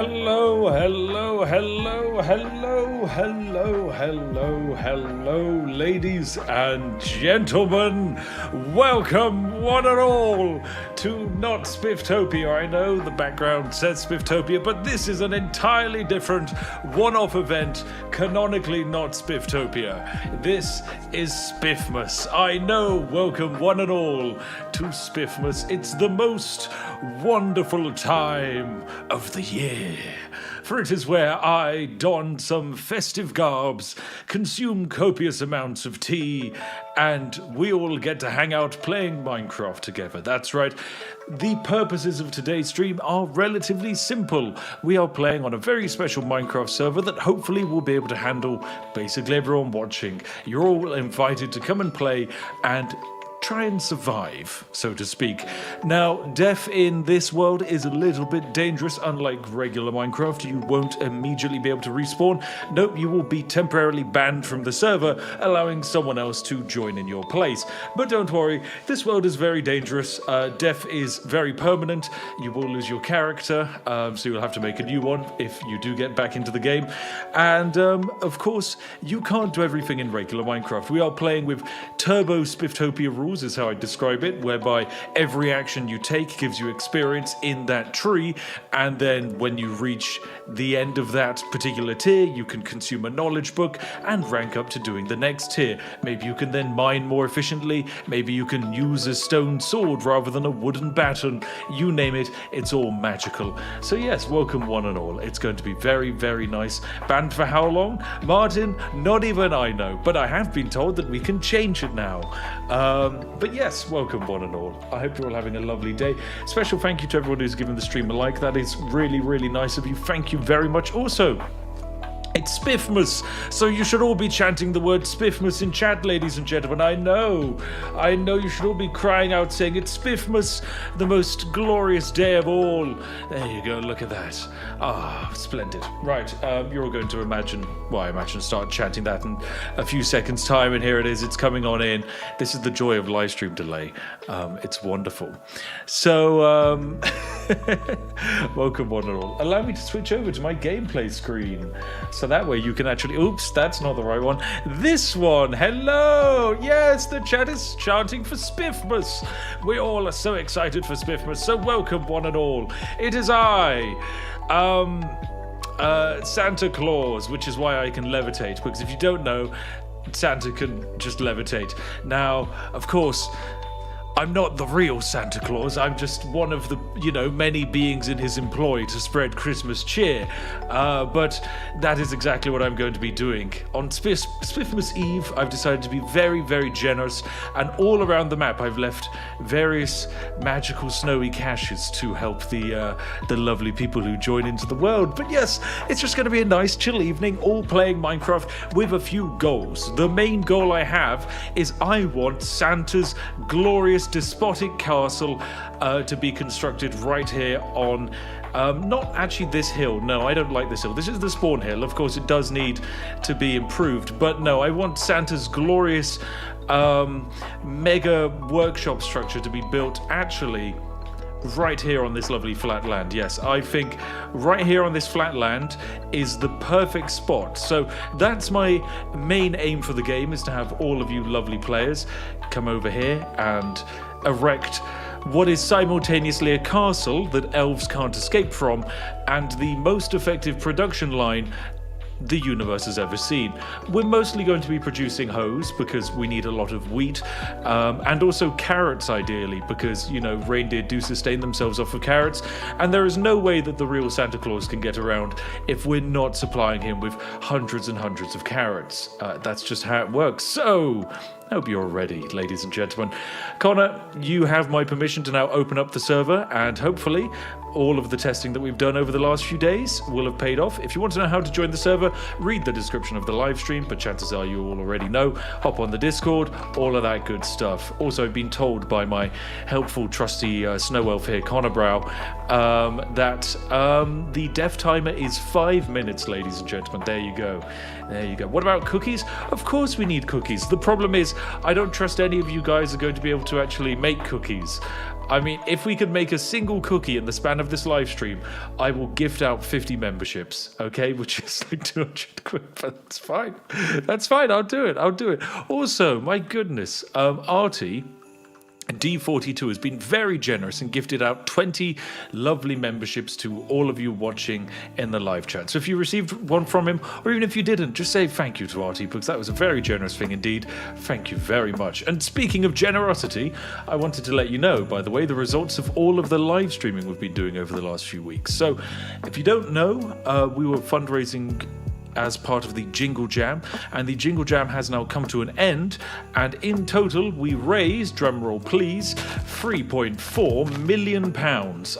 Hello, hello, hello, hello, hello, hello, hello, ladies and gentlemen. Welcome, one and all, to not Spifftopia. I know the background says Spifftopia, but this is an entirely different one-off event, canonically not Spifftopia. This is Spiffmas. I know, welcome, one and all, to Spiffmas. It's the most wonderful time of the year. For it is where I don some festive garbs, consume copious amounts of tea, and we all get to hang out playing Minecraft together. That's right. The purposes of today's stream are relatively simple. We are playing on a very special Minecraft server that hopefully will be able to handle basically everyone watching. You're all invited to come and play and try and survive, so to speak. Now, death in this world is a little bit dangerous. Unlike regular Minecraft, you won't immediately be able to respawn. Nope, you will be temporarily banned from the server, allowing someone else to join in your place. But don't worry, this world is very dangerous. Death is very permanent. You will lose your character, so you'll have to make a new one if you do get back into the game. And, of course, you can't do everything in regular Minecraft. We are playing with Turbo Spifftopia rules, is how I describe it, whereby every action you take gives you experience in that tree, and then when you reach the end of that particular tier, you can consume a knowledge book and rank up to doing the next tier. Maybe you can then mine more efficiently, maybe you can use a stone sword rather than a wooden baton. You name it, it's all magical. So yes, welcome one and all. It's going to be very, very nice. Banned for how long? Martin, not even I know, but I have been told that we can change it now. But yes, welcome one and all. I hope you're all having a lovely day. Special thank you to everyone who's given the stream a like. That is really, really nice of you. Thank you very much. Also, it's Spiffmas, so you should all be chanting the word Spiffmas in chat, ladies and gentlemen. I know you should all be crying out saying it's Spiffmas, the most glorious day of all. There you go, look at that. Ah, splendid. Right, you're all going to imagine start chanting that in a few seconds time, and here it is, it's coming on in. This is the joy of live stream delay. It's wonderful. So, welcome one and all. Allow me to switch over to my gameplay screen. So that way you can actually... Oops, that's not the right one. This one. Hello. Yes, the chat is chanting for Spiffmas. We all are so excited for Spiffmas. So welcome one and all. It is I, Santa Claus, which is why I can levitate. Because if you don't know, Santa can just levitate. Now, of course, I'm not the real Santa Claus. I'm just one of the, many beings in his employ to spread Christmas cheer. But that is exactly what I'm going to be doing. On Spiffmas Eve, I've decided to be very, very generous. And all around the map, I've left various magical snowy caches to help the lovely people who join into the world. But yes, it's just going to be a nice, chill evening, all playing Minecraft with a few goals. The main goal I have is I want Santa's glorious despotic castle to be constructed right here on not actually this hill. No, I don't like this hill. This is the spawn hill. Of course, it does need to be improved, but no, I want Santa's glorious mega workshop structure to be built actually right here on this lovely flat land. Yes, I think right here on this flat land is the perfect spot. So that's my main aim for the game, is to have all of you lovely players come over here and erect what is simultaneously a castle that elves can't escape from and the most effective production line the universe has ever seen. We're mostly going to be producing hoes because we need a lot of wheat, and also carrots ideally because, reindeer do sustain themselves off of carrots, and there is no way that the real Santa Claus can get around if we're not supplying him with hundreds and hundreds of carrots. That's just how it works. So, I hope you're ready, ladies and gentlemen. Connor, you have my permission to now open up the server, and hopefully all of the testing that we've done over the last few days will have paid off. If you want to know how to join the server, read the description of the live stream, but chances are you all already know. Hop on the Discord, all of that good stuff. Also, I've been told by my helpful, trusty snow elf here, Connor Brow, that the death timer is 5 minutes, ladies and gentlemen. There you go. There you go. What about cookies? Of course we need cookies. The problem is I don't trust any of you guys are going to be able to actually make cookies. I mean, if we could make a single cookie in the span of this live stream, I will gift out 50 memberships, okay? Which is like 200 quid, but that's fine. That's fine, I'll do it. Also, my goodness, Artie D42 has been very generous and gifted out 20 lovely memberships to all of you watching in the live chat. So if you received one from him, or even if you didn't, just say thank you to Artie, because that was a very generous thing indeed. Thank you very much. And speaking of generosity, I wanted to let you know, by the way, the results of all of the live streaming we've been doing over the last few weeks. So if you don't know, we were fundraising as part of the Jingle Jam, and the Jingle Jam has now come to an end, and in total we raised, drumroll please, £3.4 million.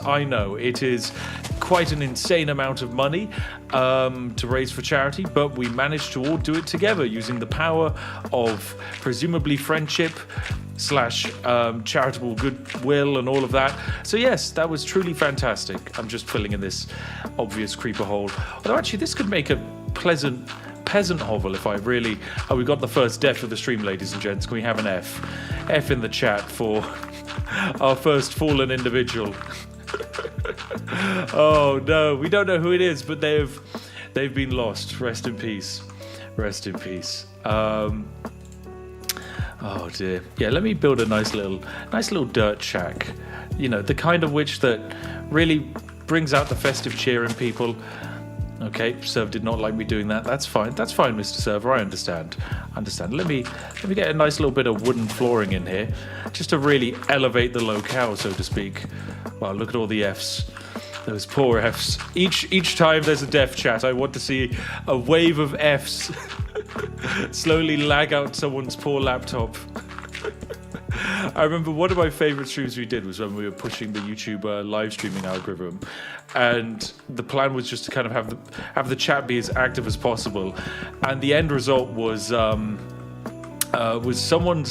I know, it is quite an insane amount of money to raise for charity, but we managed to all do it together using the power of presumably friendship / charitable goodwill and all of that. So yes, that was truly fantastic. I'm just filling in this obvious creeper hole. Although actually this could make a pleasant peasant hovel if I really... Oh, we got the first death of the stream, ladies and gents. Can we have an F? F in the chat for our first fallen individual. Oh no, we don't know who it is, but they've been lost. Rest in peace. Rest in peace. Oh dear. Yeah, let me build a nice little dirt shack. You know, the kind of which that really brings out the festive cheer in people. Okay, Serve did not like me doing that. That's fine. That's fine, Mr. Server. I understand. Let me get a nice little bit of wooden flooring in here, just to really elevate the locale, so to speak. Wow, look at all the Fs. Those poor Fs. Each time there's a death chat, I want to see a wave of Fs slowly lag out someone's poor laptop. I remember one of my favorite streams we did was when we were pushing the YouTube live streaming algorithm, and the plan was just to kind of have the chat be as active as possible, and the end result was someone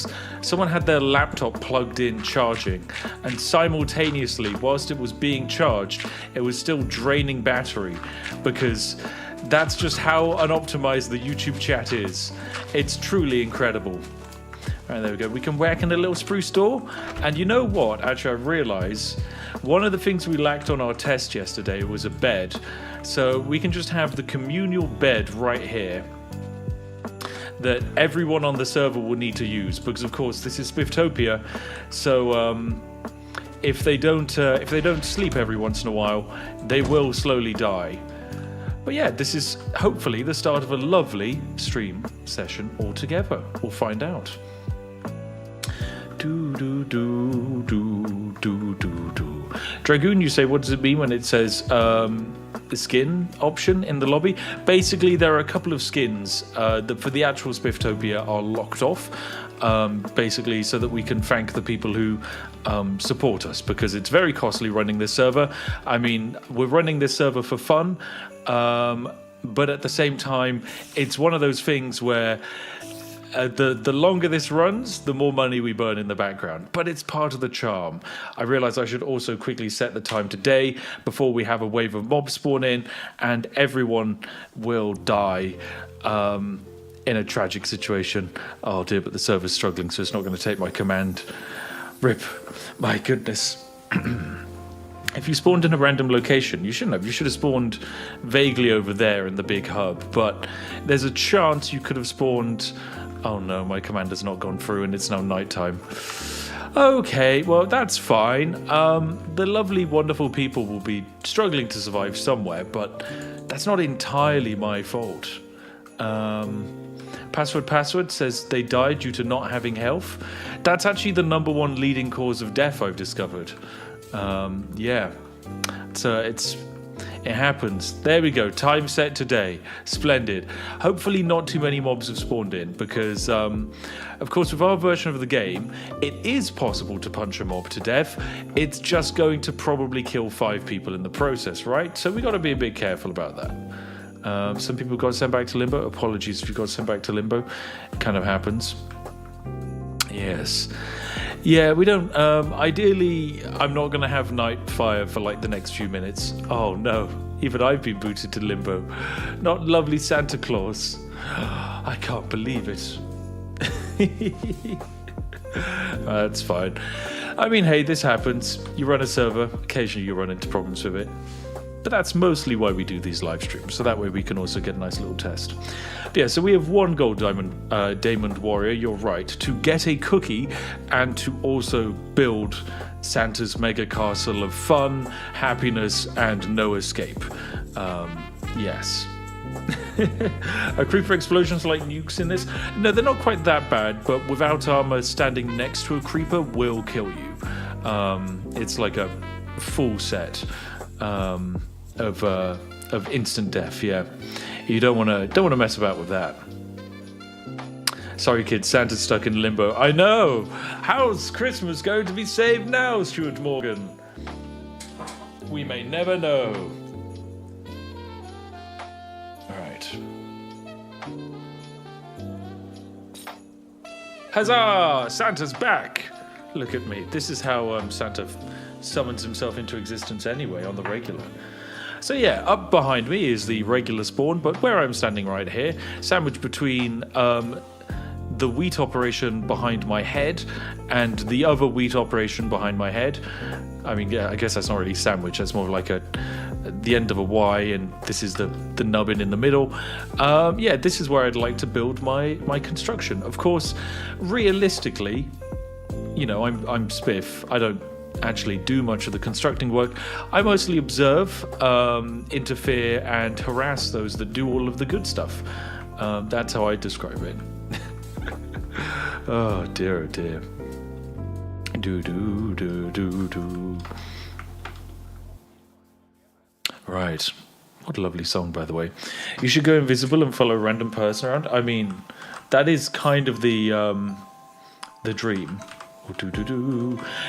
had their laptop plugged in charging, and simultaneously whilst it was being charged, it was still draining battery, because that's just how unoptimized the YouTube chat is. It's truly incredible. Right, there we go. We can whack in a little spruce door. And you know what? Actually, I realise one of the things we lacked on our test yesterday was a bed. So we can just have the communal bed right here that everyone on the server will need to use, because of course this is Spifftopia. So if they don't sleep every once in a while, they will slowly die. But yeah, this is hopefully the start of a lovely stream session altogether. We'll find out. Dragoon, you say, what does it mean when it says the skin option in the lobby? Basically, there are a couple of skins that for the actual Spifftopia are locked off, basically so that we can thank the people who support us, because it's very costly running this server. I mean, we're running this server for fun, but at the same time, it's one of those things where the longer this runs, the more money we burn in the background. But it's part of the charm. I realise I should also quickly set the time today before we have a wave of mobs spawn in and everyone will die in a tragic situation. Oh dear, but the server's struggling, so it's not going to take my command. RIP. My goodness. If you spawned in a random location, you shouldn't have. You should have spawned vaguely over there in the big hub. But there's a chance you could have spawned... Oh no, my command has not gone through and it's now nighttime. Okay, well, that's fine. The lovely, wonderful people will be struggling to survive somewhere, but that's not entirely my fault. Password says they died due to not having health. That's actually the #1 leading cause of death, I've discovered. Yeah. So it happens. There we go. Time set today. Splendid. Hopefully not too many mobs have spawned in, because of course with our version of the game it is possible to punch a mob to death. It's just going to probably kill 5 people in the process, right? So we got to be a bit careful about that. Some people got sent back to limbo. Apologies if you got sent back to limbo. It kind of happens. Yes. Yeah, we don't... ideally, I'm not going to have night fire for like the next few minutes. Oh no, even I've been booted to limbo. Not lovely Santa Claus. I can't believe it. That's fine. I mean, hey, this happens. You run a server, occasionally you run into problems with it. But that's mostly why we do these live streams, so that way we can also get a nice little test. But yeah, so we have 1 gold diamond warrior, you're right, to get a cookie and to also build Santa's mega castle of fun, happiness, and no escape. Yes. Are creeper explosions like nukes in this? No, they're not quite that bad, but without armor, standing next to a creeper will kill you. It's like a full set of instant death. Yeah, you don't want to mess about with that. Sorry, kids, Santa's stuck in limbo. I know. How's Christmas going to be saved now, Stuart Morgan? We may never know. Huzzah! Santa's back! Look at me. This is how Santa summons himself into existence anyway, on the regular. So yeah, up behind me is the regular spawn, but where I'm standing right here, sandwiched between the wheat operation behind my head and the other wheat operation behind my head. I mean, yeah, I guess that's not really sandwich, that's more like the end of a Y, and this is the nubbin in the middle. Yeah, this is where I'd like to build my construction. Of course, realistically, you know, I'm Spiff. I don't actually do much of the constructing work. I mostly observe, interfere, and harass those that do all of the good stuff. That's how I describe it. Oh dear, oh dear. Do do do do do. Right. What a lovely song, by the way. You should go invisible and follow a random person around. I mean, that is kind of the dream.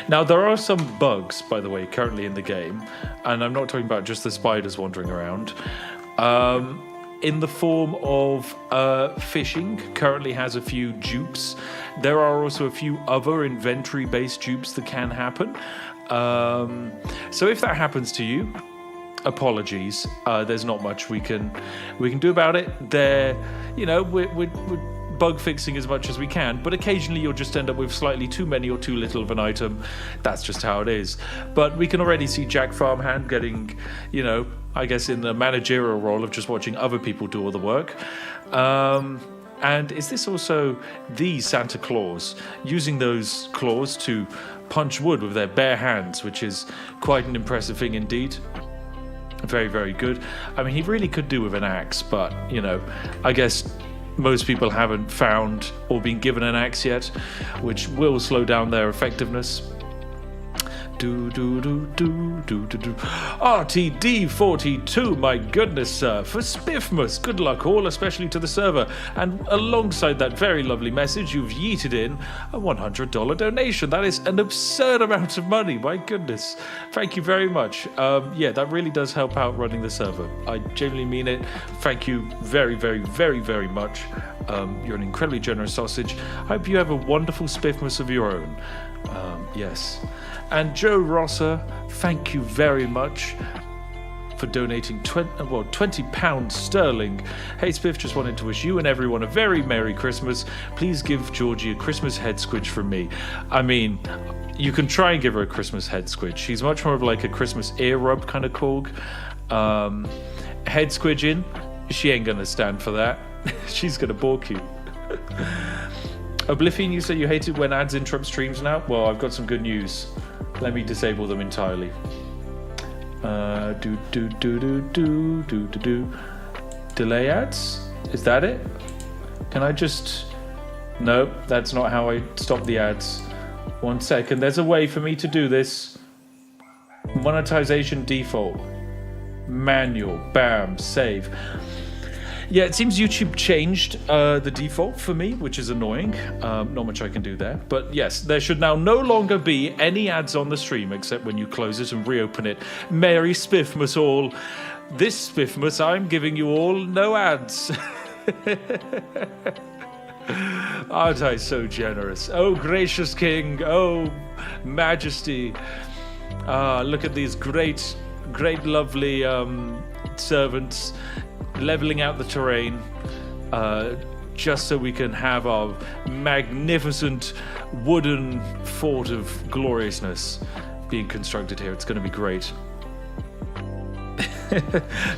Now, there are some bugs, by the way, currently in the game, and I'm not talking about just the spiders wandering around. In the form of fishing, currently has a few dupes. There are also a few other inventory-based dupes that can happen. So if that happens to you, apologies. There's not much we can do about it. You know, we're bug fixing as much as we can, but occasionally you'll just end up with slightly too many or too little of an item. That's just how it is. But we can already see Jack Farmhand getting, you know, I guess in the managerial role of just watching other people do all the work. And is this also the Santa Claus using those claws to punch wood with their bare hands, which is quite an impressive thing indeed. Very, very good. I mean, he really could do with an axe, but, you know, I guess most people haven't found or been given an axe yet, which will slow down their effectiveness. RTD42, my goodness, sir, for Spiffmas. Good luck all, especially to the server. And alongside that very lovely message, you've yeeted in a $100 donation. That is an absurd amount of money, my goodness. Thank you very much. Yeah, that really does help out running the server. I genuinely mean it. Thank you very, very, very, very much. You're an incredibly generous sausage. I hope you have a wonderful Spiffmas of your own. Yes. And Joe Rosser, thank you very much for donating £20 sterling. Hey Spiff, just wanted to wish you and everyone a very Merry Christmas. Please give Georgie a Christmas head squidge from me. I mean, you can try and give her a Christmas head squidge. She's much more of like a Christmas ear rub kind of corg. Head squidging, she ain't gonna stand for that. She's gonna balk you. Oblivion, you say you hate it when ads interrupt streams now? Well, I've got some good news. Let me disable them entirely. Delay ads? Is that it? Can I just... No, that's not how I stop the ads. 1 second, there's a way for me to do this. Monetization default. Manual. Bam. Save. Yeah, it seems YouTube changed the default for me, which is annoying. Not much I can do there. But yes, there should now no longer be any ads on the stream except when you close it and reopen it. Merry Spiffmas all. This Spiffmas, I'm giving you all no ads. Aren't I so generous? Oh, gracious king. Oh, majesty. Look at these great, lovely servants. Leveling out the terrain, just so we can have our magnificent wooden fort of gloriousness being constructed here. It's going to be great.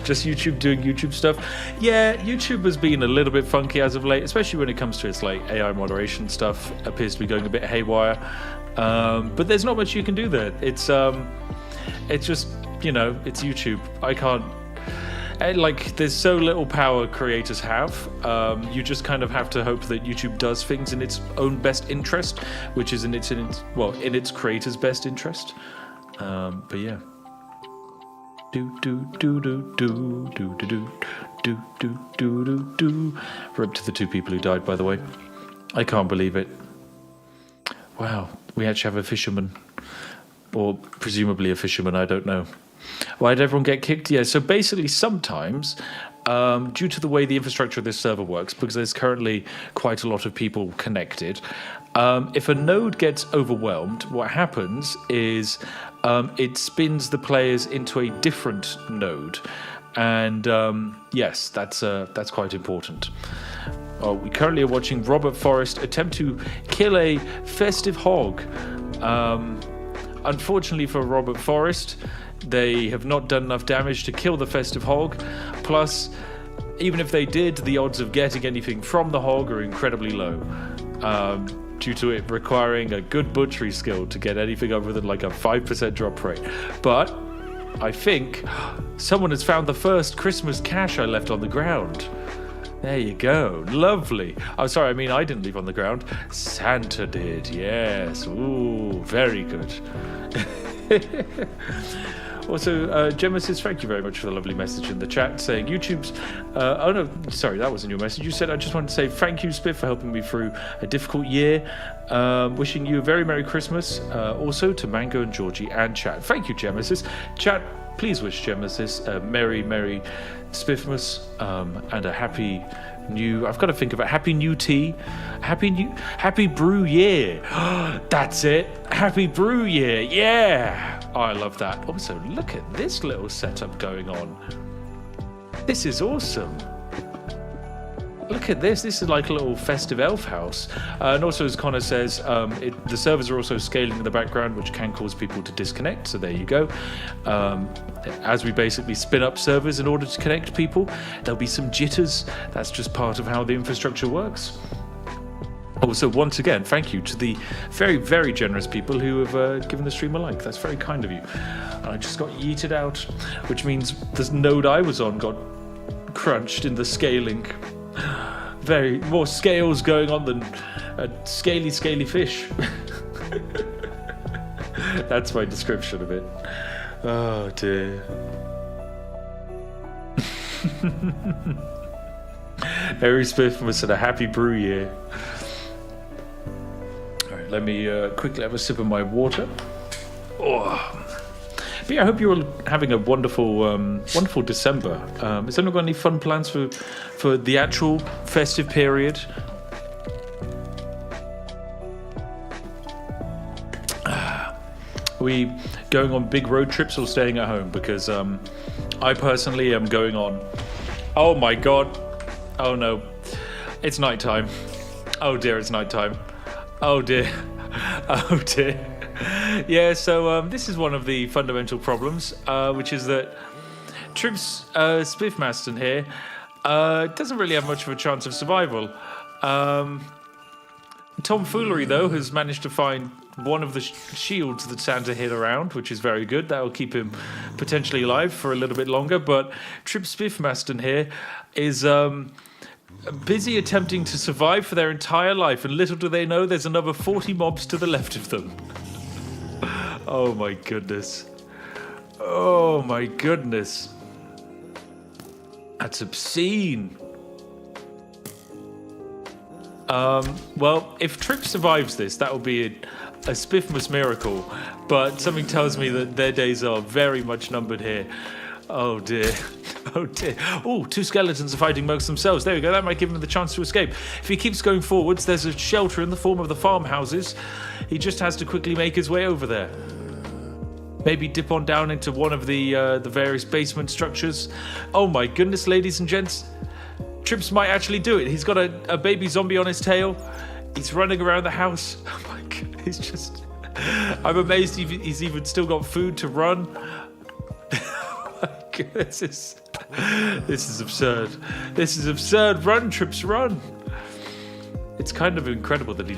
Just YouTube doing YouTube stuff. Yeah, YouTube has been a little bit funky as of late, especially when it comes to its like AI moderation stuff. Appears to be going a bit haywire. But there's not much you can do there. It's just, you know, it's YouTube. I can't. Like, there's so little power creators have. You just kind of have to hope that YouTube does things in its own best interest, which is in its creators' best interest. But yeah. Do do do do do do do do do do do do. RIP to the 2 people who died, by the way. I can't believe it. Wow, we actually have a fisherman, or presumably a fisherman. I don't know. Why did everyone get kicked? Yeah, so basically sometimes, due to the way the infrastructure of this server works, because there's currently quite a lot of people connected, if a node gets overwhelmed, what happens is it spins the players into a different node. And yes, that's quite important. We currently are watching Robert Forrest attempt to kill a festive hog. Unfortunately for Robert Forrest, they have not done enough damage to kill the festive hog. Plus, even if they did, the odds of getting anything from the hog are incredibly low, due to it requiring a good butchery skill to get anything other than like a 5% drop rate. But I think someone has found the first Christmas cash I left on the ground. There you go. Lovely. Oh, sorry, I mean, I didn't leave on the ground. Santa did, yes. Ooh, very good. Also, Gemma says, thank you very much for the lovely message in the chat saying YouTube's... oh, no, sorry, that wasn't your message. You said, I just wanted to say thank you, Spiff, for helping me through a difficult year. Wishing you a very Merry Christmas. Also to Mango and Georgie and chat. Thank you, Gemesis. Chat, please wish Gemesis a Merry Spiffmas and a happy new... I've got to think of it. Happy new tea. Happy brew year. That's it. Happy brew year. Yeah. Oh, I love that. Also, look at this little setup going on. This is awesome. Look at this. This is like a little festive elf house. And also, as Connor says, the servers are also scaling in the background, which can cause people to disconnect. So there you go. As we basically spin up servers in order to connect people, there'll be some jitters. That's just part of how the infrastructure works. Also, once again, thank you to the very, very generous people who have given the stream a like. That's very kind of you. And I just got yeeted out, which means the node I was on got crunched in the scaling. More scales going on than a scaly fish. That's my description of it. Oh dear. Harry Spiffmas had a happy brew year. Alright, let me quickly have a sip of my water. Oh. But yeah, I hope you're all having a wonderful December. Has anyone got any fun plans for the actual festive period? Are we going on big road trips or staying at home? Because I personally am going on... Oh my god. Oh no. It's nighttime. Oh dear, it's nighttime. Oh dear. Oh dear. Yeah, so this is one of the fundamental problems, which is that Troops Spiffmaston here doesn't really have much of a chance of survival. Tomfoolery, though, has managed to find one of the shields that Santa hid around, which is very good. That will keep him potentially alive for a little bit longer. But Troops Spiffmaston here is... busy attempting to survive for their entire life, and little do they know there's another 40 mobs to the left of them. Oh my goodness. Oh my goodness. That's obscene. Well, if Trip survives this, that will be a Spiffmas miracle, but something tells me that their days are very much numbered here. Oh dear. Oh dear. Oh, 2 skeletons are fighting amongst themselves. There we go. That might give him the chance to escape. If he keeps going forwards, there's a shelter in the form of the farmhouses. He just has to quickly make his way over there. Maybe dip on down into one of the various basement structures. Oh my goodness, ladies and gents. Trips might actually do it. He's got a baby zombie on his tail. He's running around the house. Oh my God, he's just... I'm amazed he's even still got food to run. Oh my God, this is absurd. This is absurd. Run, Trips, run. It's kind of incredible that he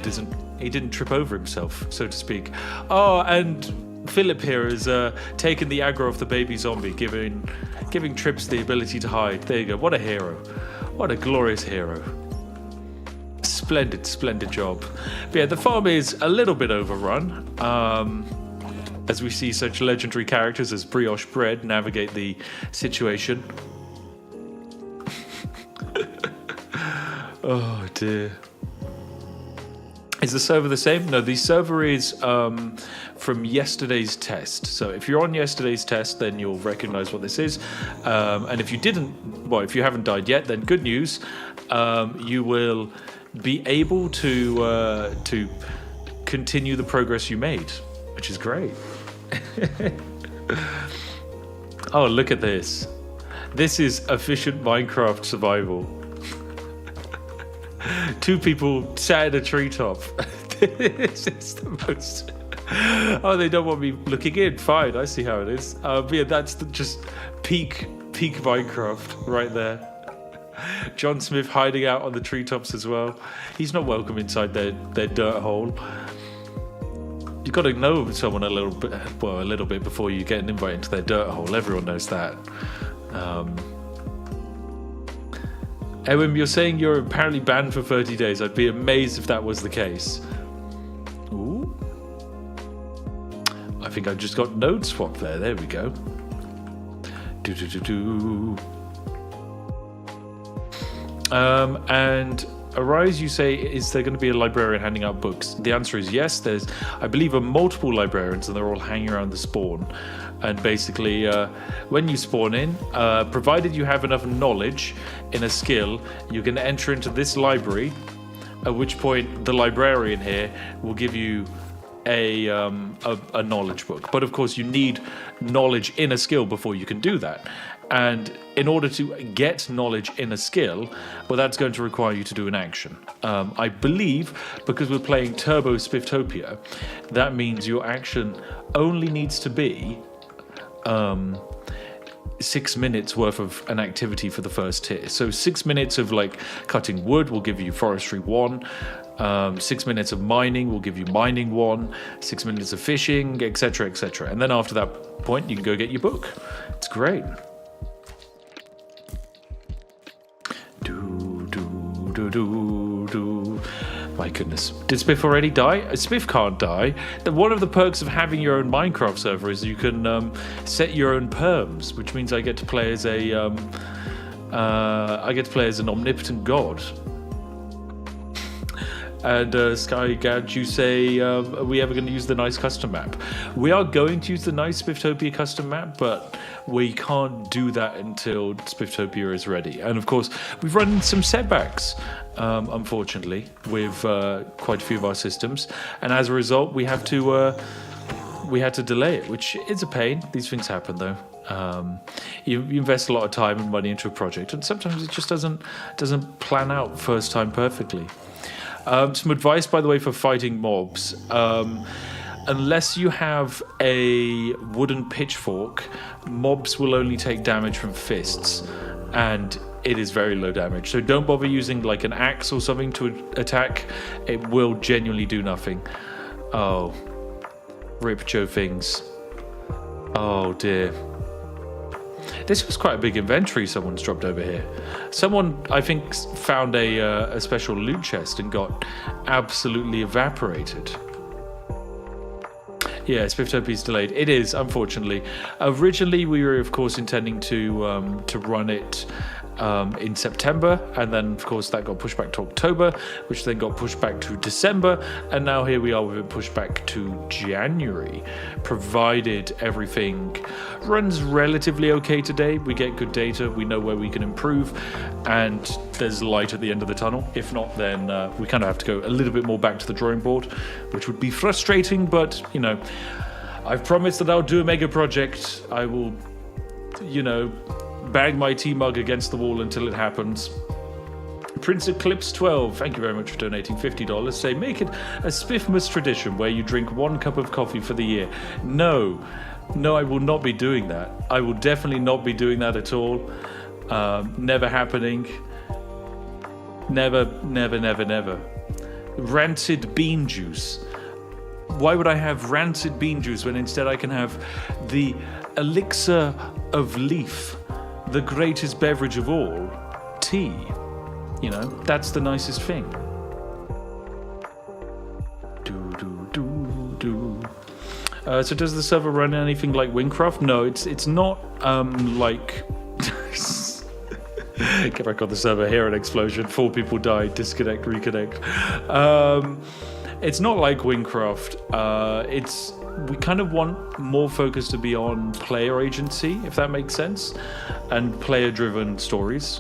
didn't trip over himself, so to speak. Oh, and Philip here has taken the aggro off the baby zombie, giving Trips the ability to hide. There you go. What a hero. What a glorious hero. Splendid job. But yeah, the farm is a little bit overrun. As we see such legendary characters as Brioche Bread navigate the situation. Oh dear. Is the server the same? No, the server is from yesterday's test. So if you're on yesterday's test, then you'll recognize what this is. And if you haven't died yet, then good news. You will be able to continue the progress you made, which is great. Oh, look at this. This is efficient Minecraft survival. 2 people sat in a treetop. This is the most... Oh, they don't want me looking in. Fine, I see how it is. But yeah, that's just peak Minecraft right there. John Smith hiding out on the treetops as well. He's not welcome inside their dirt hole. You've got to know someone a little bit before you get an invite into their dirt hole. Everyone knows that. Ewim, you're saying you're apparently banned for 30 days. I'd be amazed if that was the case. Ooh. I think I've just got node swap there. There we go. And Arise, you say, is there going to be a librarian handing out books? The answer is yes. There's, I believe, multiple librarians, and they're all hanging around the spawn. And basically, when you spawn in, provided you have enough knowledge in a skill, you can enter into this library, at which point the librarian here will give you a knowledge book. But of course, you need knowledge in a skill before you can do that. And in order to get knowledge in a skill, well, that's going to require you to do an action. I believe, because we're playing Turbo Spifftopia, that means your action only needs to be 6 minutes worth of an activity for the first tier. So 6 minutes of like cutting wood will give you forestry 1. 6 minutes of mining will give you mining 1. 6 minutes of fishing, etc., etc. And then after that point, you can go get your book. It's great. My goodness. Did Spiff already die? Spiff can't die. One of the perks of having your own Minecraft server is you can set your own perms, which means I get to play as an omnipotent god. And SkyGad, you say, are we ever going to use the nice custom map? We are going to use the nice Spifftopia custom map, but we can't do that until Spifftopia is ready. And of course, we've run into some setbacks, unfortunately, with quite a few of our systems. And as a result, we had to delay it, which is a pain. These things happen, though. You invest a lot of time and money into a project, and sometimes it just doesn't plan out first time perfectly. Some advice, by the way, for fighting mobs. Unless you have a wooden pitchfork, mobs will only take damage from fists, and it is very low damage. So don't bother using like an axe or something to attack. It will genuinely do nothing. Oh, rip Joe things. Oh dear. This was quite a big inventory someone's dropped over here. Someone, I think, found a special loot chest and got absolutely evaporated. Yeah, Spifftopia is delayed. It is, unfortunately. Originally, we were, of course, intending to run it in September, and then, of course, that got pushed back to October, which then got pushed back to December, and now here we are with it pushed back to January, provided everything runs relatively okay today. We get good data, we know where we can improve, and there's light at the end of the tunnel. If not, then we kind of have to go a little bit more back to the drawing board, which would be frustrating, but, you know, I've promised that I'll do a mega project. I will, you know, bang my tea mug against the wall until it happens. Prince Eclipse 12, thank you very much for donating $50. Say, make it a Spiffmas tradition where you drink 1 cup of coffee for the year. No, I will not be doing that. I will definitely not be doing that at all. Never happening. Never. Rancid bean juice. Why would I have rancid bean juice when instead I can have the elixir of leaf, the greatest beverage of all, tea? You know, that's the nicest thing. So does the server run anything like Wingcraft? No, it's not like... Get back on the server, hear an explosion, 4 people died, disconnect, reconnect. It's not like Wingcraft. We kind of want more focus to be on player agency, if that makes sense, and player-driven stories.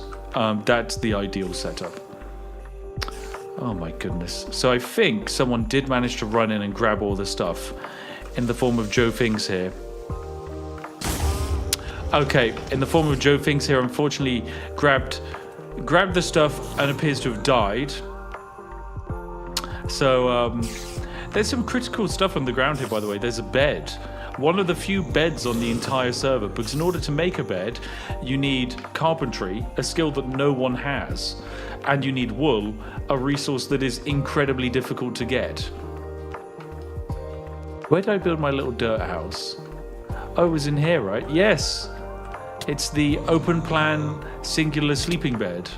That's the ideal setup. Oh my goodness. So I think someone did manage to run in and grab all the stuff in the form of Joe Finks here. Okay, in the form of Joe Finks here, unfortunately grabbed the stuff and appears to have died. So there's some critical stuff on the ground here, by the way. There's a bed. One of the few beds on the entire server, because in order to make a bed, you need carpentry, a skill that no one has, and you need wool, a resource that is incredibly difficult to get. Where did I build my little dirt house? Oh, it was in here, right? Yes! It's the open plan singular sleeping bed.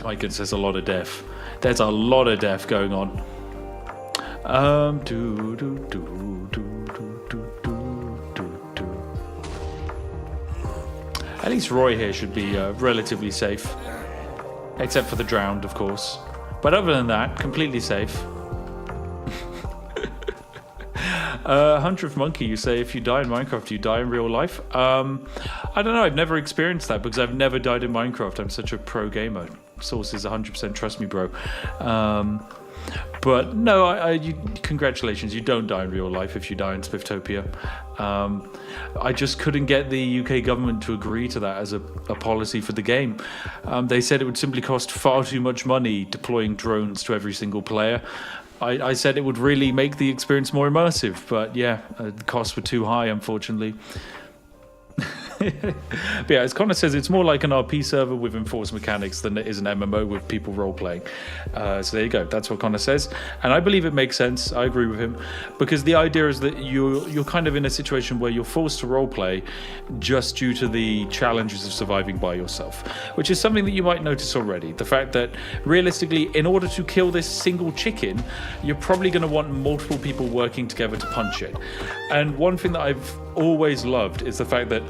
My goodness, there's a lot of death. There's a lot of death going on. At least Roy here should be relatively safe. Except for the drowned, of course. But other than that, completely safe. Hunter of Monkey, you say if you die in Minecraft, you die in real life? I don't know, I've never experienced that because I've never died in Minecraft. I'm such a pro gamer. Sources 100% trust me, bro. But no, congratulations, you don't die in real life if you die in Spifftopia. I just couldn't get the UK government to agree to that as a policy for the game. They said it would simply cost far too much money deploying drones to every single player. I said it would really make the experience more immersive, but yeah, the costs were too high, unfortunately. But yeah, as Connor says, it's more like an RP server with enforced mechanics than it is an MMO with people role-playing. So there you go, that's what Connor says. And I believe it makes sense, I agree with him, because the idea is that you're kind of in a situation where you're forced to role-play just due to the challenges of surviving by yourself, which is something that you might notice already. The fact that, realistically, in order to kill this single chicken, you're probably going to want multiple people working together to punch it. And one thing that I've always loved is the fact that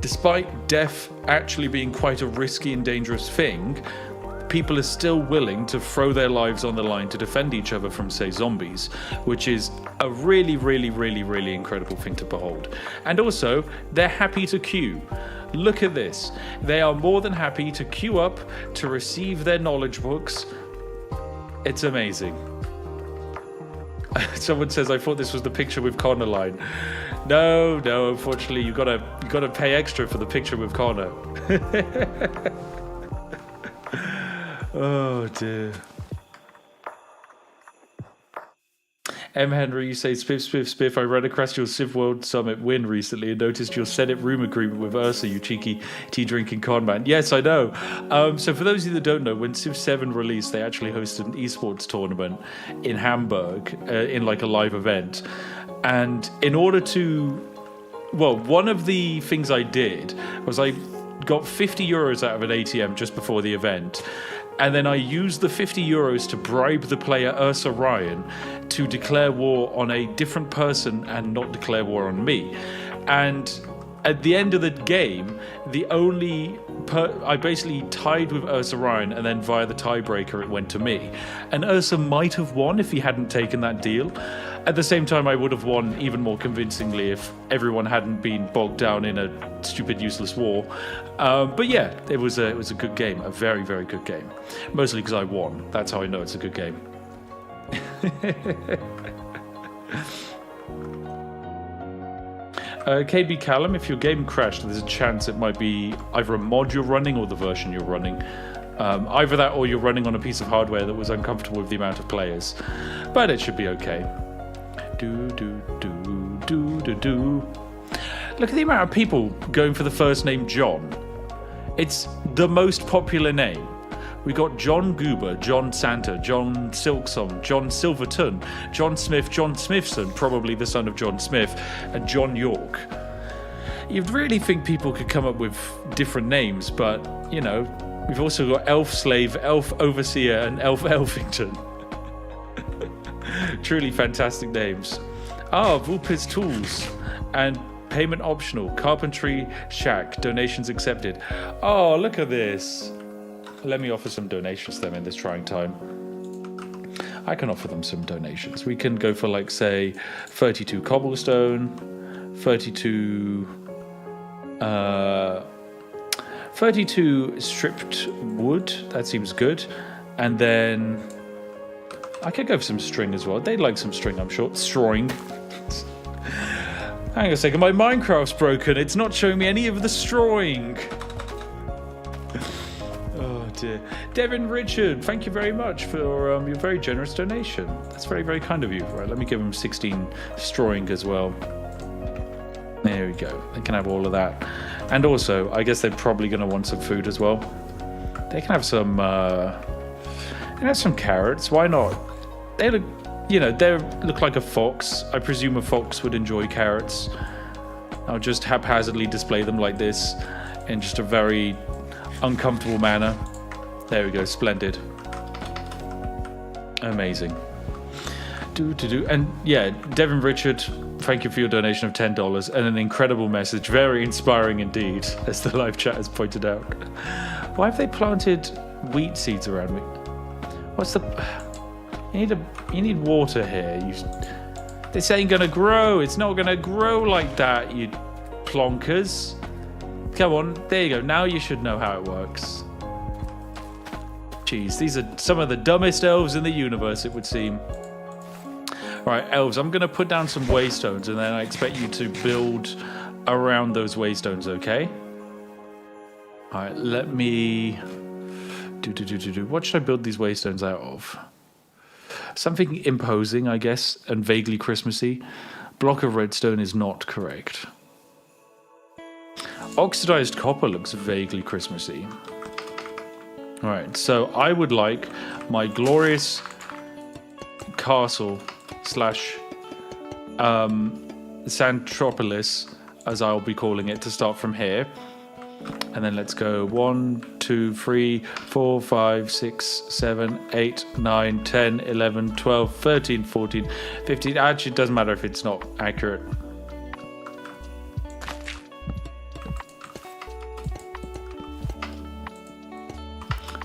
despite death actually being quite a risky and dangerous thing, people are still willing to throw their lives on the line to defend each other from, say, zombies, which is a really, really, really, really incredible thing to behold. And also, they're happy to queue. Look at this. They are more than happy to queue up to receive their knowledge books. It's amazing. Someone says, I thought this was the picture with Connor line. No, unfortunately, you gotta pay extra for the picture with Connor. Oh dear. M. Henry, you say, Spiff, I ran across your Civ World Summit win recently and noticed your Senate room agreement with Ursa, you cheeky tea-drinking con man. Yes, I know. So for those of you that don't know, when Civ 7 released, they actually hosted an esports tournament in Hamburg, in like a live event. And in order to... Well, one of the things I did was I got 50 euros out of an ATM just before the event. And then I used the 50 euros to bribe the player Ursa Ryan to declare war on a different person and not declare war on me. And at the end of the game, I basically tied with Ursa Ryan, and then via the tiebreaker it went to me. And Ursa might have won if he hadn't taken that deal. At the same time, I would have won even more convincingly if everyone hadn't been bogged down in a stupid, useless war. But yeah, it was a good game, a very, very good game. Mostly because I won. That's how I know it's a good game. KB Callum, if your game crashed, there's a chance it might be either a mod you're running or the version you're running. Either that or you're running on a piece of hardware that was uncomfortable with the amount of players. But it should be okay. Look at the amount of people going for the first name John. It's the most popular name. We got John Goober, John Santa, John Silksong, John Silverton, John Smith, John Smithson, probably the son of John Smith, and John York. You'd really think people could come up with different names, but, you know, we've also got Elf Slave, Elf Overseer, and Elf Elfington. Truly fantastic names. Vulpes Tools and payment optional, Carpentry Shack, donations accepted. Oh, look at this. Let me offer some donations to them in this trying time. I can offer them some donations. We can go for, like, say, 32 cobblestone, 32 stripped wood. That seems good. And then I could go for some string as well. They'd like some string, I'm sure. String. Hang on a second, my Minecraft's broken. It's not showing me any of the strawing. Oh dear. Devin Richard, thank you very much for your very generous donation. That's very, very kind of you. Right, let me give him 16 strawing as well. There we go. They can have all of that. And also, I guess they're probably going to want some food as well. They can have some carrots. Why not? They look, you know, they look like a fox. I presume a fox would enjoy carrots. I'll just haphazardly display them like this in just a very uncomfortable manner. There we go. Splendid. Amazing. And yeah, Devin Richard, thank you for your donation of $10 and an incredible message. Very inspiring indeed, as the live chat has pointed out. Why have they planted wheat seeds around me? What's the... You need water here. This ain't gonna grow. It's not gonna grow like that, you plonkers. Come on, there you go. Now you should know how it works. Jeez, these are some of the dumbest elves in the universe, it would seem. Right, elves, I'm gonna put down some waystones, and then I expect you to build around those waystones, okay? All right, let me what should I build these waystones out of? Something imposing, I guess, and vaguely Christmassy. Block of redstone is not correct. Oxidized copper looks vaguely Christmassy. All right, so I would like my glorious castle slash Santropolis, as I'll be calling it, to start from here. And then let's go 1, 2, 3, 4, 5, 6, 7, 8, 9, 10, 11, 12, 13, 14, 15. Actually, it doesn't matter if it's not accurate.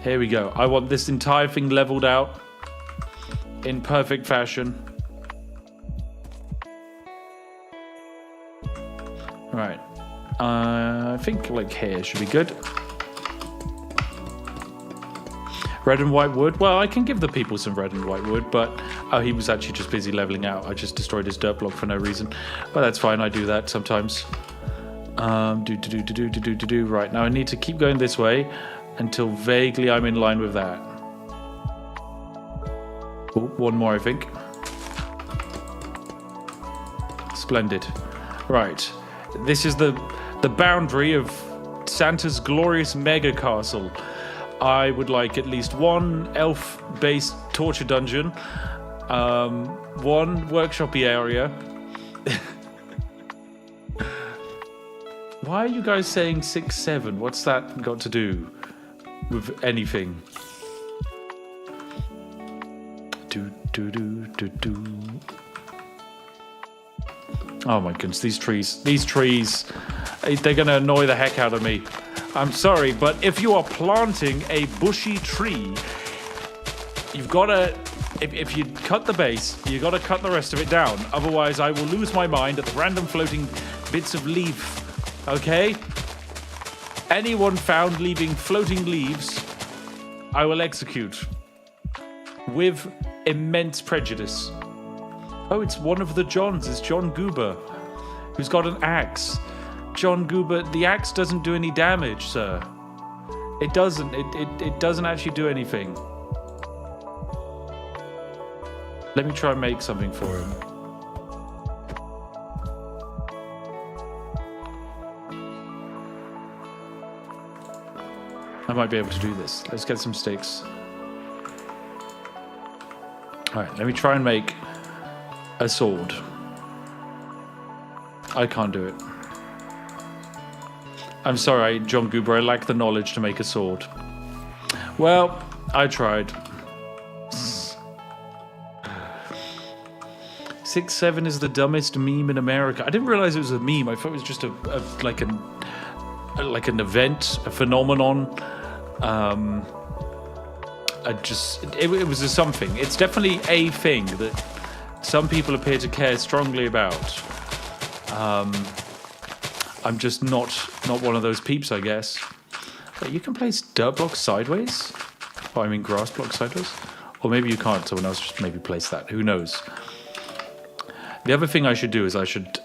Here we go. I want this entire thing leveled out in perfect fashion. Right. I think like here should be good. Red and white wood. Well, I can give the people some red and white wood, but he was actually just busy leveling out. I just destroyed his dirt block for no reason, but that's fine. I do that sometimes. Right, now I need to keep going this way until vaguely I'm in line with that. Oh, one more, I think. Splendid. Right, this is the boundary of Santa's glorious mega castle. I would like at least one elf-based torture dungeon, one workshop-y area. Why are you guys saying 6, 7? What's that got to do with anything? Oh my goodness, these trees, they're going to annoy the heck out of me. I'm sorry, but if you are planting a bushy tree, you've got to, if you cut the base, you've got to cut the rest of it down. Otherwise, I will lose my mind at the random floating bits of leaf, okay? Anyone found leaving floating leaves, I will execute with immense prejudice. Oh, it's one of the Johns. It's John Goober. who's got an axe. John Goober, the axe doesn't do any damage, sir. It doesn't. It doesn't actually do anything. Let me try and make something for him. I might be able to do this. Let's get some sticks. Alright, let me try and make a sword. I can't do it. I'm sorry, John Goober, I lack the knowledge to make a sword. Well, I tried. 6'7" is the dumbest meme in America. I didn't realize it was a meme. I thought it was just like an event, a phenomenon. It was a something. It's definitely a thing that some people appear to care strongly about. I'm just not one of those peeps, I guess. But you can place dirt blocks sideways? Oh, I mean grass blocks sideways? Or maybe you can't. Someone else just maybe place that. Who knows? The other thing I should do is I should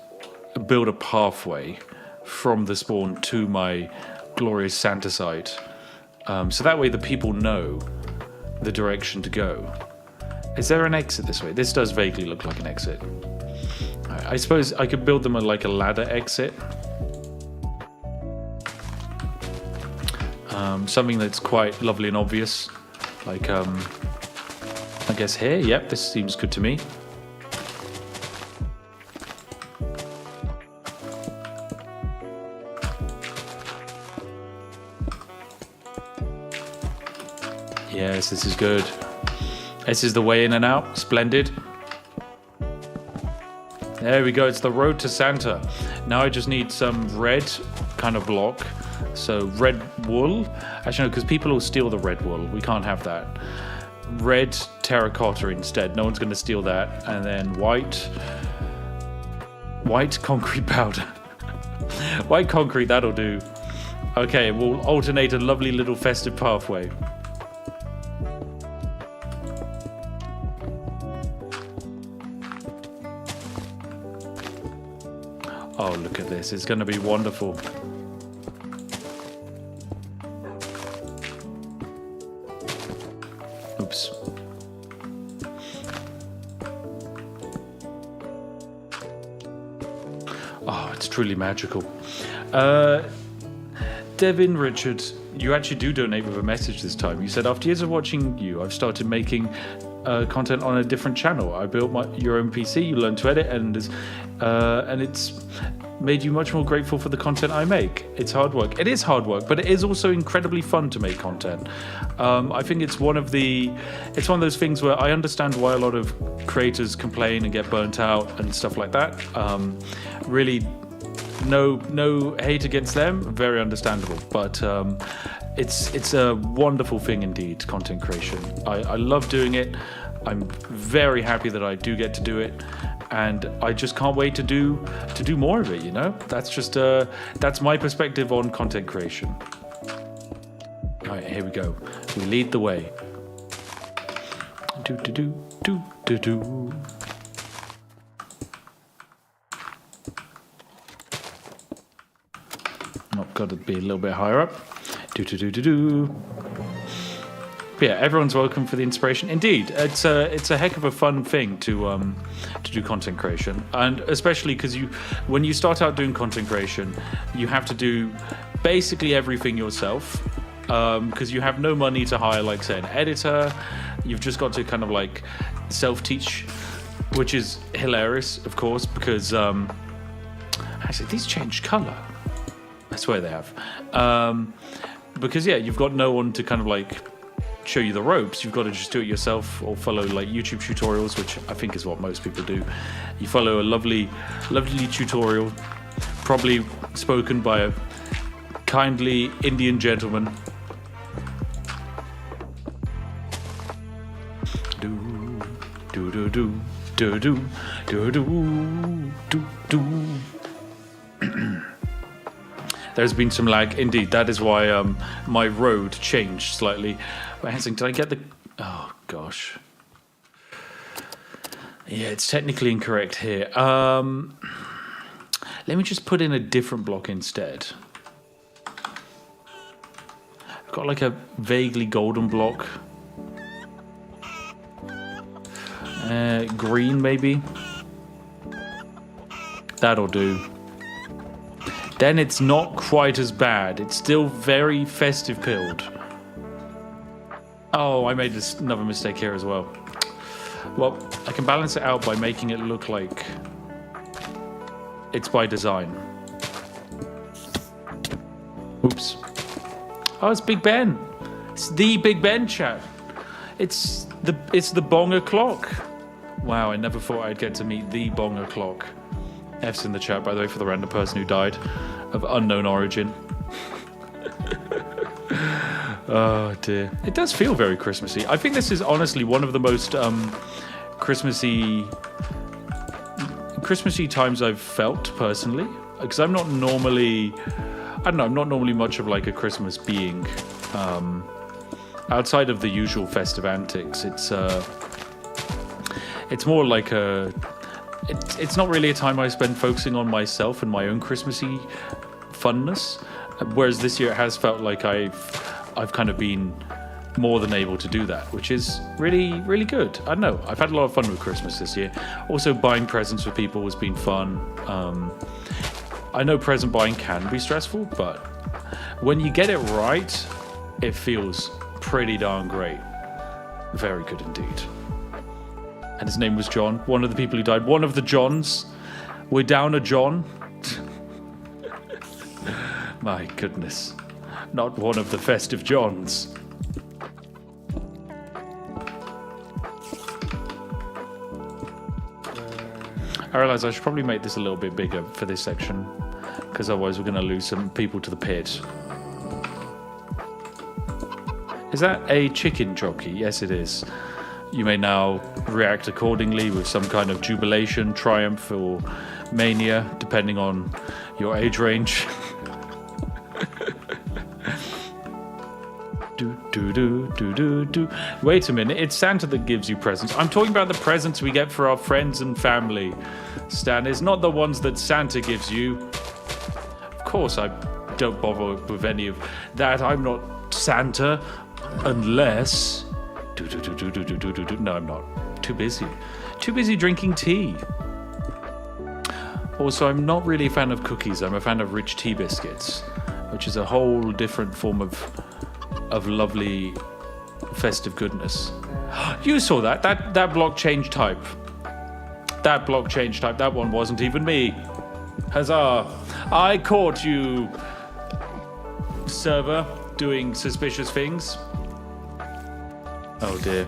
build a pathway from the spawn to my glorious Santa site. So that way the people know the direction to go. Is there an exit this way? This does vaguely look like an exit. I suppose I could build them like a ladder exit. Something that's quite lovely and obvious. Like, I guess here. Yep, this seems good to me. Yes, this is good. This is the way in and out. Splendid. There we go. It's the road to Santa. Now I just need some red kind of block. So red wool. Actually, no, because people will steal the red wool. We can't have that. Red terracotta instead. No one's going to steal that. And then white concrete powder. White concrete, that'll do. Okay, we'll alternate a lovely little festive pathway. Oh, look at this. It's going to be wonderful. Oops. Oh, it's truly magical. Devin Richard, you actually do donate with a message this time. You said, after years of watching you, I've started making content on a different channel. I built your own PC, you learned to edit, and it's made you much more grateful for the content I make. It's hard work. It is hard work, but it is also incredibly fun to make content. I think it's one of those things where I understand why a lot of creators complain and get burnt out and stuff like that. Really, no hate against them. Very understandable, but it's a wonderful thing indeed, content creation. I love doing it. I'm very happy that I do get to do it, and I just can't wait to do more of it, you know? That's just that's my perspective on content creation. All right, here we go. We lead the way. Do do do do do do. Not got to be a little bit higher up. Do do do do do. But yeah, everyone's welcome for the inspiration. Indeed, it's a heck of a fun thing to do content creation, and especially because when you start out doing content creation, you have to do basically everything yourself, because you have no money to hire, like say, an editor. You've just got to kind of like self-teach, which is hilarious, of course, because actually these changed color. I swear they have. Because yeah, you've got no one to kind of like show you the ropes. You've got to just do it yourself or follow like YouTube tutorials, which I think is what most people do. You follow a lovely tutorial, probably spoken by a kindly Indian gentleman. Do do do do do do do do do. There's been some lag. Indeed, that is why my road changed slightly. Did I get the... Oh, gosh. Yeah, it's technically incorrect here. Let me just put in a different block instead. I've got like a vaguely golden block. Green maybe. That'll do. Then it's not quite as bad. It's still very festive pilled. Oh, I made another mistake here as well. Well, I can balance it out by making it look like it's by design. Oops. Oh, it's Big Ben. It's the Big Ben, chat. It's the Bonger Clock. Wow, I never thought I'd get to meet the Bonger Clock. F's in the chat, by the way, for the random person who died of unknown origin. Oh dear. It does feel very Christmassy. I think this is honestly one of the most Christmassy times I've felt personally. Because I'm not normally, I'm not normally much of like a Christmas being. Outside of the usual festive antics, it's more like a. It's not really a time I spend focusing on myself and my own Christmassy funness. Whereas this year it has felt like I've kind of been more than able to do that, which is really, really good. I don't know. I've had a lot of fun with Christmas this year. Also, buying presents for people has been fun. I know present buying can be stressful, but when you get it right, it feels pretty darn great. Very good indeed. And his name was John, one of the people who died. One of the Johns. We're down a John. My goodness. Not one of the festive Johns. I realise I should probably make this a little bit bigger for this section, because otherwise we're going to lose some people to the pit. Is that a chicken jockey? Yes, it is. You may now react accordingly with some kind of jubilation, triumph, or mania, depending on your age range. Do. Wait a minute, it's Santa that gives you presents. I'm talking about the presents we get for our friends and family. Stan, it's not the ones that Santa gives you. Of course, I don't bother with any of that. I'm not Santa, unless... No, I'm not. Too busy. Too busy drinking tea. Also, I'm not really a fan of cookies. I'm a fan of rich tea biscuits, which is a whole different form of lovely festive goodness. You saw that. That block changed type. That block changed type. That one wasn't even me. Huzzah. I caught you, server, doing suspicious things. Oh dear.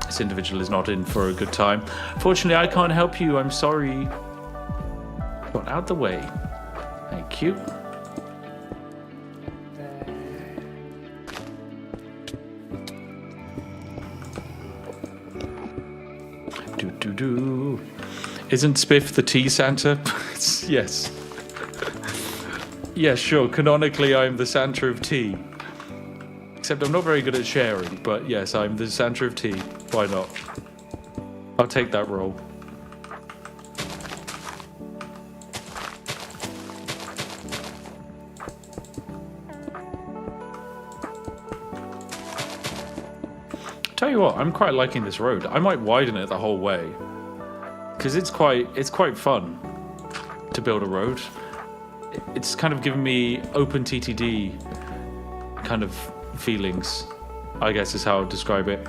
This individual is not in for a good time. Fortunately, I can't help you. I'm sorry. Got out the way. Thank you. Isn't Spiff the tea Santa? Yes. Yeah, sure. Canonically, I'm the Santa of tea. Except I'm not very good at sharing, but yes, I'm the Santa of tea. Why not? I'll take that role. Tell you what, I'm quite liking this road. I might widen it the whole way, because it's quite fun to build a road. It's kind of giving me open TTD kind of feelings, I guess is how I'll describe it.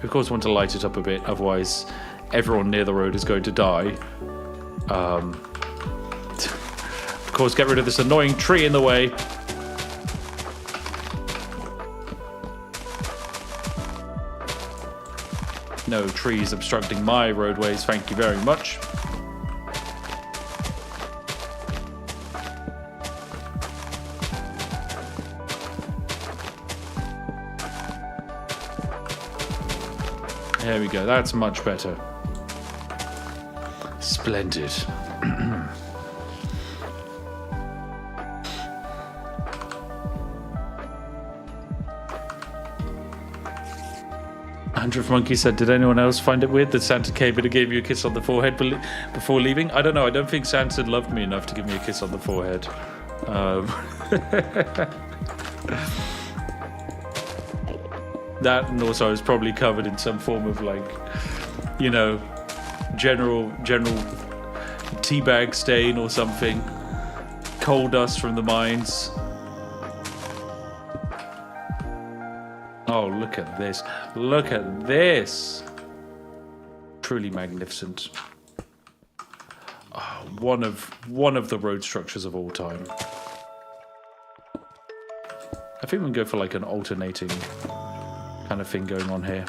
Of course, want to light it up a bit, otherwise everyone near the road is going to die. Of course, get rid of this annoying tree in the way. No trees obstructing my roadways, thank you very much. There we go, that's much better. Splendid. 100th Monkey said, did anyone else find it weird that Santa came in and gave you a kiss on the forehead before leaving? I don't know. I don't think Santa loved me enough to give me a kiss on the forehead. That, and also I was probably covered in some form of, like, you know, general teabag stain or something. Coal dust from the mines. Oh, look at this. Look at this. Truly magnificent. Oh, one of the road structures of all time. I think we can go for like an alternating kind of thing going on here.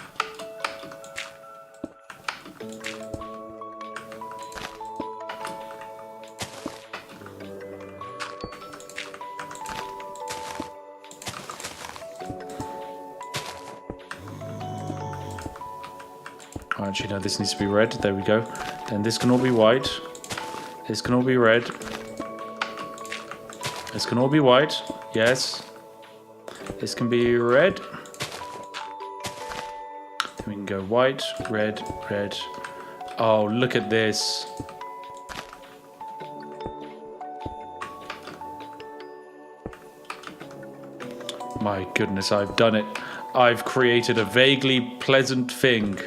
Actually, no, this needs to be red. There we go. Then this can all be white. This can all be red. This can all be white. Yes. This can be red. Then we can go white, red, red. Oh, look at this. My goodness, I've done it. I've created a vaguely pleasant thing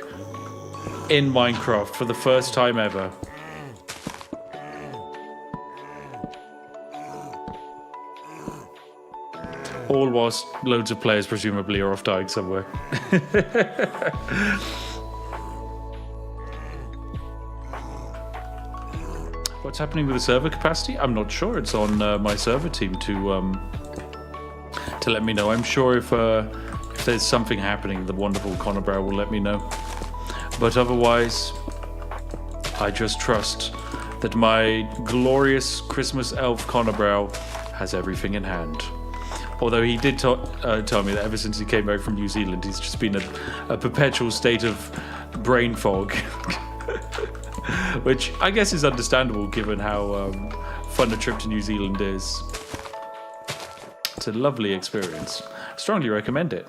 in Minecraft for the first time ever. All whilst loads of players presumably are off dying somewhere. What's happening with the server capacity? I'm not sure. It's on my server team to let me know. I'm sure if there's something happening, the wonderful Connor Brow will let me know. But otherwise, I just trust that my glorious Christmas elf Connor Brow has everything in hand. Although he did tell me that ever since he came back from New Zealand, he's just been a perpetual state of brain fog. Which I guess is understandable given how fun a trip to New Zealand is. It's a lovely experience. I strongly recommend it.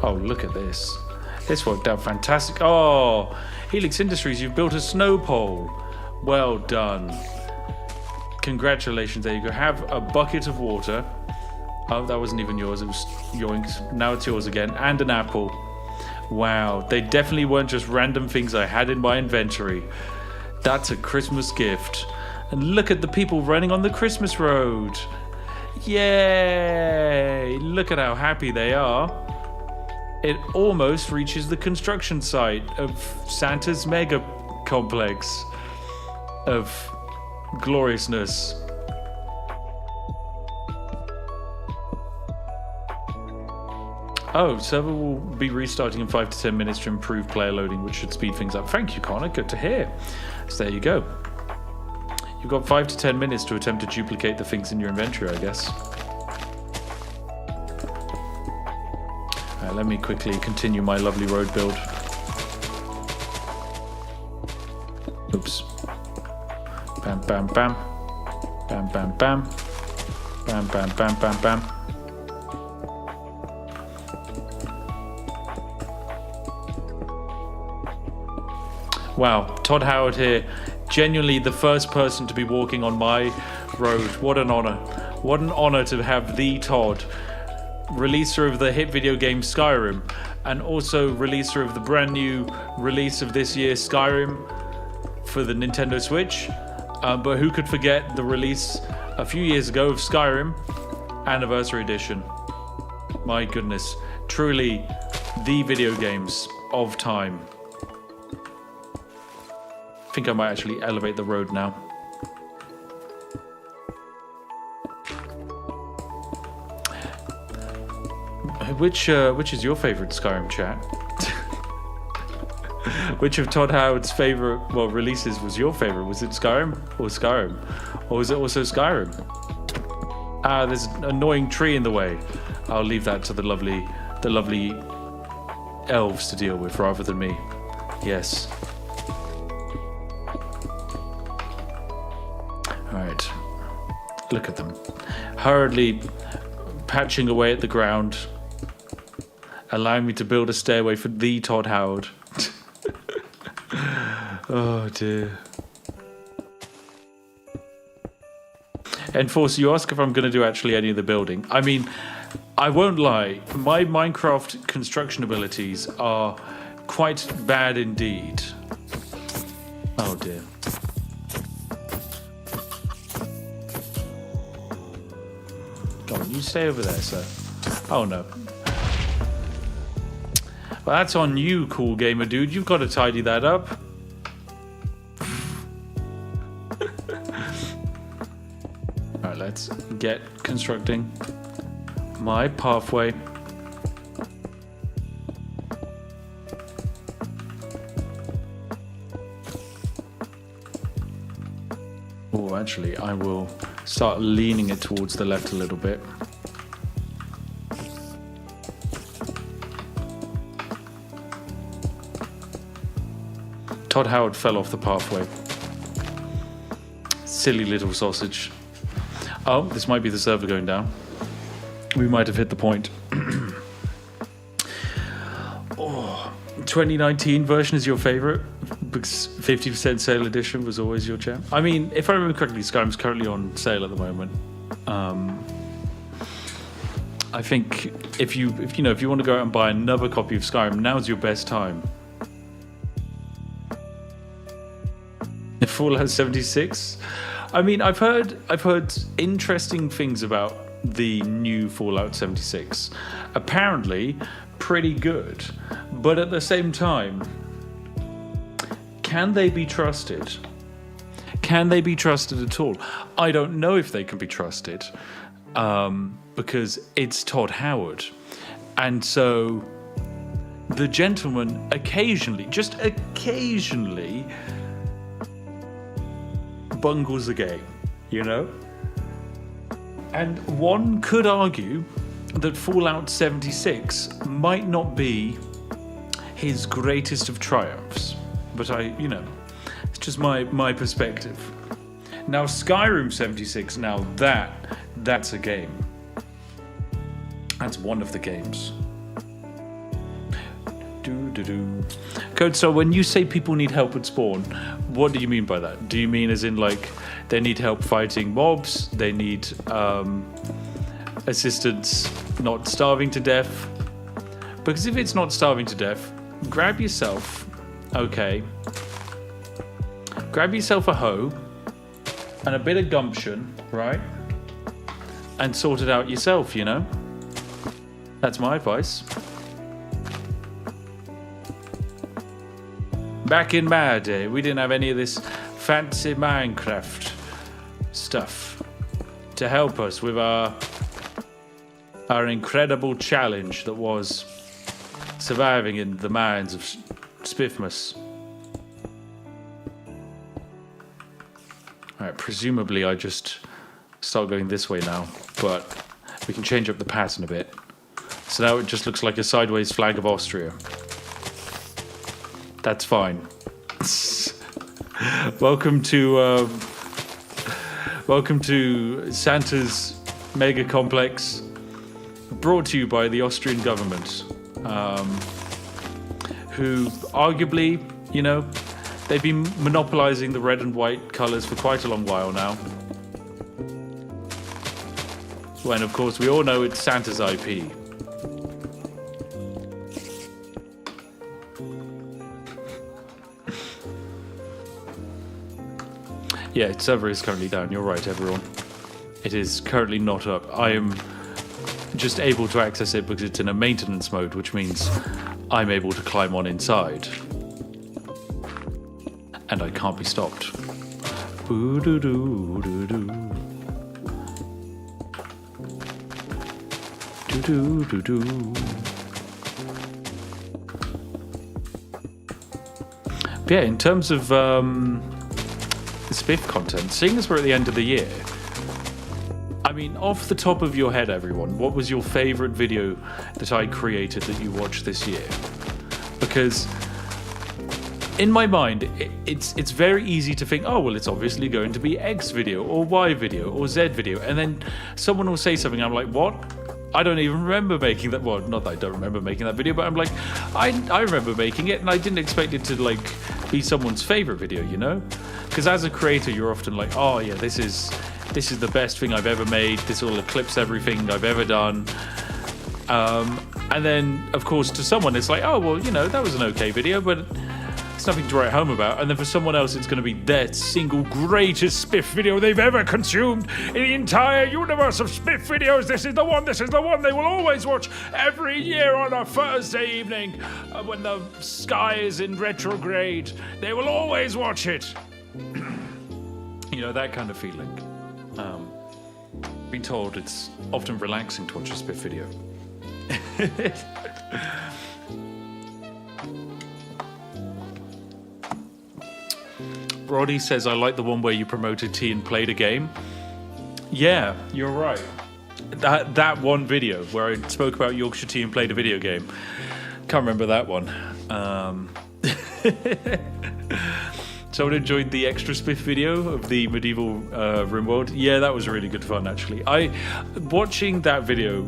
Oh, look at this. This worked out fantastic. Oh, Helix Industries, you've built a snow pole. Well done. Congratulations, there you go. Have a bucket of water. Oh, that wasn't even yours. It was yours. Now it's yours again. And an apple. Wow. They definitely weren't just random things I had in my inventory. That's a Christmas gift. And look at the people running on the Christmas road. Yay! Look at how happy they are. It almost reaches the construction site of Santa's mega complex of gloriousness. Oh, server will be restarting in 5 to 10 minutes to improve player loading, which should speed things up. Thank you, Connor. Good to hear. So there you go. You've got 5 to 10 minutes to attempt to duplicate the things in your inventory, I guess. Let me quickly continue my lovely road build. Oops. Bam, bam, bam. Bam, bam, bam. Bam, bam, bam, bam, bam. Wow, Todd Howard here. Genuinely the first person to be walking on my road. What an honor. What an honor to have the Todd, releaser of the hit video game Skyrim, and also releaser of the brand new release of this year, Skyrim, for the Nintendo Switch. But who could forget the release a few years ago of Skyrim Anniversary Edition? My goodness, truly the video games of time. I think I might actually elevate the road now. Which is your favorite Skyrim, chat? Which of Todd Howard's favorite releases was your favorite? Was it Skyrim or Skyrim? Or was it also Skyrim? Ah, there's an annoying tree in the way. I'll leave that to the lovely elves to deal with rather than me. Yes. Alright. Look at them. Hurriedly patching away at the ground, allowing me to build a stairway for the Todd Howard. Oh dear. Enforcer, you ask if I'm going to do actually any of the building. I mean, I won't lie, my Minecraft construction abilities are quite bad indeed. Oh dear. Go on, you stay over there, sir. Oh no. Well, that's on you, cool gamer dude. You've got to tidy that up. Alright, let's get constructing my pathway. Oh, actually, I will start leaning it towards the left a little bit. Todd Howard fell off the pathway. Silly little sausage. Oh, this might be the server going down. We might have hit the point. 2019 version is your favorite because 50% sale edition was always your jam. I mean, if I remember correctly, Skyrim's currently on sale at the moment. I think if you want to go out and buy another copy of Skyrim, now's your best time. Fallout 76. I mean, I've heard interesting things about the new Fallout 76. Apparently, pretty good. But at the same time, can they be trusted? Can they be trusted at all? I don't know if they can be trusted because it's Todd Howard. And so the gentleman occasionally, just occasionally, bungles the game, you know? And one could argue that Fallout 76 might not be his greatest of triumphs. But it's just my perspective. Now Skyrim 76, now that's a game. That's one of the games. Code, so when you say people need help at spawn, what do you mean by that? Do you mean as in like they need help fighting mobs, they need assistance not starving to death? Because if it's not starving to death, grab yourself a hoe and a bit of gumption, right? And sort it out yourself, you know? That's my advice. Back in my day, we didn't have any of this fancy Minecraft stuff to help us with our incredible challenge that was surviving in the mines of Spiffmas. Alright, presumably I just start going this way now, but we can change up the pattern a bit. So now it just looks like a sideways flag of Austria. That's fine. Welcome to Santa's Mega Complex, brought to you by the Austrian government, who arguably, they've been monopolizing the red and white colors for quite a long while now. When, of course, we all know it's Santa's IP. Yeah, server is currently down. You're right, everyone. It is currently not up. I am just able to access it because it's in a maintenance mode, which means I'm able to climb on inside. And I can't be stopped. Boo-doo-doo-doo-doo. Do-do-do-do. Yeah, in terms of Spiff content, seeing as we're at the end of the year, I mean, off the top of your head, everyone, what was your favorite video that I created that you watched this year? Because in my mind, it's very easy to think, oh, well, it's obviously going to be X video or Y video or Z video. And then someone will say something, I'm like, what? I don't even remember making that. Well, not that I don't remember making that video, but I'm like, I remember making it, and I didn't expect it to like be someone's favorite video, you know? Because as a creator, you're often like, oh yeah, this is the best thing I've ever made. This will eclipse everything I've ever done. And then, of course, to someone, it's like, oh, well, you know, that was an okay video, but it's nothing to write home about. And then for someone else, it's going to be their single greatest Spiff video they've ever consumed in the entire universe of Spiff videos. This is the one they will always watch every year on a Thursday evening when the sky is in retrograde. They will always watch it. You know, that kind of feeling. Been told it's often relaxing to watch a Spiff video. Roddy says, I like the one where you promoted tea and played a game. Yeah, you're right. That one video where I spoke about Yorkshire tea and played a video game. Can't remember that one. Someone enjoyed the extra Spiff video of the medieval room world. Yeah, that was really good fun, actually. Watching that video,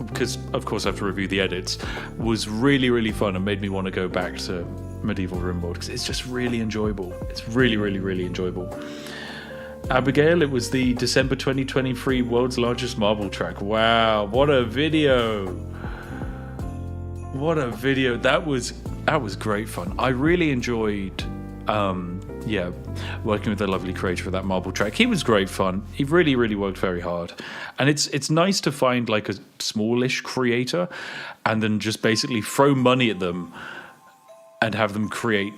because of course I have to review the edits, was really, really fun and made me want to go back to medieval room world because it's just really enjoyable. It's really, really, really enjoyable. Abigail, it was the December 2023 world's largest marble track. Wow, what a video. What a video. That was great fun. I really enjoyed working with the lovely creator for that marble track. He was great fun. He really, really worked very hard. And it's nice to find like a smallish creator and then just basically throw money at them and have them create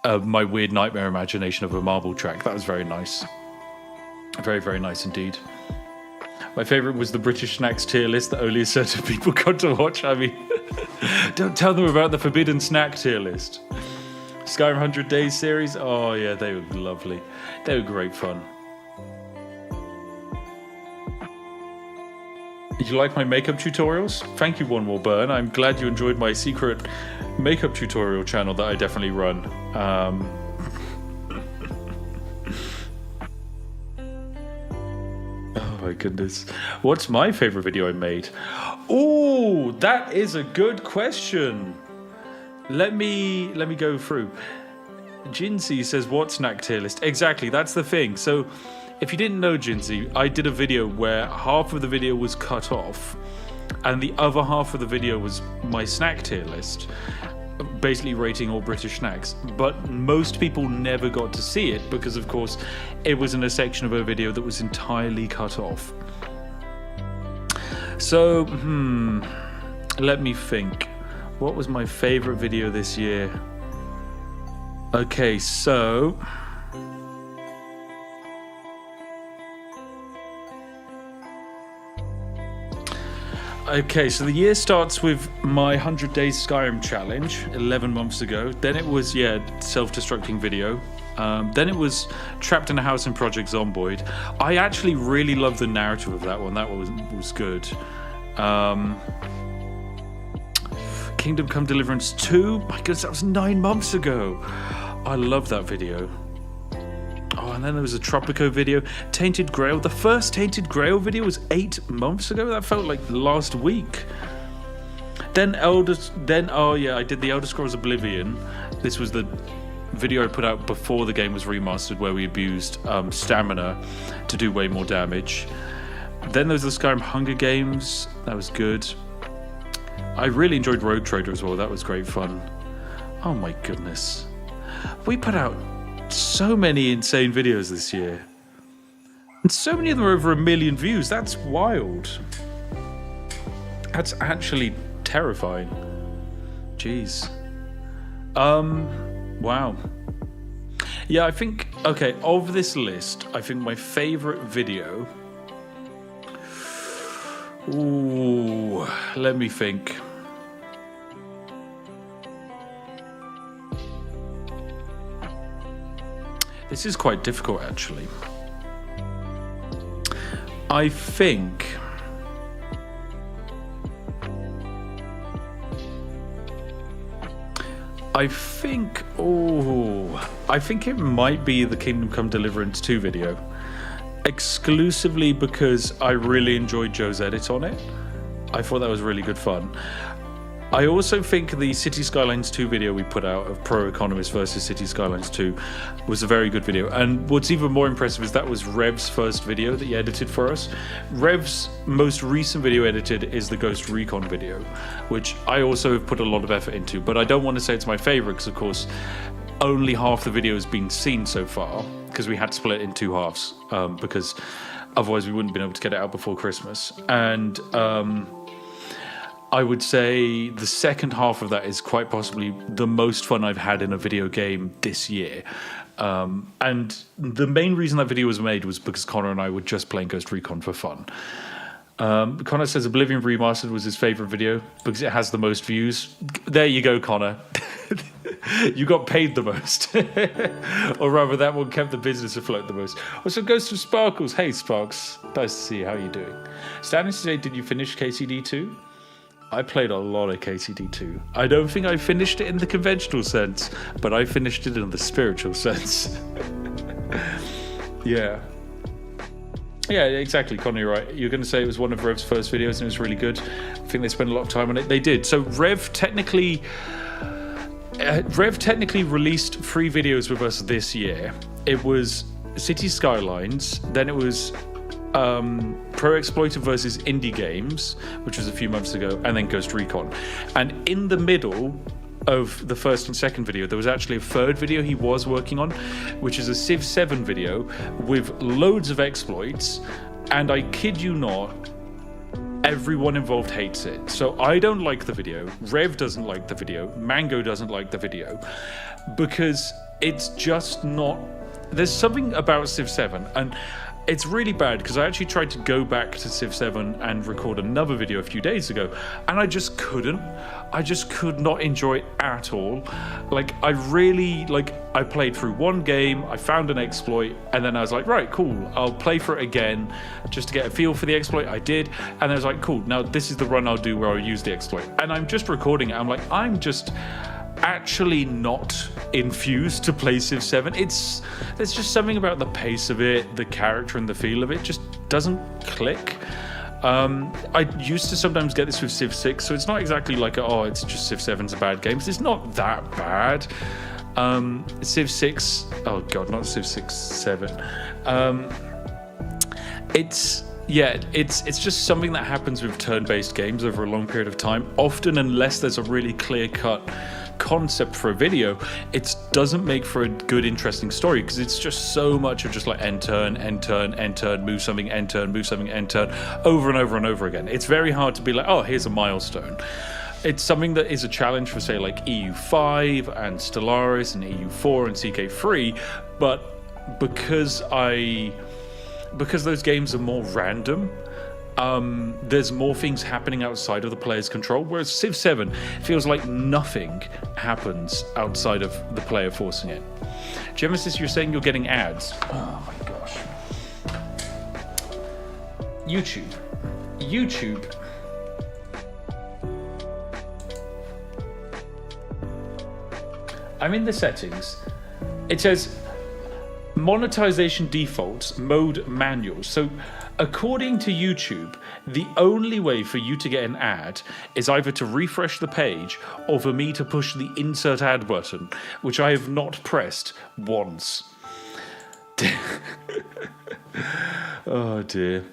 my weird nightmare imagination of a marble track. That was very nice. Very, very nice indeed. My favourite was the British snacks tier list that only a certain people got to watch. I mean, don't tell them about the forbidden snack tier list. Skyrim 100 Days series. Oh yeah, they were lovely. They were great fun. Did you like my makeup tutorials? Thank you, One More Burn. I'm glad you enjoyed my secret makeup tutorial channel that I definitely run. Oh my goodness. What's my favorite video I made? Oh, that is a good question. Let me go through. Jinsey says, what snack tier list? Exactly, that's the thing. So if you didn't know, Jinsey, I did a video where half of the video was cut off and the other half of the video was my snack tier list, basically rating all British snacks. But most people never got to see it because, of course, it was in a section of a video that was entirely cut off. So, let me think. What was my favorite video this year? Okay, so the year starts with my 100 Days Skyrim challenge 11 months ago. Then it was, self-destructing video. Then it was Trapped in a House in Project Zomboid. I actually really loved the narrative of that one. That one was good. Kingdom Come Deliverance 2. My goodness, that was 9 months ago. I love that video. Oh, and then there was a Tropico video. Tainted Grail. The first Tainted Grail video was 8 months ago. That felt like last week. Then I did the Elder Scrolls Oblivion. This was the video I put out before the game was remastered, where we abused stamina to do way more damage. Then there was the Skyrim Hunger Games. That was good. I really enjoyed Rogue Trader as well. That was great fun. Oh my goodness. We put out so many insane videos this year. And so many of them are over 1 million views. That's wild. That's actually terrifying. Jeez. Wow. Yeah, I think, okay, of this list, I think my favorite video... Ooh, let me think. This is quite difficult, actually. I think it might be the Kingdom Come Deliverance 2 video. exclusively because I really enjoyed Joe's edit on it. I thought that was really good fun. I also think the City Skylines 2 video we put out of Pro Economist versus City Skylines 2 was a very good video. And what's even more impressive is that was Rev's first video that he edited for us. Rev's most recent video edited is the Ghost Recon video, which I also have put a lot of effort into. But I don't want to say it's my favorite because, of course, only half the video has been seen so far because we had to split it in two halves because otherwise we wouldn't have been able to get it out before Christmas. And I would say the second half of that is quite possibly the most fun I've had in a video game this year. And the main reason that video was made was because Connor and I were just playing Ghost Recon for fun. Connor says Oblivion Remastered was his favourite video because it has the most views. There you go, Connor. You got paid the most. Or rather, that one kept the business afloat the most. Also, Ghost of Sparkles. Hey, Sparks. Nice to see you. How are you doing? Stanley today, did you finish KCD 2? I played a lot of KCD2. I don't think I finished it in the conventional sense, but I finished it in the spiritual sense. Yeah, exactly, Connor, you're right. You're going to say it was one of Rev's first videos and it was really good. I think they spent a lot of time on it. They did. So Rev technically released 3 videos with us this year. It was City Skylines, then it was Pro Exploiter versus Indie Games, which was a few months ago, and then Ghost Recon. And in the middle of the first and second video, there was actually a third video he was working on, which is a Civ 7 video with loads of exploits, and I kid you not, everyone involved hates it. So I don't like the video, Rev doesn't like the video, Mango doesn't like the video, because it's just not... There's something about Civ 7, and it's really bad because I actually tried to go back to Civ 7 and record another video a few days ago, and I just couldn't. I just could not enjoy it at all. Like, I played through one game, I found an exploit, and then I was like, right, cool, I'll play for it again just to get a feel for the exploit. I did, and I was like, cool, now this is the run I'll do where I'll use the exploit. And I'm just recording it. I'm like, I'm just actually not infused to play Civ 7. There's just something about the pace of it, the character and the feel of it just doesn't click. I used to sometimes get this with Civ 6, so it's not exactly like, oh, it's just Civ 7's a bad game. It's not that bad. Civ 6, oh god, not Civ 6, 7. It's just something that happens with turn-based games over a long period of time. Often, unless there's a really clear-cut concept for a video, it doesn't make for a good, interesting story because it's just so much of just like end turn, move something, end turn, move something, end turn, over and over and over again. It's very hard to be like, oh, here's a milestone. It's something that is a challenge for, say, like EU5 and Stellaris and EU4 and CK3, but because those games are more random, there's more things happening outside of the player's control, whereas Civ 7 feels like nothing happens outside of the player forcing it. Genesis, you're saying you're getting ads. Oh my gosh. YouTube. I'm in the settings. It says monetization defaults, mode manual. So according to YouTube, the only way for you to get an ad is either to refresh the page or for me to push the insert ad button, which I have not pressed once. Oh dear.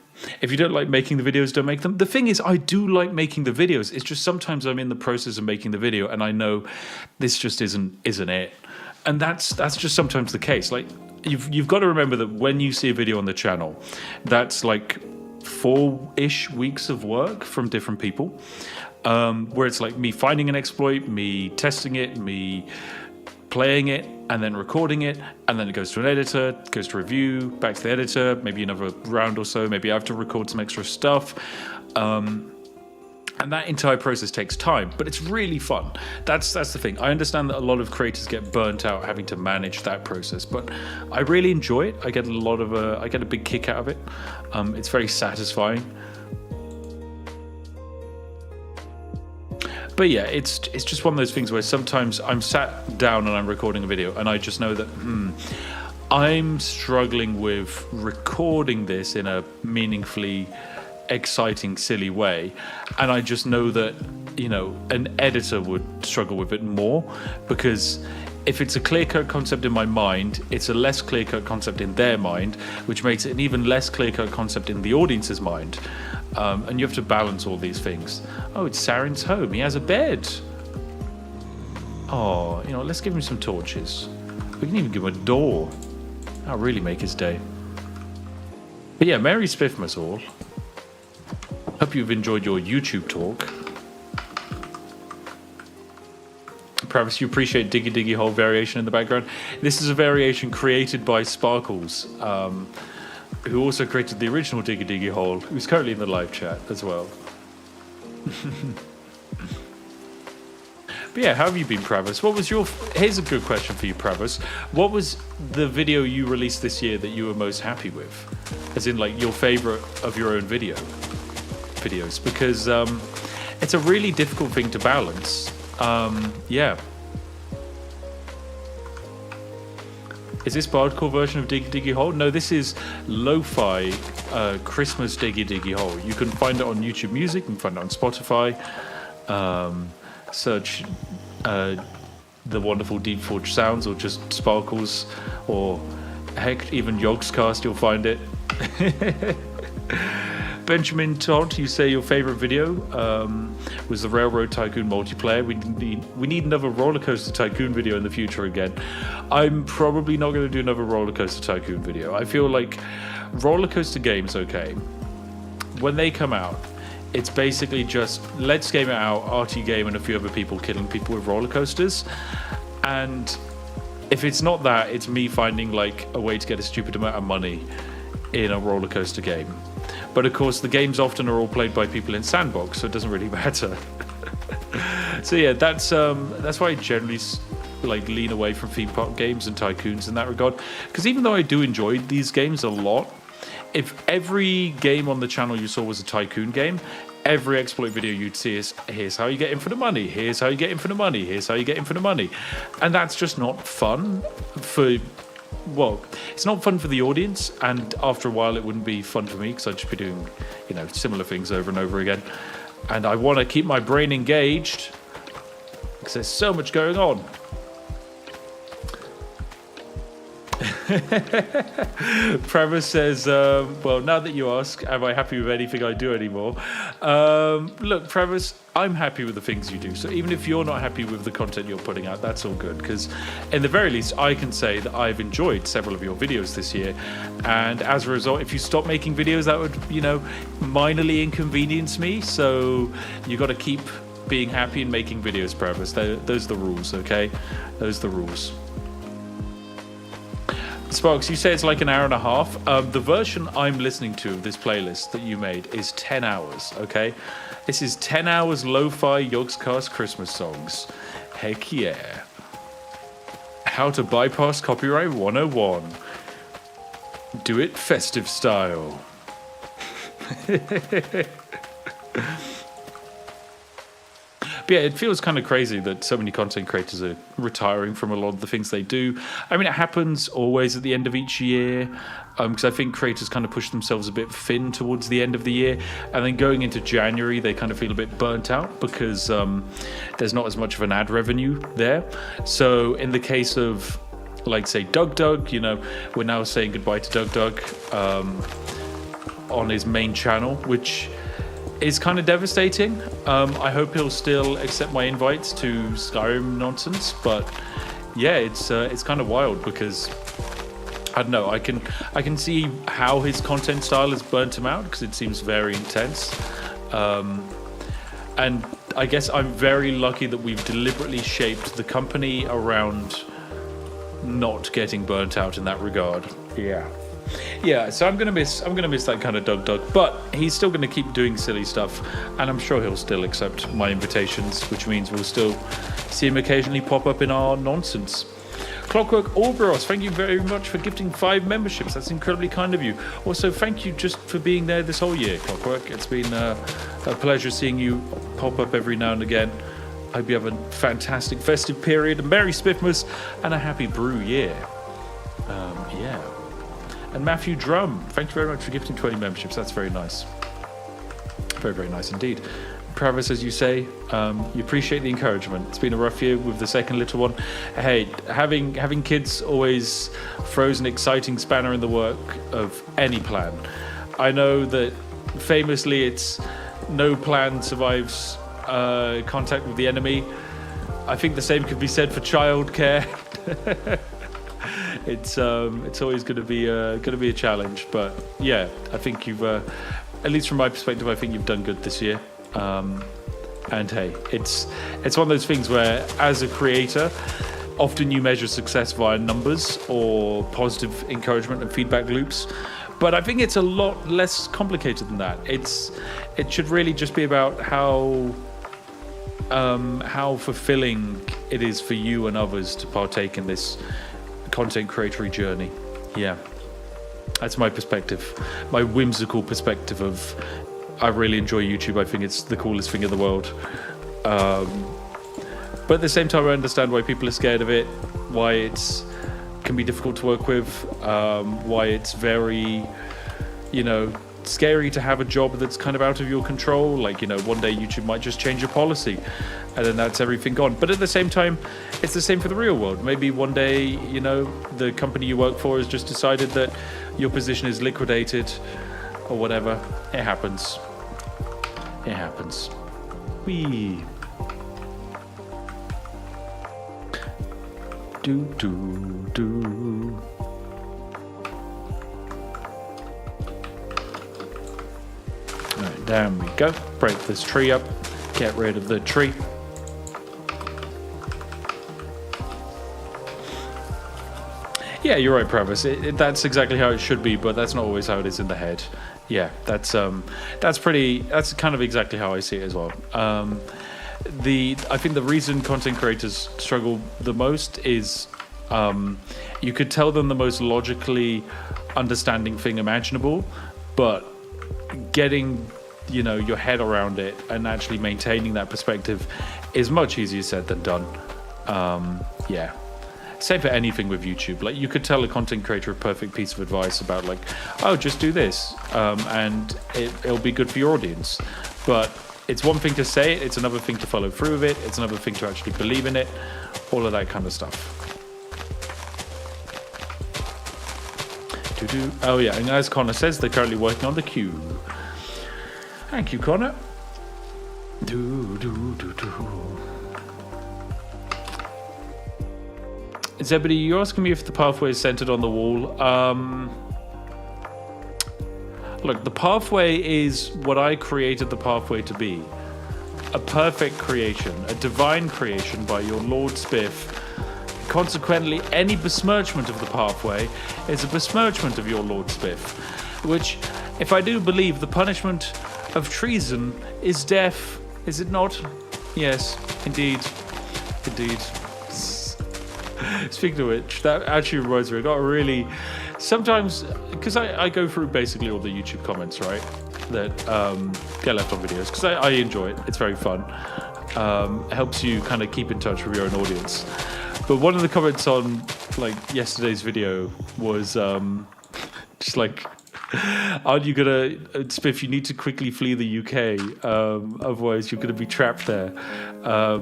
If you don't like making the videos, don't make them. The thing is, I do like making the videos. It's just sometimes I'm in the process of making the video and I know this just isn't it. And that's just sometimes the case. Like, you've got to remember that when you see a video on the channel, that's like 4-ish weeks of work from different people, where it's like me finding an exploit, me testing it, me playing it, and then recording it, and then it goes to an editor, goes to review, back to the editor, maybe another round or so, maybe I have to record some extra stuff. And that entire process takes time, but it's really fun. That's the thing. I understand that a lot of creators get burnt out having to manage that process, but I really enjoy it. I get a big kick out of it. It's very satisfying. But yeah, it's just one of those things where sometimes I'm sat down and I'm recording a video and I just know that I'm struggling with recording this in a meaningfully exciting, silly way, and I just know that, you know, an editor would struggle with it more, because if it's a clear-cut concept in my mind, it's a less clear-cut concept in their mind, which makes it an even less clear-cut concept in the audience's mind. And you have to balance all these things. Oh, it's Saren's home. He has a bed. Oh, you know, let's give him some torches. We can even give him a door. That'll really make his day. But yeah, Merry Spiffmas all. Hope you've enjoyed your YouTube talk. Travis, you appreciate Diggy Diggy Hole variation in the background. This is a variation created by Sparkles, who also created the original Diggy Diggy Hole, who's currently in the live chat as well. But yeah, how have you been, Travis? What was your... Here's a good question for you, Travis. What was the video you released this year that you were most happy with? As in, like, your favorite of your own videos. Because it's a really difficult thing to balance. Yeah. Is this hardcore version of Diggy Diggy Hole? No, this is lo-fi Christmas Diggy Diggy Hole. You can find it on YouTube Music, you can find it on Spotify. Search the wonderful Deep Forge Sounds, or just Sparkles, or heck, even Yogscast, you'll find it. Benjamin Todd, you say your favorite video was the Railroad Tycoon multiplayer. We need another Roller Coaster Tycoon video in the future again. I'm probably not going to do another Roller Coaster Tycoon video. I feel like roller coaster games, okay, when they come out, it's basically just let's game it out, RT game, and a few other people killing people with roller coasters. And if it's not that, it's me finding like a way to get a stupid amount of money in a roller coaster game. But of course, the games often are all played by people in sandbox, so it doesn't really matter. So yeah, that's why I generally like lean away from theme park games and tycoons in that regard. Because even though I do enjoy these games a lot, if every game on the channel you saw was a tycoon game, every exploit video you'd see is, here's how you get infinite money, here's how you get infinite money, here's how you get infinite money. And that's just not fun for... Well, it's not fun for the audience, and after a while it wouldn't be fun for me, because I'd just be doing, you know, similar things over and over again. And I want to keep my brain engaged, because there's so much going on. Premise says, well, now that you ask, am I happy with anything I do anymore? Look, Premise, I'm happy with the things you do. So even if you're not happy with the content you're putting out, that's all good. Because in the very least, I can say that I've enjoyed several of your videos this year. And as a result, if you stop making videos, that would, you know, minorly inconvenience me. So you got to keep being happy and making videos, Premise. Those are the rules, okay? Those are the rules. Sparks, you say it's like an hour and a half. The version I'm listening to of this playlist that you made is 10 hours, okay? This is 10 hours lo-fi Yogscast Christmas songs. Heck yeah. How to bypass copyright 101. Do it festive style. But yeah, it feels kind of crazy that so many content creators are retiring from a lot of the things they do. I mean, it happens always at the end of each year, because I think creators kind of push themselves a bit thin towards the end of the year. And then going into January, they kind of feel a bit burnt out because there's not as much of an ad revenue there. So in the case of, like, say, Doug, you know, we're now saying goodbye to Doug on his main channel, which is kind of devastating. I hope he'll still accept my invites to Skyrim nonsense, but yeah, it's kind of wild because I don't know. I can see how his content style has burnt him out because it seems very intense, and I guess I'm very lucky that we've deliberately shaped the company around not getting burnt out in that regard. Yeah, so I'm gonna miss that kind of Doug, but he's still gonna keep doing silly stuff, and I'm sure he'll still accept my invitations, which means we'll still see him occasionally pop up in our nonsense. Clockwork Orberos, thank you very much for gifting 5 memberships. That's incredibly kind of you. Also, thank you just for being there this whole year, Clockwork. It's been a pleasure seeing you pop up every now and again. I hope you have a fantastic festive period, a Merry Spiffmas, and a happy brew year. Yeah. And Matthew Drum, thank you very much for gifting 20 memberships. That's very nice. Very, very nice indeed. Travis, as you say, you appreciate the encouragement. It's been a rough year with the second little one. Hey, having kids always throws an exciting spanner in the work of any plan. I know that famously it's no plan survives contact with the enemy. I think the same could be said for childcare. It's always going to be a challenge, but yeah, I think you've at least from my perspective, I think you've done good this year. And hey, it's one of those things where, as a creator, often you measure success via numbers or positive encouragement and feedback loops. But I think it's a lot less complicated than that. It should really just be about how fulfilling it is for you and others to partake in this content creatory journey. Yeah, that's my perspective, my whimsical perspective of I really enjoy YouTube. I think it's the coolest thing in the world. But at the same time, I understand why people are scared of it, why it can be difficult to work with, why it's very, scary to have a job that's kind of out of your control. Like, one day YouTube might just change a policy and then that's everything gone. But at the same time, it's the same for the real world. Maybe one day, the company you work for has just decided that your position is liquidated or whatever. It happens. It happens. Whee. Do. Right, down we go. Break this tree up. Get rid of the tree. Yeah, you're right, Travis. That's exactly how it should be, but that's not always how it is in the head. Yeah, that's kind of exactly how I see it as well. I think the reason content creators struggle the most is you could tell them the most logically understanding thing imaginable, but getting your head around it and actually maintaining that perspective is much easier said than done. Yeah. Same for anything with YouTube. Like, you could tell a content creator a perfect piece of advice about, like, oh, just do this, and it'll be good for your audience. But it's one thing to say it, it's another thing to follow through with it, it's another thing to actually believe in it, all of that kind of stuff. Oh yeah, and as Connor says, they're currently working on the queue. Thank you, Connor. Zebedee, you're asking me if the pathway is centered on the wall. Look, the pathway is what I created the pathway to be. A perfect creation, a divine creation by your Lord Spiff. Consequently, any besmirchment of the pathway is a besmirchment of your Lord Spiff. Which, if I do believe, the punishment of treason is death. Is it not? Yes, indeed. Indeed. Speaking of which, that actually reminds me, I got a really... Sometimes, because I go through basically all the YouTube comments, right, that get left on videos, because I enjoy it. It's very fun. It helps you kind of keep in touch with your own audience. But one of the comments on, like, yesterday's video was just like, aren't you gonna, Spiff, you need to quickly flee the UK, otherwise you're gonna be trapped there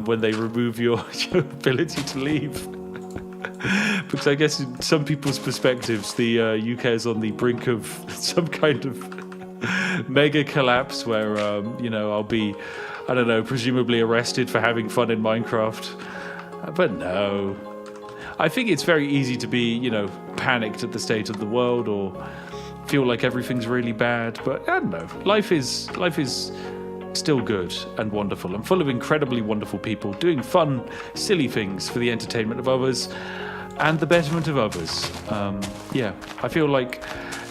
when they remove your ability to leave. Because I guess in some people's perspectives, the UK is on the brink of some kind of mega collapse where, I'll be, I don't know, presumably arrested for having fun in Minecraft. But no. I think it's very easy to be, panicked at the state of the world or feel like everything's really bad. But I don't know. Life is still good and wonderful and full of incredibly wonderful people doing fun, silly things for the entertainment of others and the betterment of others. Yeah, I feel like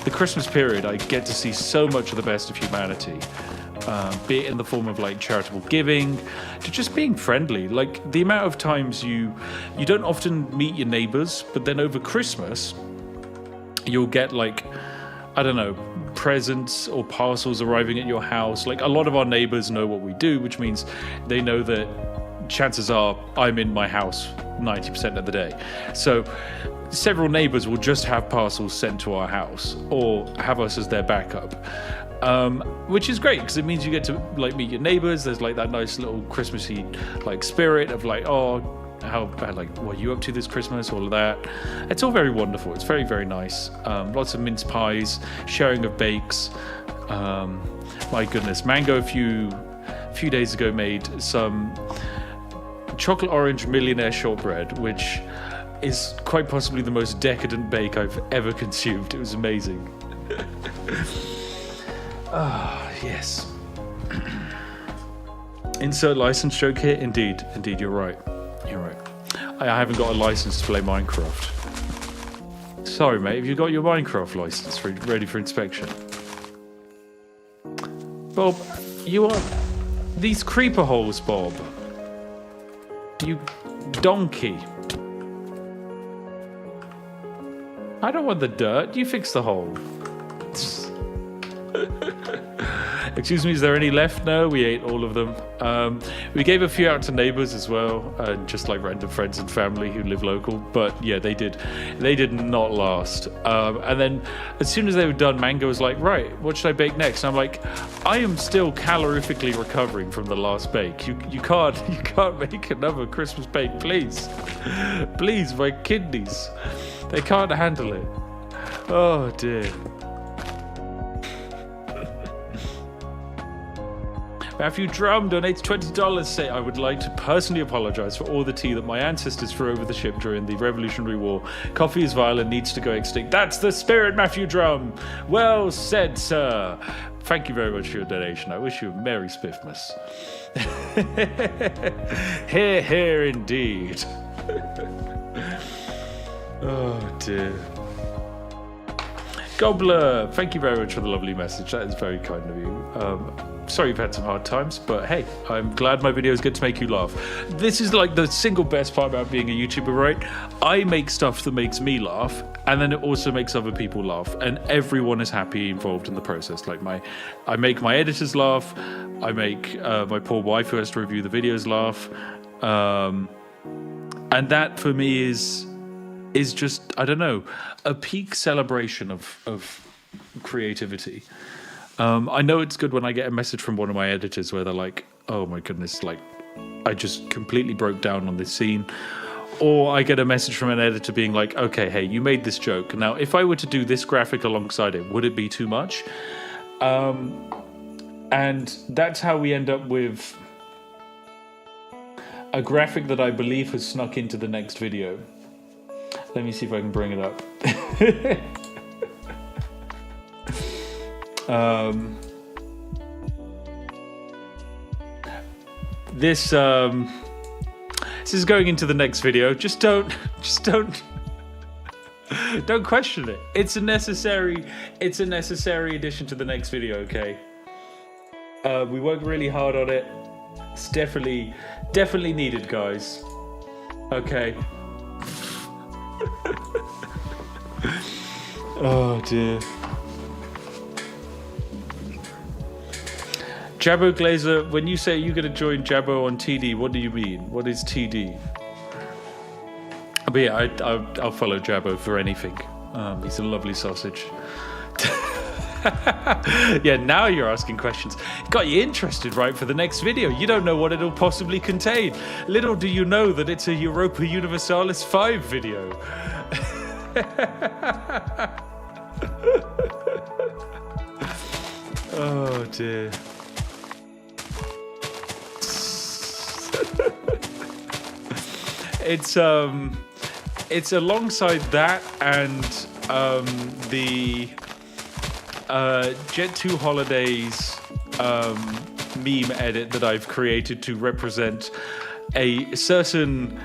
the Christmas period, I get to see so much of the best of humanity, be it in the form of like charitable giving, to just being friendly. Like the amount of times you don't often meet your neighbors, but then over Christmas, you'll get like, I don't know, presents or parcels arriving at your house. Like a lot of our neighbors know what we do, which means they know that chances are I'm in my house 90% of the day. So several neighbors will just have parcels sent to our house or have us as their backup, which is great because it means you get to like meet your neighbors. There's like that nice little Christmassy like spirit of like, oh, how like what are you up to this Christmas, all of that. It's all very wonderful. It's very, very nice. Lots of mince pies, sharing of bakes. My goodness, Mango a few days ago made some chocolate orange millionaire shortbread, which is quite possibly the most decadent bake I've ever consumed. It was amazing. Ah, yes. Insert license joke here. Indeed, you're right. You're right. I haven't got a license to play Minecraft. Sorry, mate. Have you got your Minecraft license ready for inspection? Bob, you are... These creeper holes, Bob. You donkey. I don't want the dirt. You fix the hole. Excuse me, is there any left? No, we ate all of them. We gave a few out to neighbors as well, just like random friends and family who live local. But yeah, they did not last. And then as soon as they were done, Mango was like, right, what should I bake next? And I'm like, I am still calorifically recovering from the last bake. You can't make another Christmas bake, please. Please, my kidneys. They can't handle it. Oh dear. Matthew Drum donates $20, say, I would like to personally apologize for all the tea that my ancestors threw over the ship during the Revolutionary War. Coffee is vile and needs to go extinct. That's the spirit, Matthew Drum. Well said, sir. Thank you very much for your donation. I wish you a Merry Spiffmas. Hear, hear, indeed. Oh, dear. Gobbler, thank you very much for the lovely message. That is very kind of you. Sorry you've had some hard times, but hey, I'm glad my videos get to make you laugh. This is like the single best part about being a YouTuber, right? I make stuff that makes me laugh, and then it also makes other people laugh, and everyone is happy involved in the process. Like I make my editors laugh, I make my poor wife who has to review the videos laugh, and that for me is just, I don't know, a peak celebration of creativity. I know it's good when I get a message from one of my editors where they're like, oh my goodness, like I just completely broke down on this scene. Or I get a message from an editor being like, okay, hey, you made this joke. Now, if I were to do this graphic alongside it, would it be too much? And that's how we end up with a graphic that I believe has snuck into the next video. Let me see if I can bring it up. This is going into the next video. Just don't question it. It's a necessary addition to the next video, okay? We worked really hard on it. It's definitely needed, guys. Okay. Oh dear. Jabbo Glazer, when you say you're going to join Jabbo on TD, what do you mean? What is TD? But yeah, I'll follow Jabbo for anything. He's a lovely sausage. Yeah, now you're asking questions. Got you interested, right, for the next video. You don't know what it'll possibly contain. Little do you know that it's a Europa Universalis 5 video. Oh dear. It's alongside that and the Jet 2 Holidays meme edit that I've created to represent a certain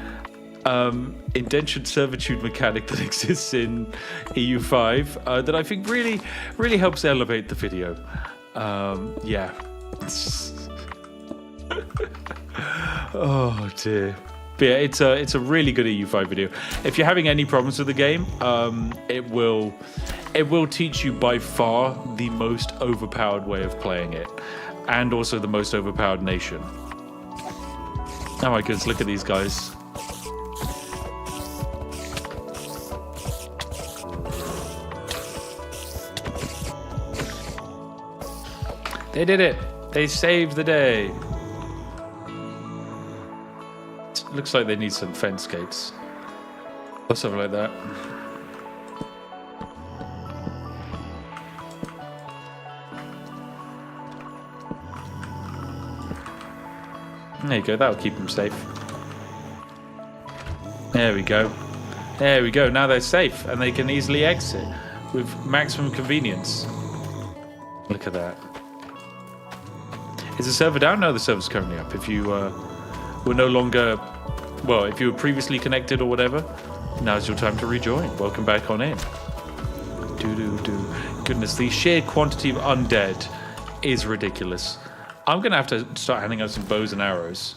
indentured servitude mechanic that exists in EU5 that I think really helps elevate the video. Yeah. Oh dear. But yeah, it's a really good EU5 video. If you're having any problems with the game, it will teach you by far the most overpowered way of playing it, and also the most overpowered nation. Oh my goodness, look at these guys. They did it. They saved the day. Looks like they need some fence gates or something like that. There you go, that'll keep them safe. There we go. There we go, now they're safe and they can easily exit with maximum convenience. Look at that. Is the server down? No, the server's currently up. If you were no longer, well, if you were previously connected or whatever, now's your time to rejoin. Welcome back on in. Goodness, the sheer quantity of undead is ridiculous. I'm going to have to start handing out some bows and arrows.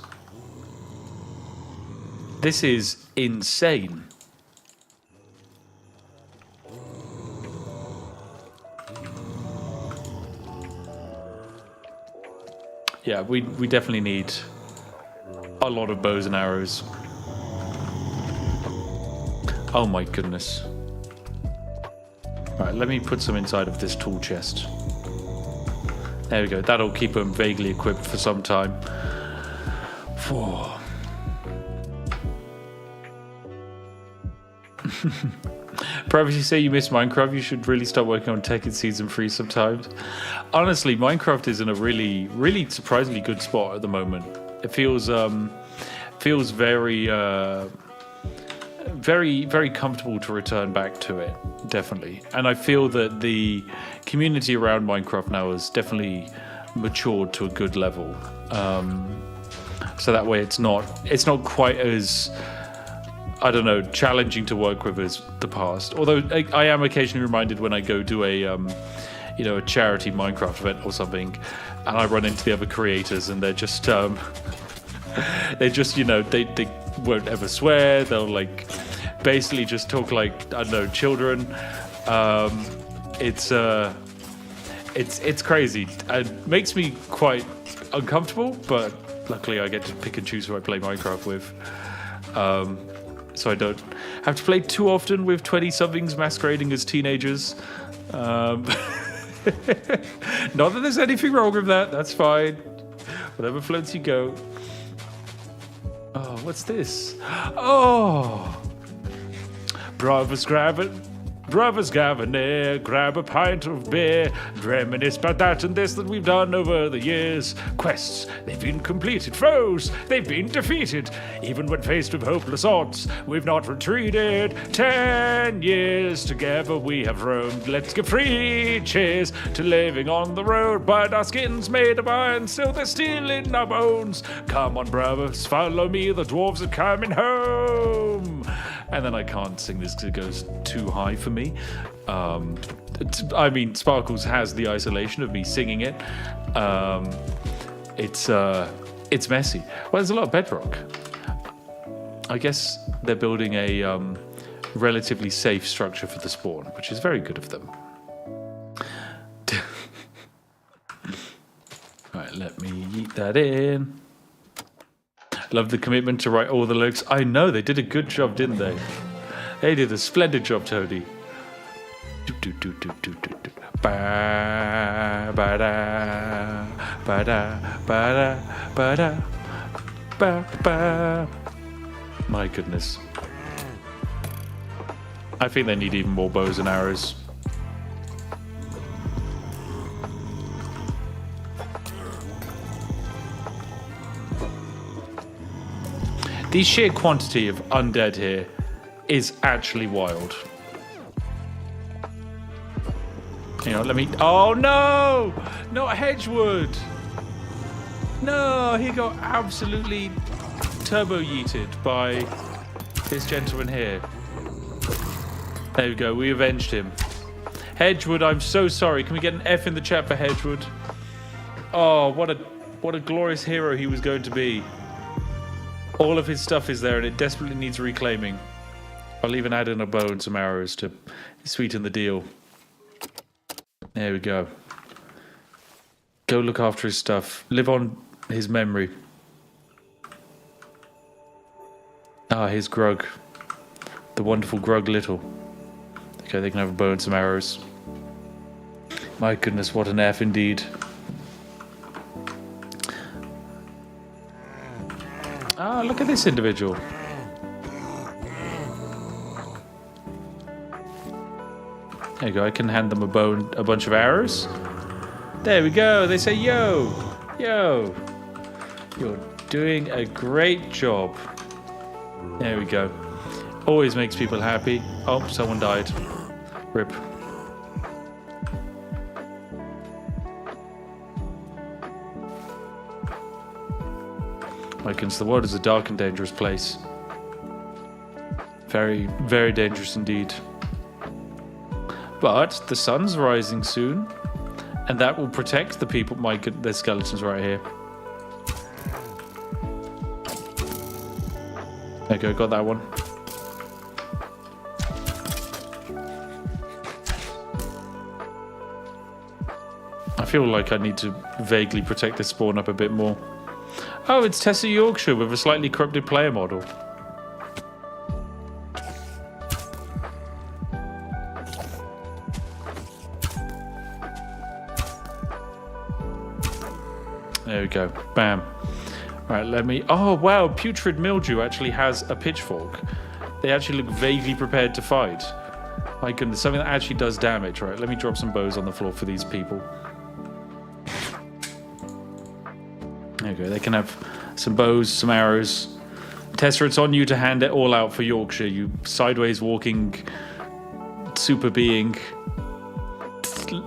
This is insane. Yeah, we definitely need a lot of bows and arrows. Oh my goodness. Alright, let me put some inside of this tool chest. There we go. That'll keep them vaguely equipped for some time. Perhaps you say you miss Minecraft, you should really start working on tech in Season 3 sometimes. Honestly, Minecraft is in a really, really surprisingly good spot at the moment. It feels very, very comfortable to return back to it, definitely. And I feel that the community around Minecraft now has definitely matured to a good level. So that way it's not quite as, I don't know, challenging to work with as the past. Although I am occasionally reminded when I go do a charity Minecraft event or something, and I run into the other creators, and they're just, they won't ever swear. They'll like basically just talk like, I don't know, children. It's crazy. It makes me quite uncomfortable, but luckily I get to pick and choose who I play Minecraft with. So I don't have to play too often with 20-somethings masquerading as teenagers. Not that there's anything wrong with that. That's fine. Whatever floats you go. Oh, what's this? Oh! Brothers gather near, grab a pint of beer, reminisce about that and this that we've done over the years. Quests, they've been completed. Foes, they've been defeated. Even when faced with hopeless odds, we've not retreated. 10 years together we have roamed. Let's give free cheers to living on the road. But our skin's made of iron, still they're still in our bones. Come on, brothers, follow me, the dwarves are coming home. And then I can't sing this because it goes too high for me. I mean, Sparkles has the isolation of me singing it. It's messy. Well, there's a lot of bedrock. I guess they're building a relatively safe structure for the spawn, which is very good of them. Right, let me yeet that in. Love the commitment to write all the lyrics. I know, they did a good job, didn't they? They did a splendid job, Tony. My goodness. I think they need even more bows and arrows. The sheer quantity of undead here is actually wild. You know, let me... Oh, no! Not Hedgewood! No, he got absolutely turbo-yeeted by this gentleman here. There we go, we avenged him. Hedgewood, I'm so sorry. Can we get an F in the chat for Hedgewood? Oh, what a glorious hero he was going to be. All of his stuff is there and it desperately needs reclaiming. I'll even add in a bow and some arrows to sweeten the deal. There we go. Go look after his stuff. Live on his memory. Ah, here's Grug. The wonderful Grug Little. Okay, they can have a bow and some arrows. My goodness, what an F indeed. Ah, look at this individual. There you go, I can hand them a bow and a bunch of arrows. There we go, they say, yo, yo. You're doing a great job. There we go. Always makes people happy. Oh, someone died. Rip. Against the world is a dark and dangerous place. Very, very dangerous indeed. But the sun's rising soon, and that will protect the people. My goodness, there's skeletons right here. There you go, got that one. I feel like I need to vaguely protect this spawn up a bit more. Oh, it's Tessa Yorkshire with a slightly corrupted player model. There we go. Bam. Right, let me... Oh, wow. Putrid Mildew actually has a pitchfork. They actually look vaguely prepared to fight. My goodness, something that actually does damage. Right, let me drop some bows on the floor for these people. There you go. They can have some bows, some arrows. Tessa, it's on you to hand it all out for Yorkshire, you sideways walking super being.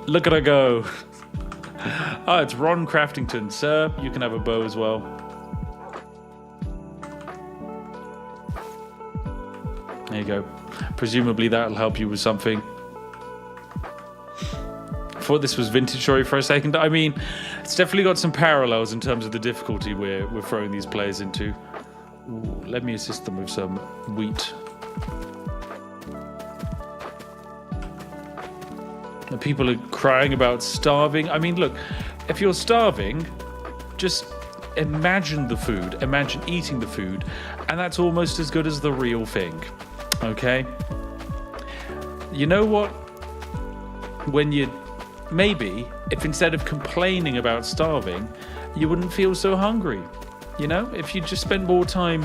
Look at her go. Oh, it's Ron Craftington. Sir, you can have a bow as well. There you go. Presumably that'll help you with something. I thought this was vintage story for a second. I mean, it's definitely got some parallels in terms of the difficulty we're throwing these players into. Ooh, let me assist them with some wheat. And people are crying about starving. I mean, look, if you're starving, just imagine the food, imagine eating the food, and that's almost as good as the real thing. Okay? You know what? When you... Maybe, if instead of complaining about starving, you wouldn't feel so hungry. You know? If you just spent more time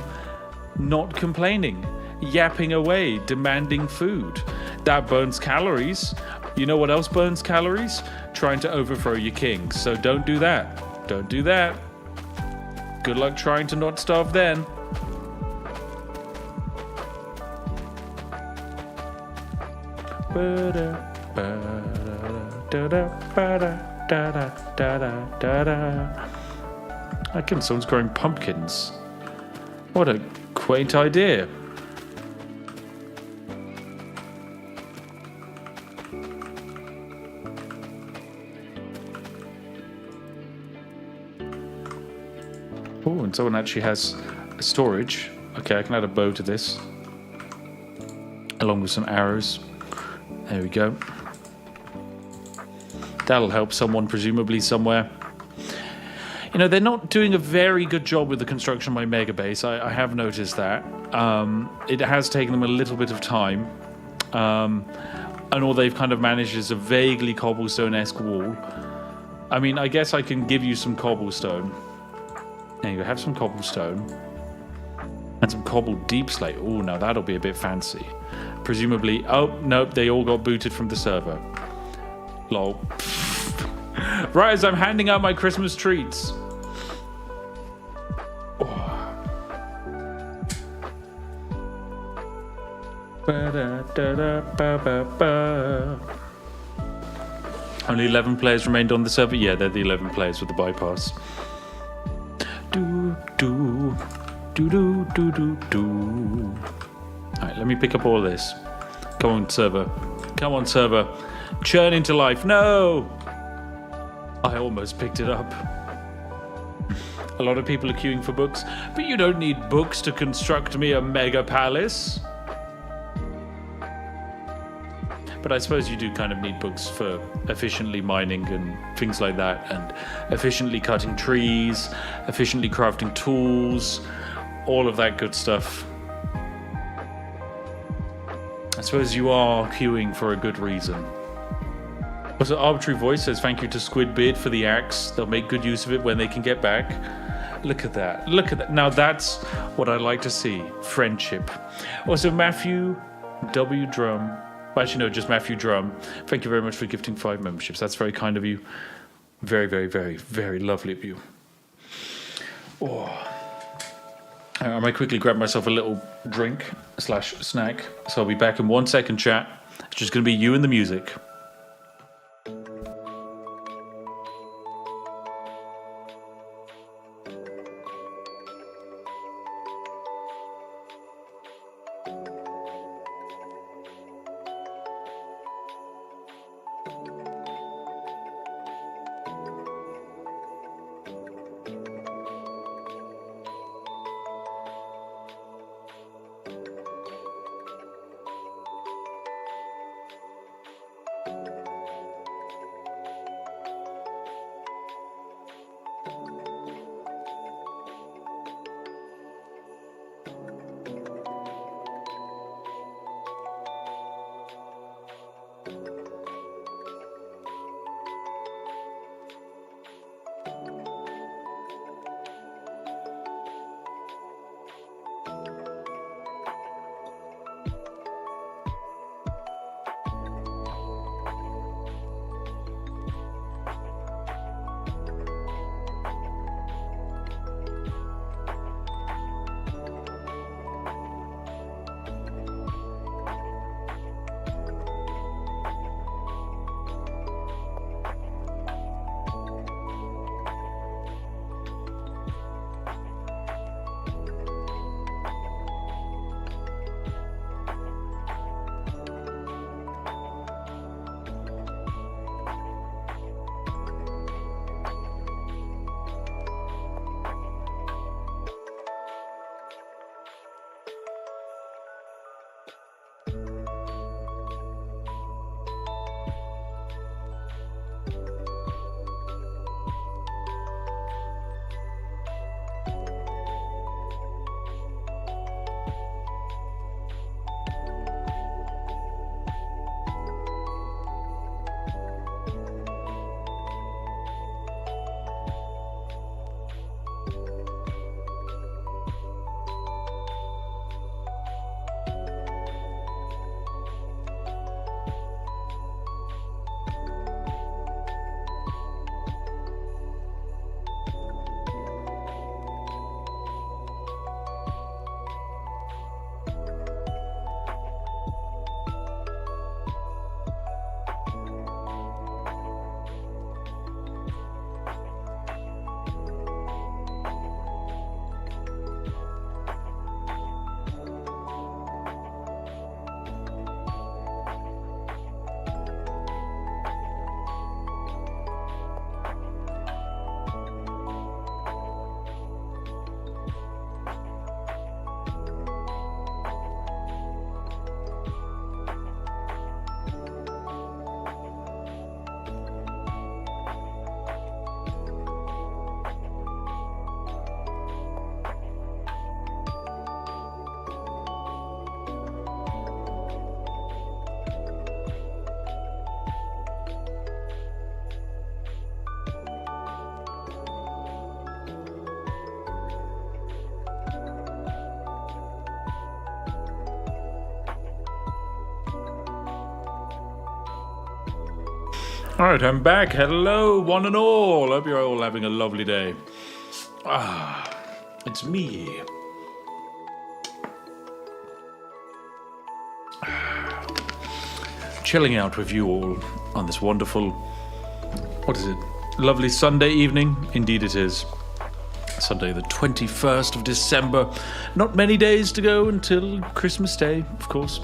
not complaining, yapping away, demanding food. That burns calories. You know what else burns calories? Trying to overthrow your king. So don't do that. Don't do that. Good luck trying to not starve then. I can. Someone's growing pumpkins. What a quaint idea. Oh, and someone actually has a storage. Okay, I can add a bow to this, along with some arrows. There we go. That'll help someone, presumably somewhere. You know, they're not doing a very good job with the construction of my mega base. I have noticed that. It has taken them a little bit of time. And all they've kind of managed is a vaguely cobblestone-esque wall. I mean, I guess I can give you some cobblestone. There you go, have some cobblestone. And some cobbled deep slate. Oh, now that'll be a bit fancy. Presumably... Oh, nope, they all got booted from the server. Lol. Right as I'm handing out my Christmas treats. Only 11 players remained on the server. Yeah, they're the 11 players with the bypass. Alright, let me pick up all this. Come on, server. Come on, server. Churn into life. No! I almost picked it up. A lot of people are queuing for books, but you don't need books to construct me a mega palace. But I suppose you do kind of need books for efficiently mining and things like that, and efficiently cutting trees, efficiently crafting tools, all of that good stuff. I suppose you are queuing for a good reason. Also, Arbitrary Voice says thank you to Squidbeard for the axe. They'll make good use of it when they can get back. Look at that. Look at that. Now that's what I like to see. Friendship. Also, Matthew W. Drum. Actually, no, just Matthew Drum. Thank you very much for gifting 5 memberships. That's very kind of you. Very, very, very, very lovely of you. Oh. I might quickly grab myself a little drink / snack. So I'll be back in 1 second, chat. It's just going to be you and the music. Alright, I'm back. Hello, one and all. Hope you're all having a lovely day. It's me. Chilling out with you all on this wonderful, what is it? Lovely Sunday evening. Indeed it is. Sunday the 21st of December. Not many days to go until Christmas Day, of course.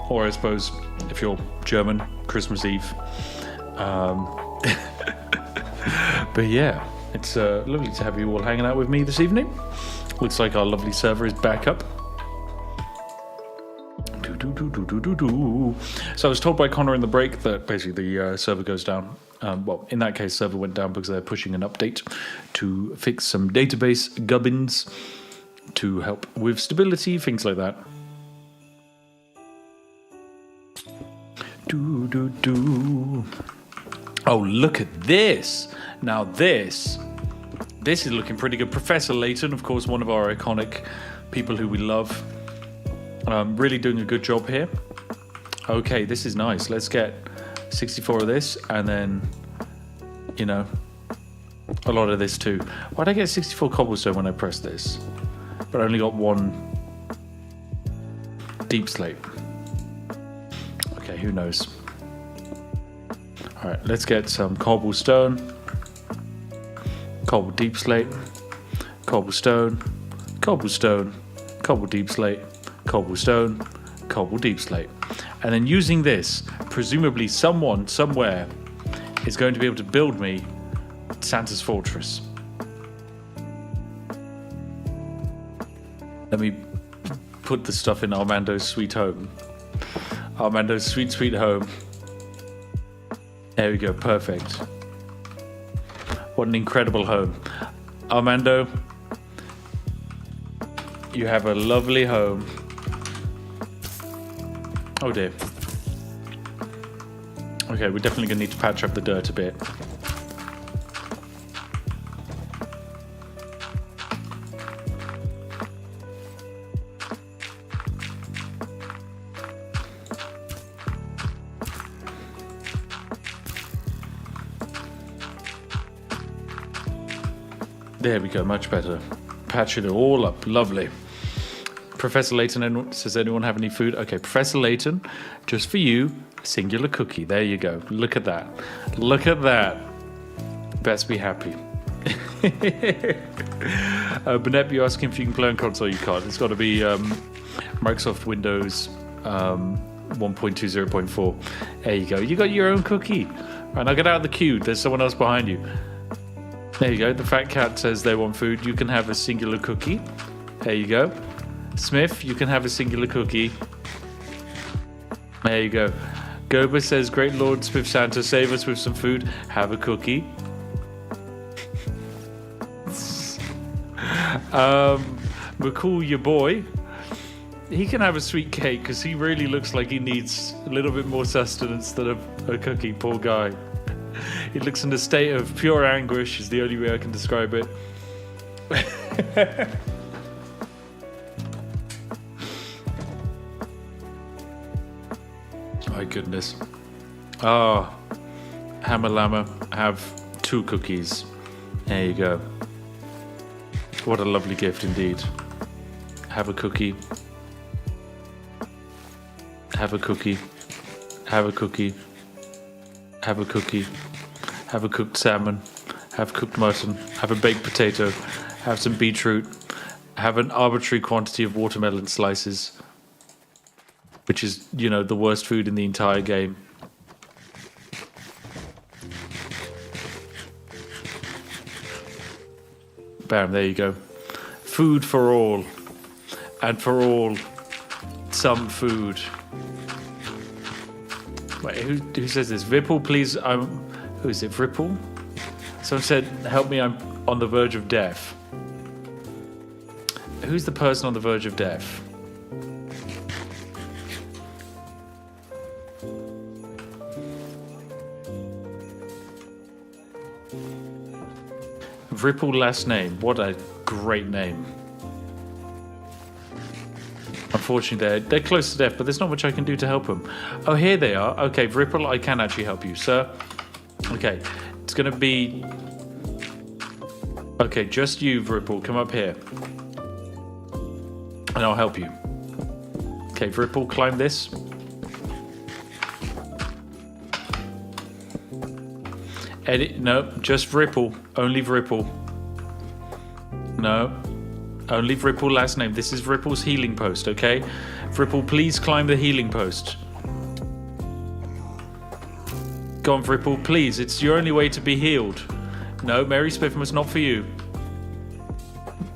Or I suppose, if you're German, Christmas Eve. But yeah, it's lovely to have you all hanging out with me this evening. Looks like our lovely server is back up. So I was told by Connor in the break that basically the server goes down. Well, in that case, server went down because they're pushing an update to fix some database gubbins to help with stability, things like that. Oh, look at this. Now this is looking pretty good. Professor Layton, of course, one of our iconic people who we love. Really doing a good job here. Okay, this is nice. Let's get 64 of this, and then, you know, a lot of this too. Why'd I get 64 cobblestone when I pressed this? But I only got one deep slate. Okay, who knows? Alright, let's get some cobblestone. Cobble deep slate. Cobblestone. Cobblestone. Cobble deep slate. Cobblestone. Cobble deep slate. And then using this, presumably someone, somewhere, is going to be able to build me Santa's Fortress. Let me put the stuff in Armando's sweet home. Armando's sweet, sweet home. There we go, perfect. What an incredible home. Armando, you have a lovely home. Oh dear. Okay, we're definitely going to need to patch up the dirt a bit. There we go, much better. Patch it all up, lovely. Professor Layton says, anyone have any food? Okay, Professor Layton, just for you, a singular cookie. There you go. Look at that. Look at that. Best be happy. Bennett, you're asking if you can play on console. You can't. It's got to be Microsoft Windows 1.20.4. There you go. You got your own cookie. Right, now get out of the queue. There's someone else behind you. There you go. The fat cat says they want food. You can have a singular cookie. There you go. Smith, you can have a singular cookie. There you go. Goba says, great Lord Spiff Santa, save us with some food. Have a cookie. McCool, your boy, he can have a sweet cake because he really looks like he needs a little bit more sustenance than a cookie. Poor guy. He looks in a state of pure anguish, is the only way I can describe it. My goodness. Oh, Hammer Llama, have 2 cookies. There you go. What a lovely gift indeed. Have a cookie. Have a cookie. Have a cookie. Have a cookie. Have a cooked salmon. Have cooked mutton. Have a baked potato. Have some beetroot. Have an arbitrary quantity of watermelon slices, which is, you know, the worst food in the entire game. Bam, there you go. Food for all. And for all, some food. Wait, who says this? Vipple, please. Who is it? Ripple? Someone said, help me, I'm on the verge of death. Who's the person on the verge of death? Ripple last name. What a great name. Unfortunately, they're close to death, but there's not much I can do to help them. Oh, here they are. Okay, Ripple, I can actually help you, sir. Okay, it's going to be... Okay, just you, Ripple, come up here. And I'll help you. Okay, Ripple, climb this. Edit, no, just Ripple. Only Ripple. No. Only Ripple last name. This is Ripple's healing post, okay? Ripple, please climb the healing post. Go on, Ripple, please. It's your only way to be healed. No, Mary Spiffmas, not for you.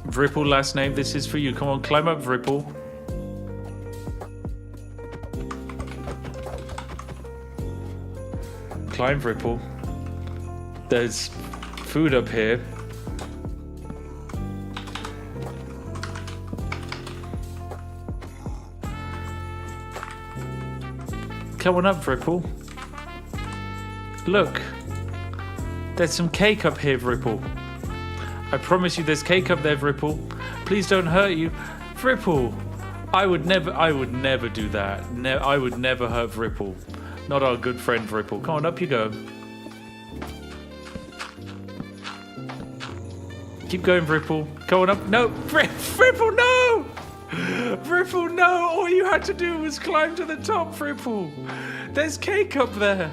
Ripple last name. This is for you. Come on, climb up, Ripple. Climb, Ripple. There's food up here. Come on up, Ripple. Look. There's some cake up here, Ripple. I promise you there's cake up there, Ripple. Please don't hurt you. Ripple. I would never do that. I would never hurt Ripple. Not our good friend Ripple. Come on, up you go. Keep going, Ripple. Come on up. No, Ripple, no! Ripple, no! All you had to do was climb to the top, Ripple. There's cake up there.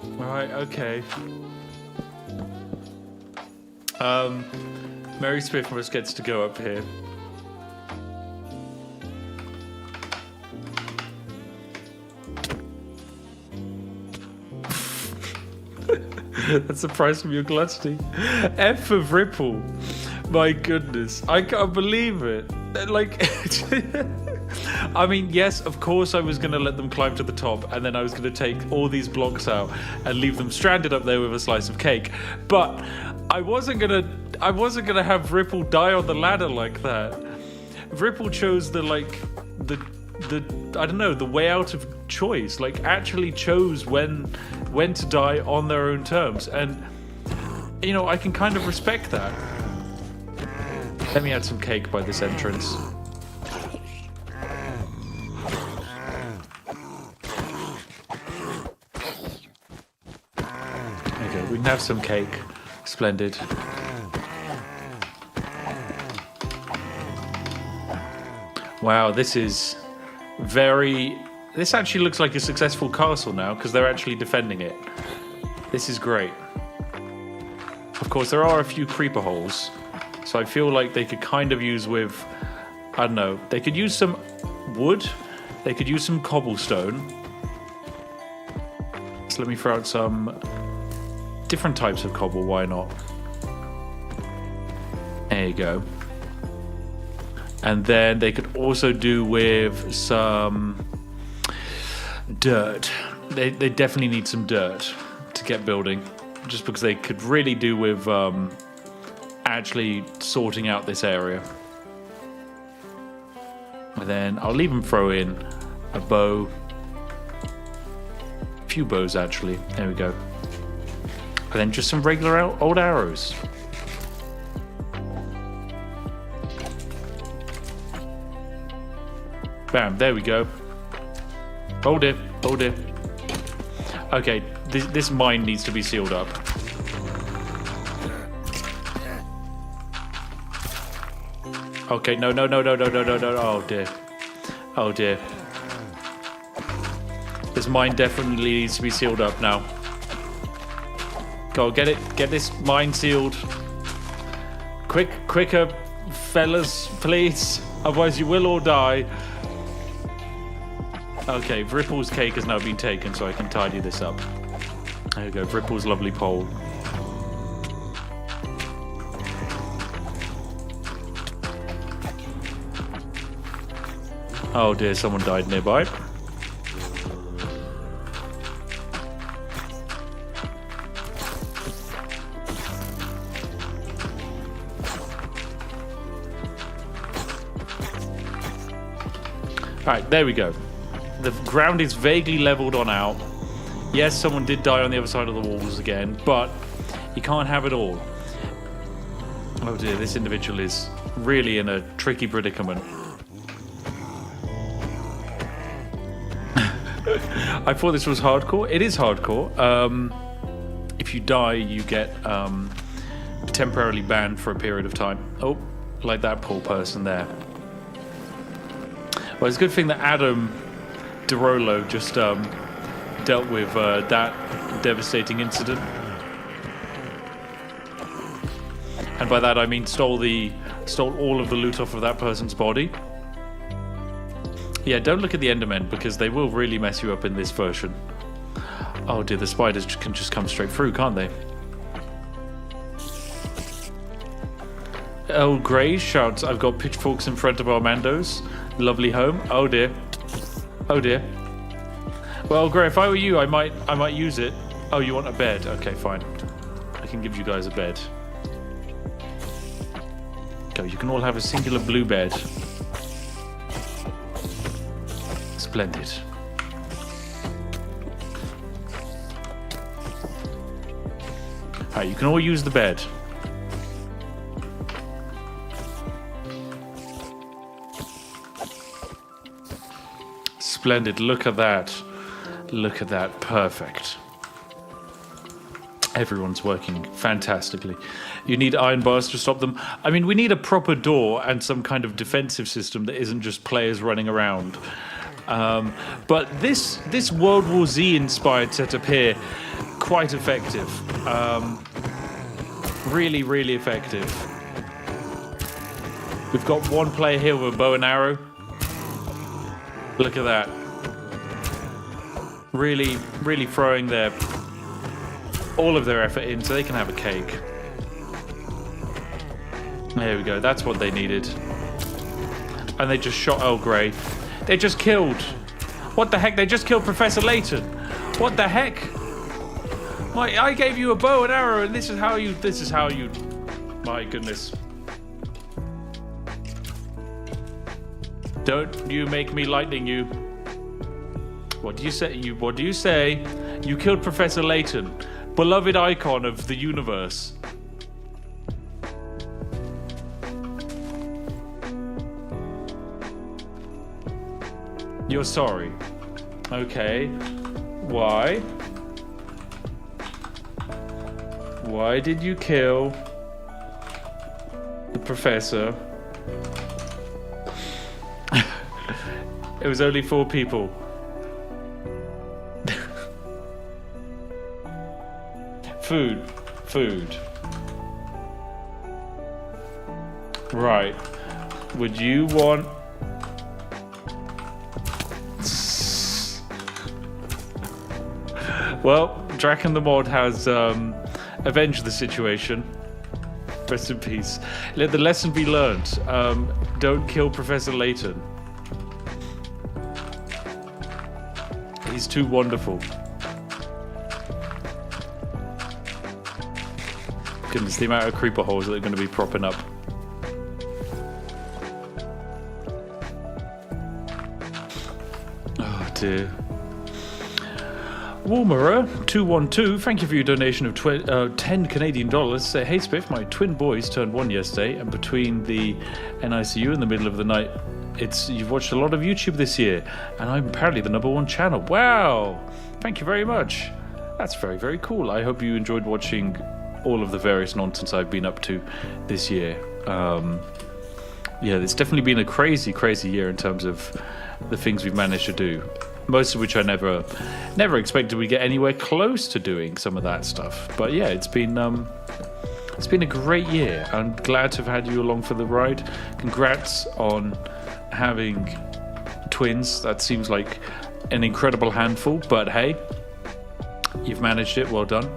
All right, okay. Mary Spiffmas gets to go up here. That's the price of your gluttony. F of Ripple. My goodness. I can't believe it. Like, I mean, yes, of course I was going to let them climb to the top and then I was going to take all these blocks out and leave them stranded up there with a slice of cake. But I wasn't going to have Ripple die on the ladder like that. Ripple chose the I don't know, the way out of choice. Like, actually chose when to die on their own terms. And, you know, I can kind of respect that. Let me add some cake by this entrance. There you go, we can have some cake. Splendid. Wow, this is very... This actually looks like a successful castle now, because they're actually defending it. This is great. Of course, there are a few creeper holes, so I feel like they could kind of use with... I don't know. They could use some wood. They could use some cobblestone. So let me throw out some different types of cobble. Why not? There you go. And then they could also do with some dirt. They definitely need some dirt to get building, just because they could really do with actually sorting out this area. And then I'll even throw in a bow. A few bows, actually. There we go. And then just some regular old arrows. Bam, there we go. Hold it, hold it. Okay, this mine needs to be sealed up. Okay, no. Oh dear. Oh dear. This mine definitely needs to be sealed up now. Go, get it. Get this mine sealed. Quicker, fellas, please. Otherwise you will all die. Okay, Ripple's cake has now been taken, so I can tidy this up. There we go, Ripple's lovely pole. Oh dear, someone died nearby. Alright, there we go. The ground is vaguely leveled on out. Yes, someone did die on the other side of the walls again, but you can't have it all. Oh dear, this individual is really in a tricky predicament. I thought this was hardcore. It is hardcore. If you die, you get temporarily banned for a period of time. Oh, like that poor person there. Well, it's a good thing that Adam DeRolo just dealt with that devastating incident. And by that I mean stole all of the loot off of that person's body. Yeah, don't look at the Endermen, because they will really mess you up in this version. Oh dear, the spiders can just come straight through, can't they? Oh, Grey shouts, I've got pitchforks in front of Armando's lovely home. Oh dear. Oh dear. Well, Grey, if I were you, I might use it. Oh, you want a bed? Okay, fine. I can give you guys a bed. Go, you can all have a singular blue bed. Splendid. Alright, you can all use the bed. Splendid. Look at that. Look at that. Perfect. Everyone's working fantastically. You need iron bars to stop them. I mean, we need a proper door and some kind of defensive system that isn't just players running around. But this World War Z inspired setup here, quite effective. Really, really effective. We've got one player here with a bow and arrow. Look at that. Really, really throwing all of their effort in so they can have a cake. There we go. That's what they needed. And they just shot Earl Grey. They just killed. What the heck? They just killed Professor Layton. What the heck? I gave you a bow and arrow, and this is how you. My goodness. Don't you make me lightning you. What do you say? What do you say? You killed Professor Layton, beloved icon of the universe. You're sorry. Okay. Why? Why did you kill the professor? It was only 4 people. Food. Right. Would you want... Well, Draken the Mod has avenged the situation. Rest in peace. Let the lesson be learned. Don't kill Professor Layton. He's too wonderful. Goodness, the amount of creeper holes that are going to be propping up. Oh dear. Warmerer212, thank you for your donation of 10 Canadian dollars. Say, hey Spiff, my twin boys turned 1 yesterday, and between the NICU in the middle of the night, you've watched a lot of YouTube this year, and I'm apparently the #1 channel. Wow! Thank you very much. That's very, very cool. I hope you enjoyed watching all of the various nonsense I've been up to this year. Yeah, it's definitely been a crazy, crazy year in terms of the things we've managed to do. Most of which I never expected we'd get anywhere close to doing some of that stuff. But yeah, it's been a great year. I'm glad to have had you along for the ride. Congrats on having twins. That seems like an incredible handful, but hey, you've managed it. Well done.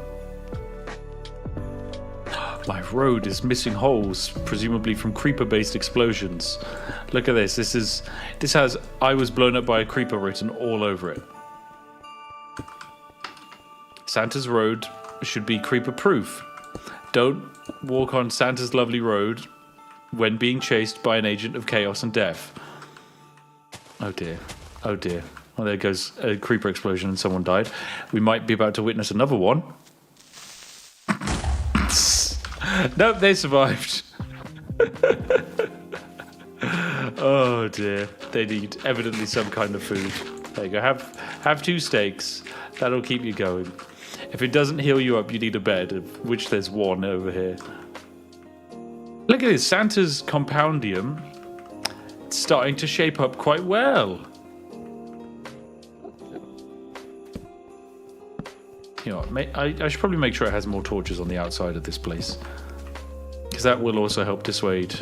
My road is missing holes, presumably from creeper-based explosions. Look at this. This has "I was blown up by a creeper" written all over it. Santa's road should be creeper-proof. Don't walk on Santa's lovely road when being chased by an agent of chaos and death. Oh dear. Oh dear. Well, there goes a creeper explosion and someone died. We might be about to witness another one. Nope, they survived. Oh dear. They need evidently some kind of food. There you go. Have 2 steaks. That'll keep you going. If it doesn't heal you up, you need a bed, of which there's 1 over here. Look at this. Santa's compoundium. It's starting to shape up quite well. You know what, I should probably make sure it has more torches on the outside of this place, because that will also help dissuade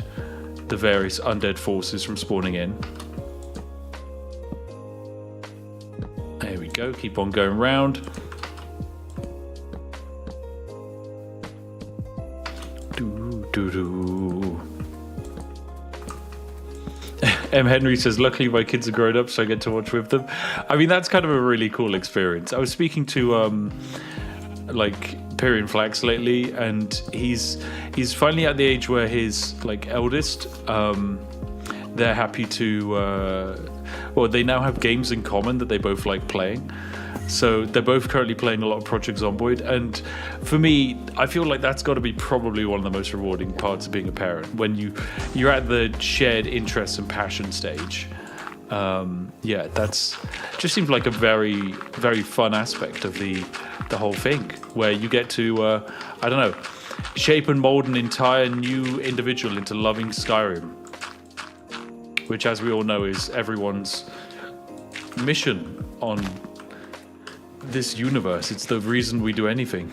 the various undead forces from spawning in. There we go, keep on going round. M. Henry says, luckily my kids are grown up, so I get to watch with them. I mean, that's kind of a really cool experience. I was speaking to Pyrian Flax lately, and he's finally at the age where his eldest, they're happy to they now have games in common that they both like playing. So they're both currently playing a lot of Project Zomboid, and for me, I feel like that's got to be probably one of the most rewarding parts of being a parent, when you're at the shared interests and passion stage. Yeah, that's just seems like a very, very fun aspect of the whole thing, where you get to I don't know, shape and mold an entire new individual into loving Skyrim, which, as we all know, is everyone's mission on this universe. It's the reason we do anything.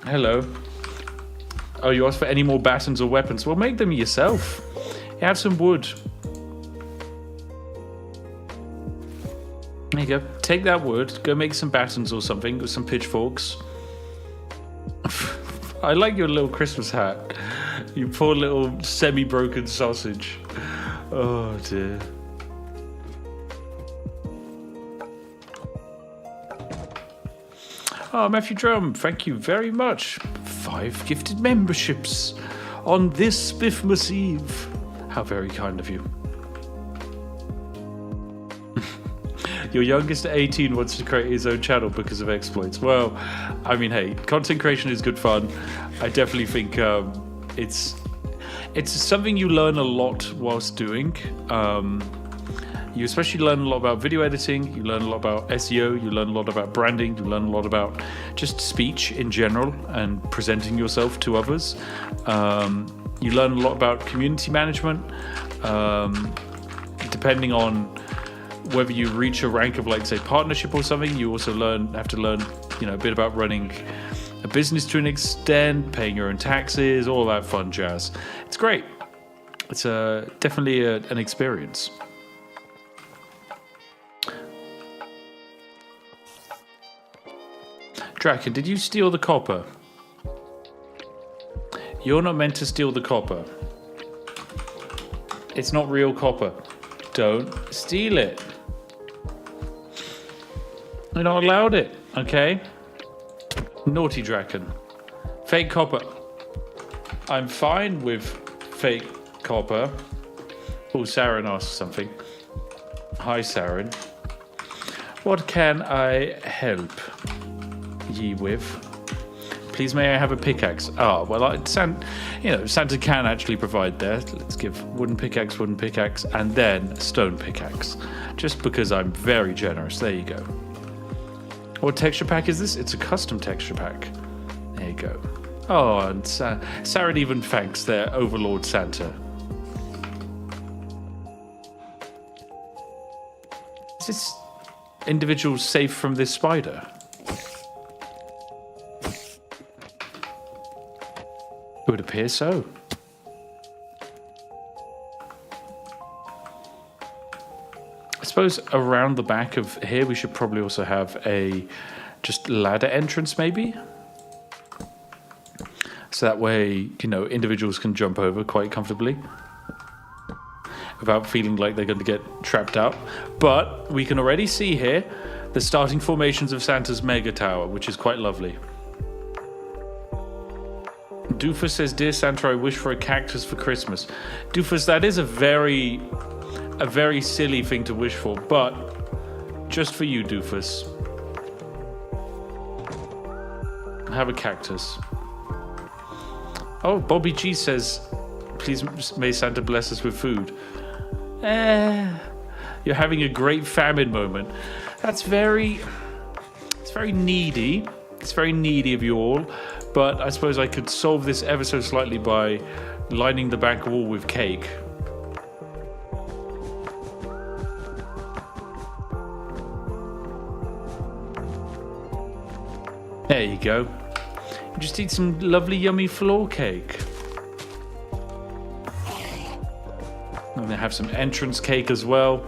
Hello. Oh, you asked for any more batons or weapons? Well, make them yourself. You have some wood. There you go. Take that wood, go make some batons or something with some pitchforks. I like your little Christmas hat. You poor little semi-broken sausage. Oh dear. Oh, Matthew Drum, thank you very much. 5 gifted memberships on this Spiffmas Eve. How very kind of you. Your youngest at 18 wants to create his own channel because of exploits. Well, I mean, hey, content creation is good fun. I definitely think it's something you learn a lot whilst doing. You especially learn a lot about video editing, you learn a lot about SEO, you learn a lot about branding, you learn a lot about just speech in general and presenting yourself to others. You learn a lot about community management. Depending on whether you reach a rank of, like, say, partnership or something, you also have to learn, you know, a bit about running a business to an extent, paying your own taxes, all that fun jazz. It's great. It's definitely an experience. Draken, did you steal the copper? You're not meant to steal the copper. It's not real copper. Don't steal it. You're not allowed it, okay? Naughty Draken. Fake copper. I'm fine with fake copper. Oh, Saren asked something. Hi, Saren. What can I help ye with? Please may I have a pickaxe? Ah, well, Santa can actually provide there. Let's give wooden pickaxe, and then stone pickaxe. Just because I'm very generous. There you go. What texture pack is this? It's a custom texture pack. There you go. Oh, and Saren even thanks their overlord Santa. Is this individual safe from this spider? It would appear so. I suppose around the back of here we should probably also have a just ladder entrance, maybe? So that way, you know, individuals can jump over quite comfortably without feeling like they're going to get trapped out. But we can already see here the starting formations of Santa's mega tower, which is quite lovely. Doofus says, "Dear Santa, I wish for a cactus for Christmas." Doofus, that is a very silly thing to wish for, but just for you, Doofus. Have a cactus. Oh, Bobby G says, "Please may Santa bless us with food." You're having a great famine moment. It's very needy. It's very needy of you all. But I suppose I could solve this ever so slightly by lining the back wall with cake. There you go. You just eat some lovely yummy floor cake. And they have some entrance cake as well.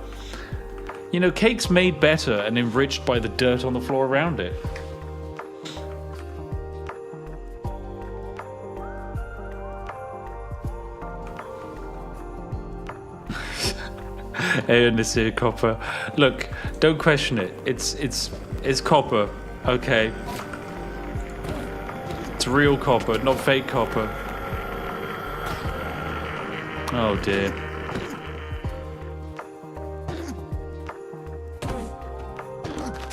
You know, cake's made better and enriched by the dirt on the floor around it. And this here copper. Look, don't question it. It's copper, okay? It's real copper, not fake copper. Oh dear.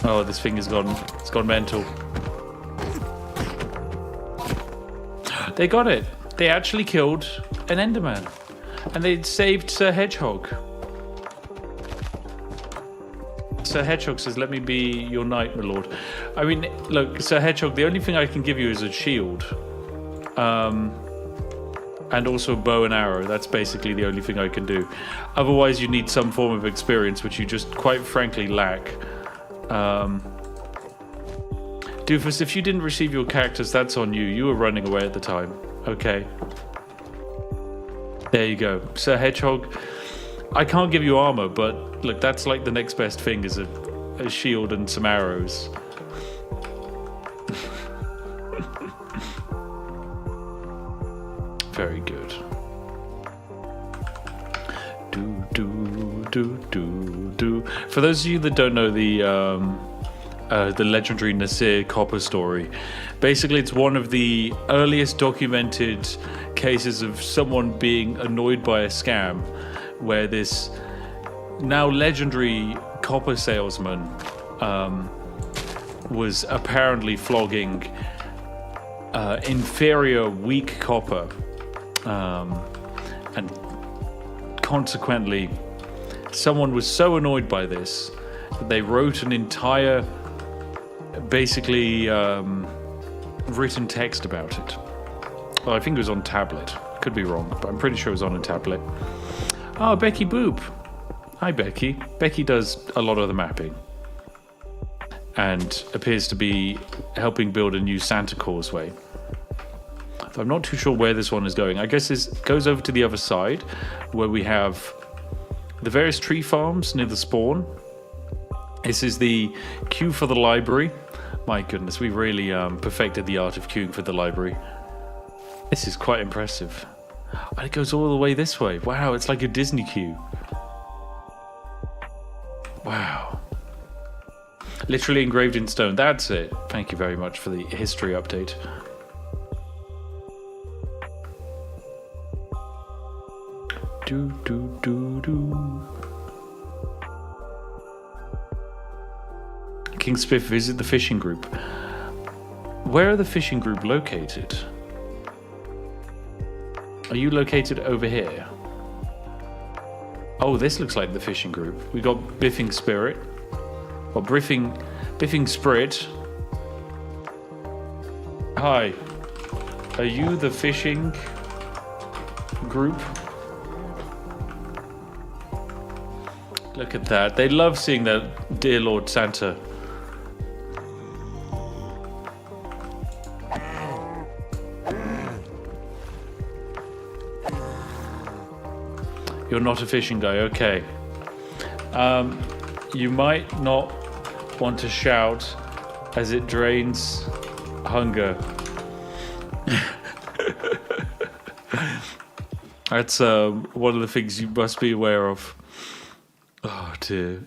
Oh, this thing has gone. It's gone mental. They got it. They actually killed an Enderman, and they saved Sir Hedgehog. Sir Hedgehog says, "Let me be your knight, my lord." I mean, look, Sir Hedgehog. The only thing I can give you is a shield, and also a bow and arrow. That's basically the only thing I can do. Otherwise, you need some form of experience, which you just quite frankly lack. Doofus, if you didn't receive your cactus, that's on you. You were running away at the time. Okay. There you go. Sir Hedgehog, I can't give you armor, but look, that's like the next best thing is a shield and some arrows. Very good. Do. For those of you that don't know the legendary Nasir copper story, basically it's one of the earliest documented cases of someone being annoyed by a scam, where this now legendary copper salesman was apparently flogging inferior, weak copper, and consequently someone was so annoyed by this that they wrote an entire basically written text about it. Well, I think it was on tablet. Could be wrong, but I'm pretty sure it was on a tablet. Oh, Becky Boop. Hi, Becky. Becky does a lot of the mapping and appears to be helping build a new Santa causeway. So I'm not too sure where this one is going. I guess this goes over to the other side where we have the various tree farms near the spawn. This is the queue for the library. My goodness, we really perfected the art of queuing for the library. This is quite impressive. And it goes all the way this way. Wow, it's like a Disney queue. Wow. Literally engraved in stone. That's it. Thank you very much for the history update. King Spiff, visit the fishing group. Where are the fishing group located? Are you located over here? Oh, this looks like the fishing group. We got Biffing Spirit. Or Biffing Spirit. Hi. Are you the fishing group? Look at that. They love seeing that dear Lord Santa. You're not a fishing guy, okay. You might not want to shout as it drains hunger. That's one of the things you must be aware of. Oh dear.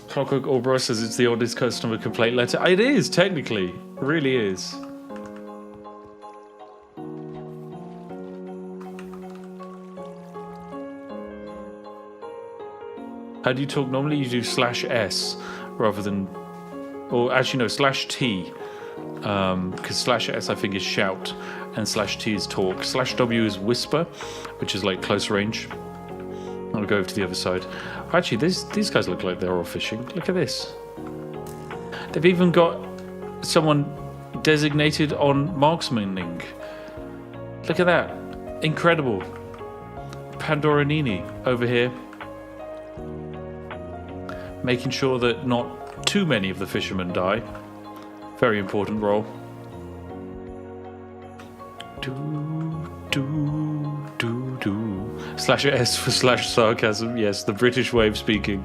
Clockwork Orbro says it's the oldest customer complaint letter. It is, technically. It really is. How do you talk normally? You do /S rather than, or actually no, /T, because /S I think is shout and /T is talk. /W is whisper, which is like close range. I'll go over to the other side. Actually, these guys look like they're all fishing. Look at this. They've even got someone designated on marksmaning. Look at that. Incredible. Pandoranini over here, making sure that not too many of the fishermen die. Very important role. /S for /sarcasm. Yes, the British way of speaking.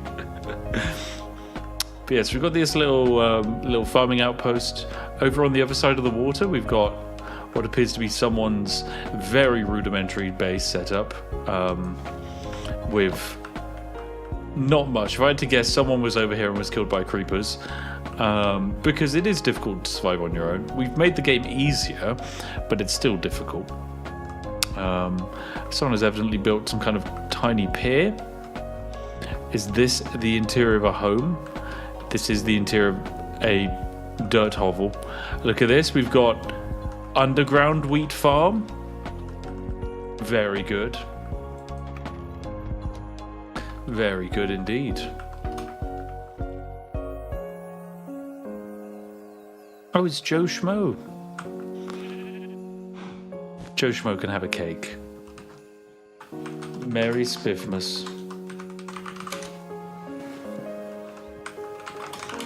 But yes, we've got this little farming outpost. Over on the other side of the water, we've got what appears to be someone's very rudimentary base set up, with not much. If I had to guess, someone was over here and was killed by creepers, because it is difficult to survive on your own. We've made the game easier, but it's still difficult. Someone has evidently built some kind of tiny pier. Is this the interior of a home? This is the interior of a dirt hovel. Look at this. We've got underground wheat farm. Very good. Very good indeed. Oh, it's Joe Schmo. Joe Schmo can have a cake. Merry Spiffmas.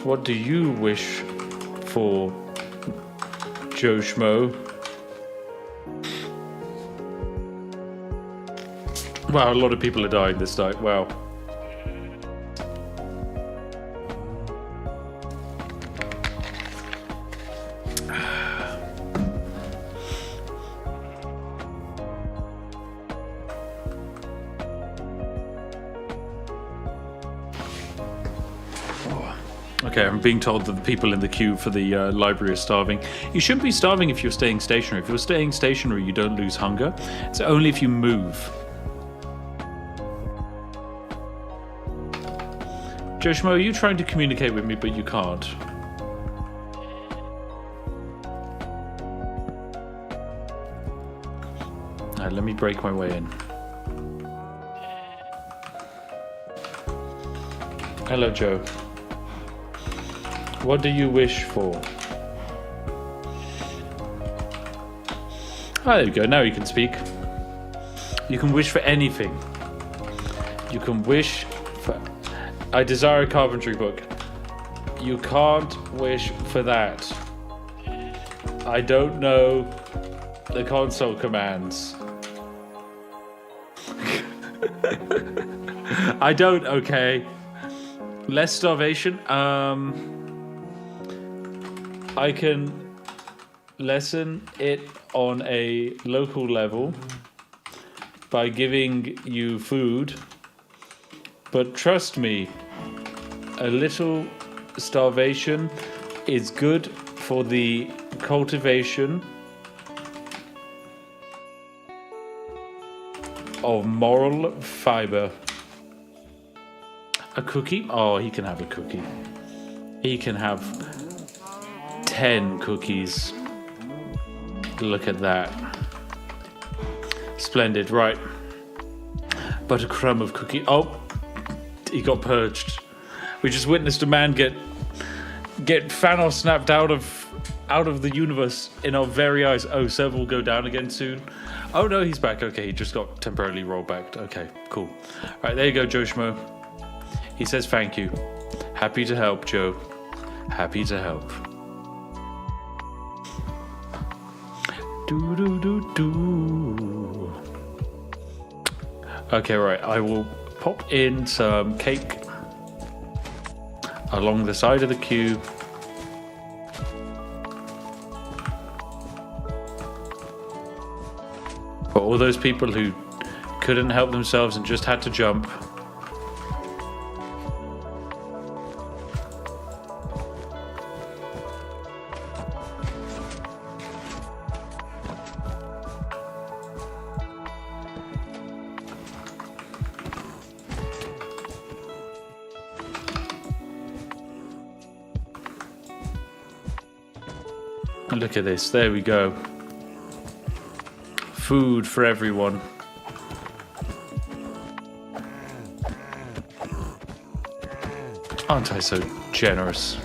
What do you wish for, Joe Schmo? Wow, a lot of people are dying this night. Wow. Okay, I'm being told that the people in the queue for the library are starving. You shouldn't be starving if you're staying stationary. If you're staying stationary, you don't lose hunger. It's only if you move. Joe Schmo, are you trying to communicate with me, but you can't? Let me break my way in. Hello, Joe. What do you wish for? Ah, there we go. Now you can speak. You can wish for anything. You can wish for... I desire a carpentry book. You can't wish for that. I don't know the console commands. I don't, okay. Less starvation. I can lessen it on a local level by giving you food. But trust me, a little starvation is good for the cultivation of moral fiber. A cookie? Oh, he can have a cookie. He can have 10 cookies. Look at that. Splendid, right. But a crumb of cookie. Oh, he got purged. We just witnessed a man get Thanos snapped out of the universe in our very eyes. Oh, server will go down again soon. Oh no, he's back. Okay, he just got temporarily rolled back. Okay, cool. All right, there you go, Joe Schmo. He says thank you. Happy to help, Joe. Happy to help. Do do do do. Okay, right. I will pop in some cake along the side of the queue. For all those people who couldn't help themselves and just had to jump. Look at this, there we go. Food for everyone. Aren't I so generous?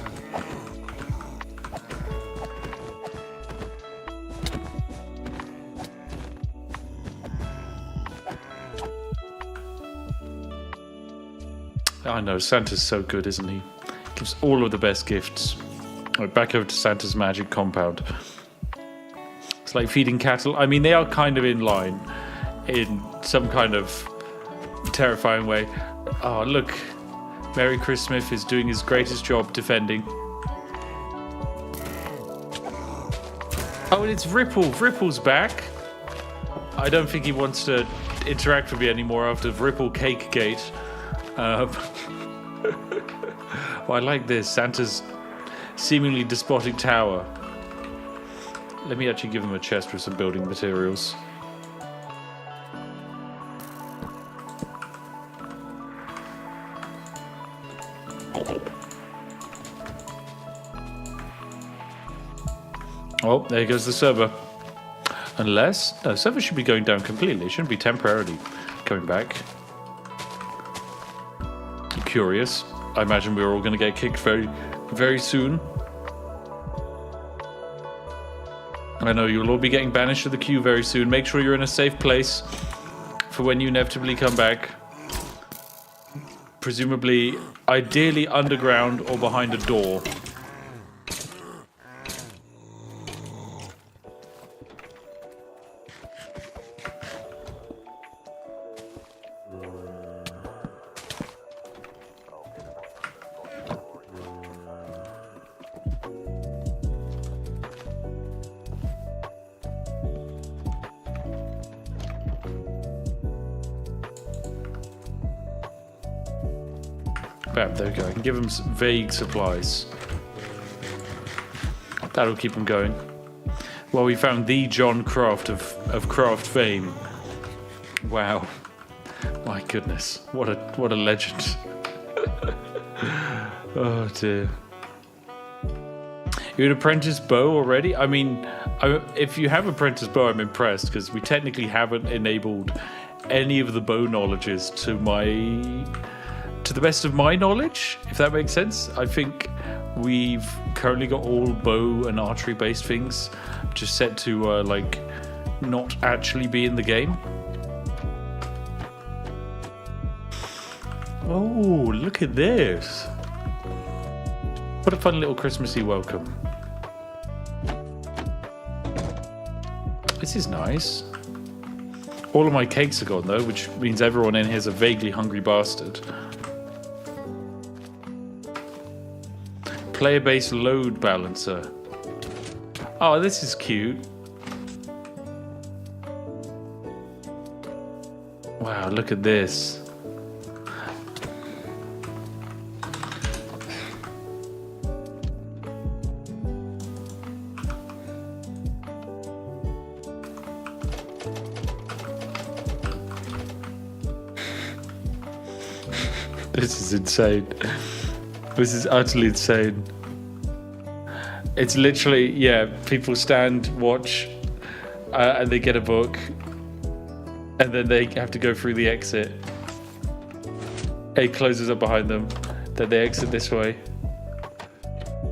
I know, Santa's so good, isn't he? Gives all of the best gifts. Right, back over to Santa's magic compound. It's like feeding cattle. I mean, they are kind of in line in some kind of terrifying way. Oh, look. Merry Christmas is doing his greatest job defending. Oh, and it's Ripple. Ripple's back. I don't think he wants to interact with me anymore after Ripple Cake Gate. Well, I like this. Santa's seemingly despotic tower. Let me actually give him a chest with some building materials. Oh, there goes the server. Unless... No, the server should be going down completely. It shouldn't be temporarily coming back. I'm curious. I imagine we're all going to get kicked very, very soon. I know you'll all be getting banished to the queue very soon. Make sure you're in a safe place for when you inevitably come back. Presumably, ideally underground or behind a door. Bam, there we go. I can give them vague supplies. That'll keep them going. Well, we found the John Craft of craft fame. Wow. My goodness. What a legend. Oh dear. You're an apprentice bow already? I mean, if you have apprentice bow, I'm impressed, because we technically haven't enabled any of the bow knowledges to the best of my knowledge, if that makes sense. I think we've currently got all bow and archery based things just set to like not actually be in the game. Oh, look at this. What a fun little Christmassy welcome. This is nice. All of my cakes are gone though, which means everyone in here is a vaguely hungry bastard. Player-based load balancer. Oh, this is cute. Wow, look at this. This is insane. This is utterly insane. It's literally, yeah, people stand, watch, and they get a book, and then they have to go through the exit. It closes up behind them, then they exit this way.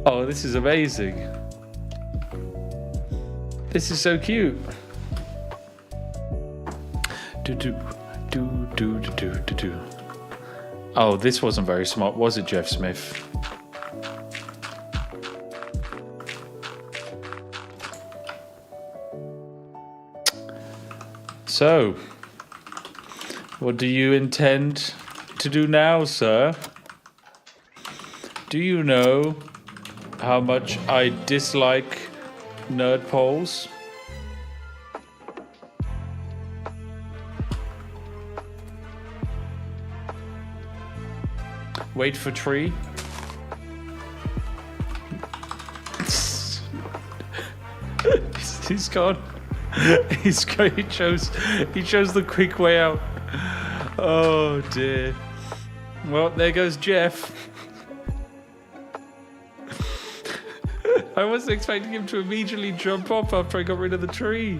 Oh, this is amazing. This is so cute. Do. Oh, this wasn't very smart, was it, Jeff Smith? So, what do you intend to do now, sir? Do you know how much I dislike nerd polls? Wait for tree. He's gone. He's gone. He chose the quick way out. Oh dear. Well, there goes Jeff. I wasn't expecting him to immediately jump off after I got rid of the tree.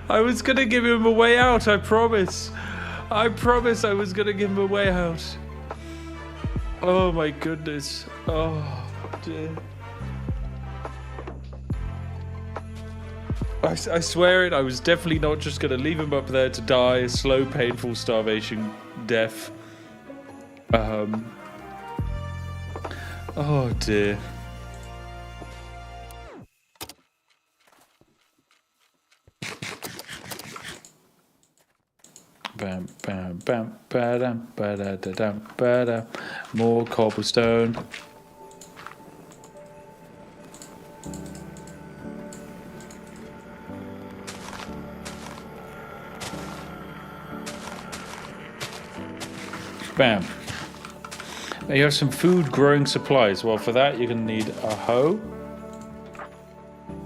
I was gonna give him a way out, I promise. I promise I was gonna give him a way out. Oh my goodness. Oh dear. I swear it, I was definitely not just going to leave him up there to die a slow, painful starvation death. Oh dear. Bam, bam, bam, ba-dam, ba-da-da-dam, ba-dam. More cobblestone. Bam. Now you have some food growing supplies. Well, for that you're going to need a hoe.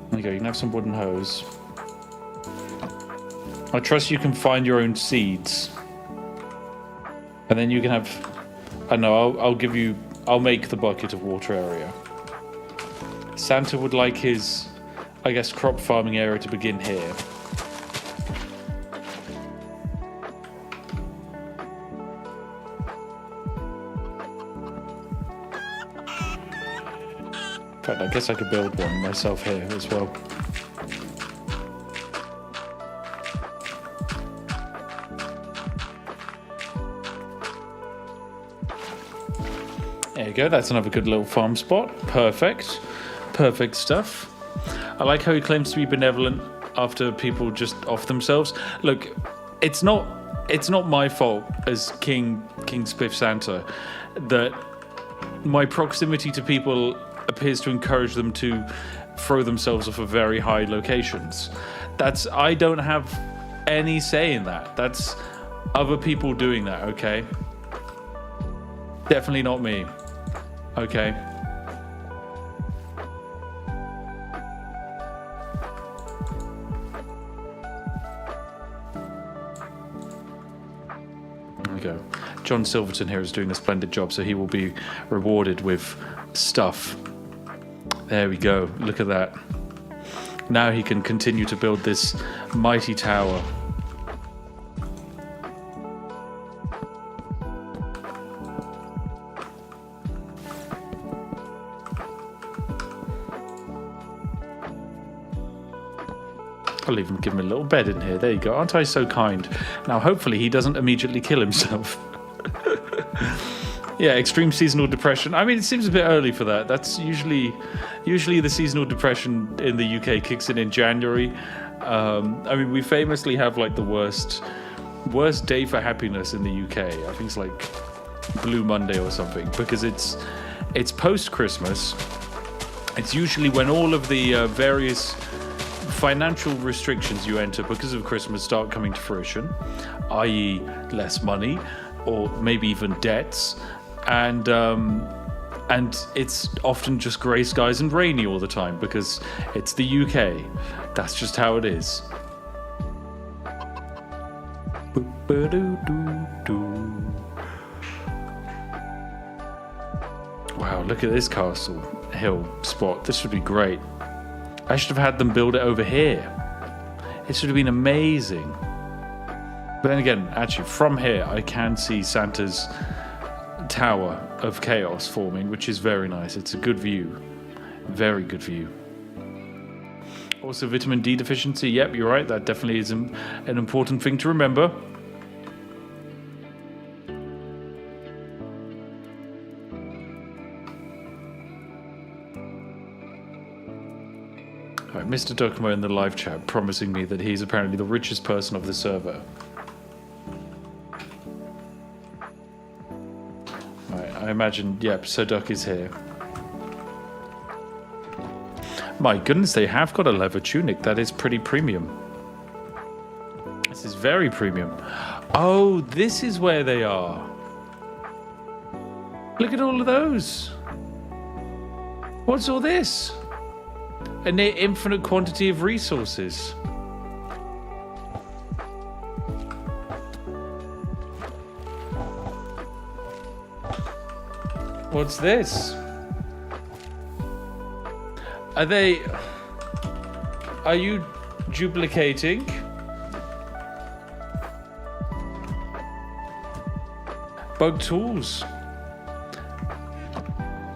There you go, you can have some wooden hoes. I trust you can find your own seeds. And then you can have... I don't know, I'll give you I'll make the bucket of water area. Santa would like his, I guess, crop farming area to begin here. In fact, I guess I could build one myself here as well. There you go, that's another good little farm spot. Perfect. Perfect stuff. I like how he claims to be benevolent after people just off themselves. Look, it's not my fault as King Spiff Santa that my proximity to people appears to encourage them to throw themselves off of very high locations. I don't have any say in that. That's other people doing that, okay? Definitely not me. Okay. There we go. John Silverton here is doing a splendid job, so he will be rewarded with stuff. There we go. Look at that. Now he can continue to build this mighty tower. I'll even give him a little bed in here. There you go. Aren't I so kind? Now, hopefully he doesn't immediately kill himself. Yeah, extreme seasonal depression. I mean, it seems a bit early for that. That's usually the seasonal depression in the UK kicks in January. I mean, we famously have like the worst day for happiness in the UK. I think it's like Blue Monday or something, because it's post-Christmas. It's usually when all of the various financial restrictions you enter because of Christmas start coming to fruition, i.e. less money or maybe even debts, and it's often just grey skies and rainy all the time because it's the UK. That's just how it is. Wow, look at this castle hill spot. This would be great. I should have had them build it over here. It should have been amazing. But then again, actually, from here, I can see Santa's Tower of Chaos forming, which is very nice. It's a good view. Very good view. Also, vitamin D deficiency. Yep, you're right. That definitely is an important thing to remember. Right, Mr. Dokimo in the live chat promising me that he's apparently the richest person of the server. Right, I imagine, yep, Sir Duck is here. My goodness, they have got a leather tunic. That is pretty premium. This is very premium. Oh, this is where they are. Look at all of those. What's all this? A near infinite quantity of resources. What's this? Are you duplicating? Bug tools.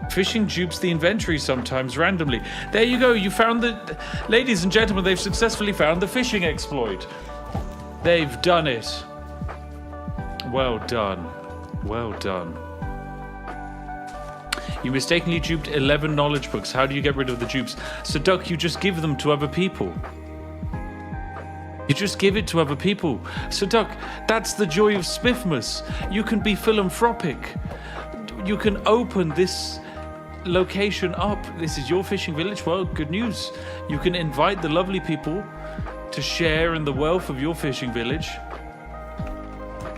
Fishing dupes the inventory sometimes randomly. There you go. You found the... Ladies and gentlemen, they've successfully found the fishing exploit. They've done it. Well done. Well done. You mistakenly duped 11 knowledge books. How do you get rid of the dupes? So, Duck, you just give them to other people. You just give it to other people. So, Duck, that's the joy of Spiffmas. You can be philanthropic. You can open this location up. This is your fishing village. Well, good news. You can invite the lovely people to share in the wealth of your fishing village.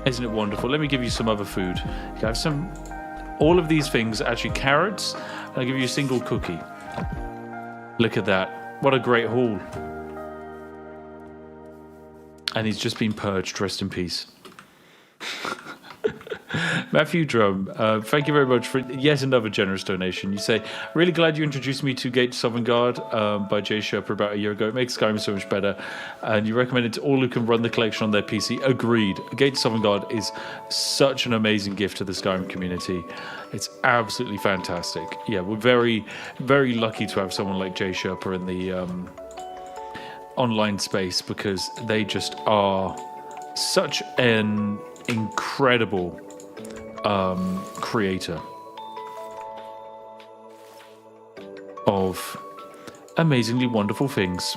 Isn't it wonderful? Let me give you some other food. You have some... All of these things are actually carrots, and I'll give you a single cookie. Look at that. What a great haul. And he's just been purged. Rest in peace. Matthew Drum, thank you very much for yet another generous donation. You say, really glad you introduced me to Gates of Guard by Jay Sherper about a year ago. It makes Skyrim so much better. And you recommend it to all who can run the collection on their PC. Agreed. Gates of Guard is such an amazing gift to the Skyrim community. It's absolutely fantastic. Yeah, we're very, very lucky to have someone like Jay Sherper in the online space, because they just are such an incredible creator of amazingly wonderful things.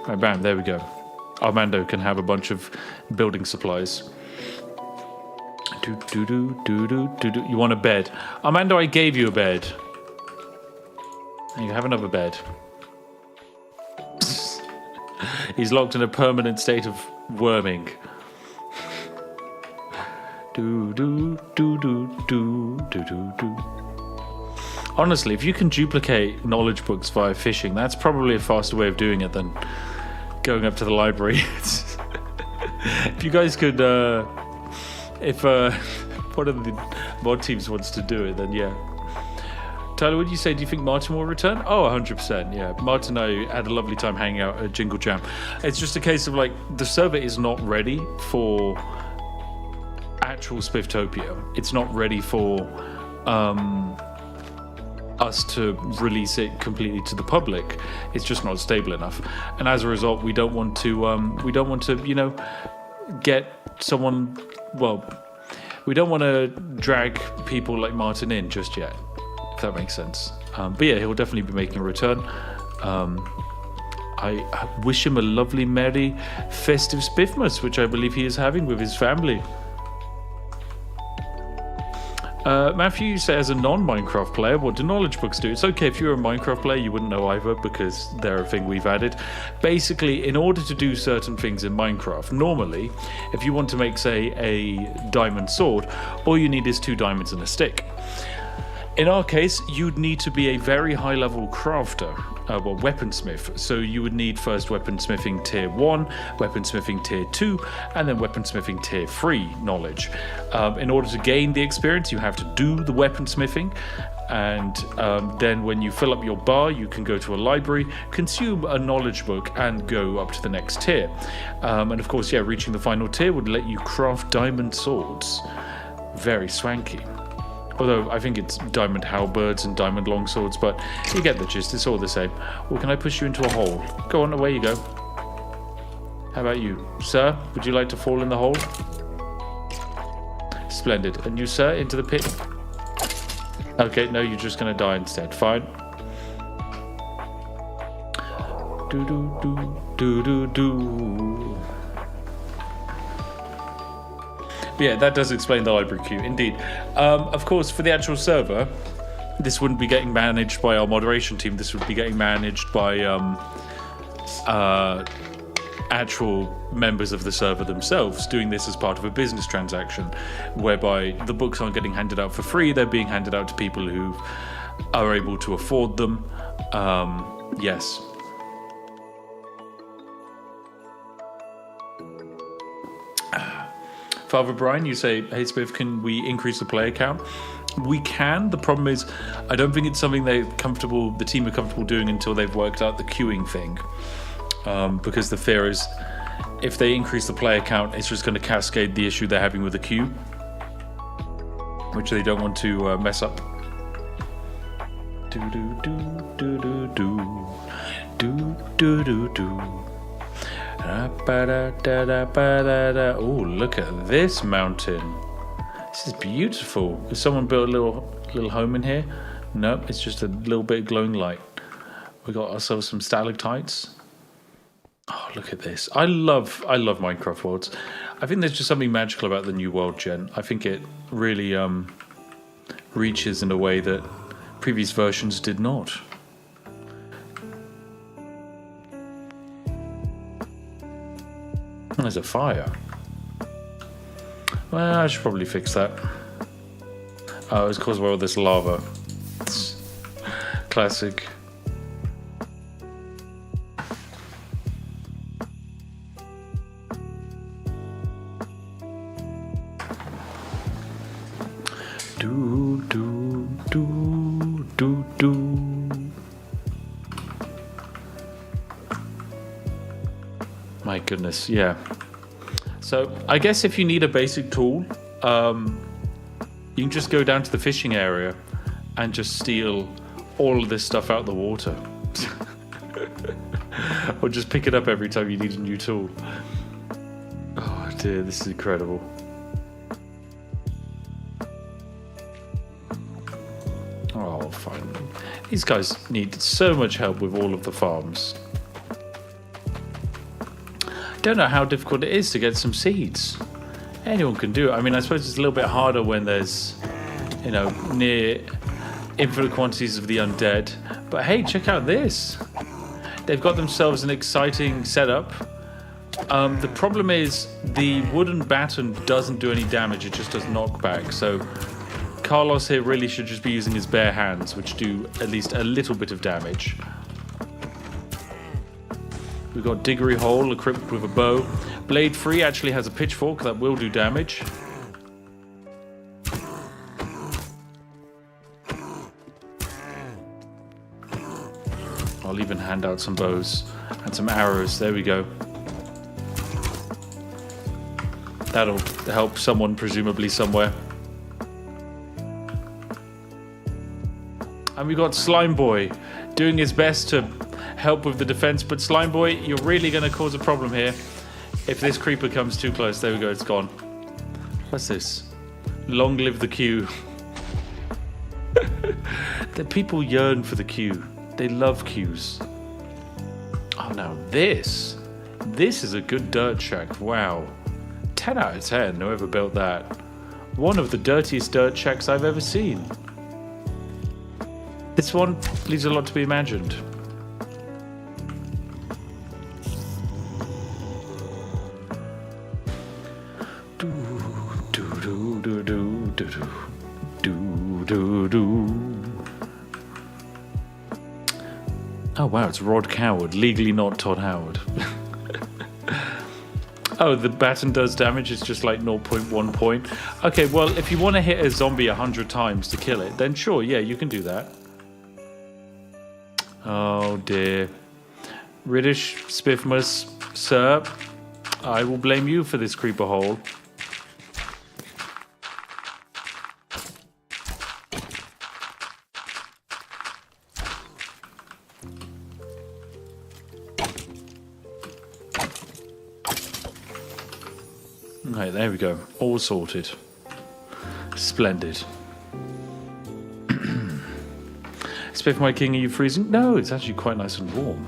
Right, bam, there we go. Armando can have a bunch of building supplies. You want a bed? Armando, I gave you a bed. You have another bed. He's locked in a permanent state of worming. Honestly, if you can duplicate knowledge books via fishing, that's probably a faster way of doing it than going up to the library. If you guys could, if one of the mod teams wants to do it, then yeah. Tyler, what do you say? Do you think Martin will return? Oh, 100%, yeah. Martin and I had a lovely time hanging out at Jingle Jam. It's just a case of, like, the server is not ready for actual Spifftopia. It's not ready for us to release it completely to the public. It's just not stable enough. And as a result, we don't want to, you know, get someone, well, we don't want to drag people like Martin in just yet, if that makes sense. But yeah, he'll definitely be making a return. I wish him a lovely, merry, festive Spiffmas, which I believe he is having with his family. Matthew, you say, as a non-Minecraft player, what do knowledge books do? It's okay if you're a Minecraft player, you wouldn't know either, because they're a thing we've added. Basically, in order to do certain things in Minecraft, normally, if you want to make, say, a diamond sword, all you need is 2 diamonds and a stick. In our case, you'd need to be a very high-level crafter, well, weaponsmith. So you would need first weaponsmithing tier 1, weaponsmithing tier 2, and then weaponsmithing tier 3 knowledge. In order to gain the experience, you have to do the weaponsmithing, and then when you fill up your bar, you can go to a library, consume a knowledge book, and go up to the next tier. And of course, yeah, reaching the final tier would let you craft diamond swords. Very swanky. Although I think it's diamond halberds and diamond longswords, but you get the gist, it's all the same. Or can I push you into a hole? Go on, away you go. How about you? Sir, would you like to fall in the hole? Splendid. And you, sir, into the pit? Okay, no, you're just going to die instead. Fine. Do-do-do. Yeah, that does explain the library queue, indeed. Of course, for the actual server, this wouldn't be getting managed by our moderation team. This would be getting managed by actual members of the server themselves, doing this as part of a business transaction, whereby the books aren't getting handed out for free. They're being handed out to people who are able to afford them. Yes. Father Brian, you say, hey Spiff, can we increase the player count? We can. The problem is, I don't think it's something the team are comfortable doing until they've worked out the queuing thing. Because the fear is, if they increase the player count, it's just going to cascade the issue they're having with the queue, which they don't want to mess up. Oh, look at this mountain. This is beautiful. Has someone built a little home in here? No, it's just a little bit of glowing light. We got ourselves some stalactites. Oh, look at this. I love Minecraft worlds. I think there's just something magical about the new world gen. I think it really reaches in a way that previous versions did not. There's a fire. Well, I should probably fix that. Oh, it's caused by all this lava. Classic. Do, do, do, do, do. My goodness, yeah. So I guess if you need a basic tool, you can just go down to the fishing area and just steal all of this stuff out of the water. Or just pick it up every time you need a new tool. Oh dear, this is incredible. Oh, fine. These guys need so much help with all of the farms. Don't know how difficult it is to get some seeds. Anyone can do it. I mean, I suppose it's a little bit harder when there's, you know, near infinite quantities of the undead. But hey, check out this. They've got themselves an exciting setup. The problem is the wooden baton doesn't do any damage. It just does knockback. So Carlos here really should just be using his bare hands, which do at least a little bit of damage. We've got Diggery Hole equipped with a bow. Blade Free actually has a pitchfork that will do damage. I'll even hand out some bows and some arrows. There we go. That'll help someone, presumably somewhere. And we've got Slime Boy doing his best to help with the defense, but Slime Boy, you're really going to cause a problem here if this creeper comes too close. There we go, it's gone. What's this? Long live the queue. The people yearn for the queue. They love queues. Oh, now this is a good dirt shack. Wow, 10 out of 10. Whoever built that. One of the dirtiest dirt shacks I've ever seen. This one leaves a lot to be imagined. Oh wow, it's Rod Coward, legally not Todd Howard. Oh, the baton does damage, it's just like 0.1 point. Okay, well, if you want to hit a zombie 100 times to kill it, then sure, yeah, you can do that. Oh dear. British Spiffmas, sir, I will blame you for this creeper hole. Right, there we go. All sorted. Splendid. Spiff, my king, are you freezing? No, it's actually quite nice and warm.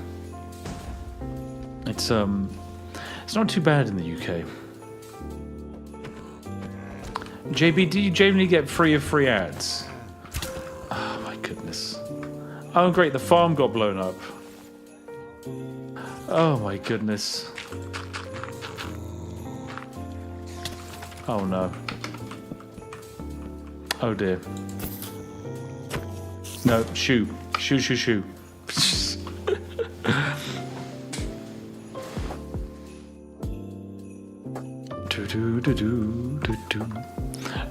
It's not too bad in the UK. JB, do you generally get free of free ads? Oh my goodness. Oh great, the farm got blown up. Oh my goodness. Oh no. Oh dear. No, shoo. Shoo, shoo, shoo.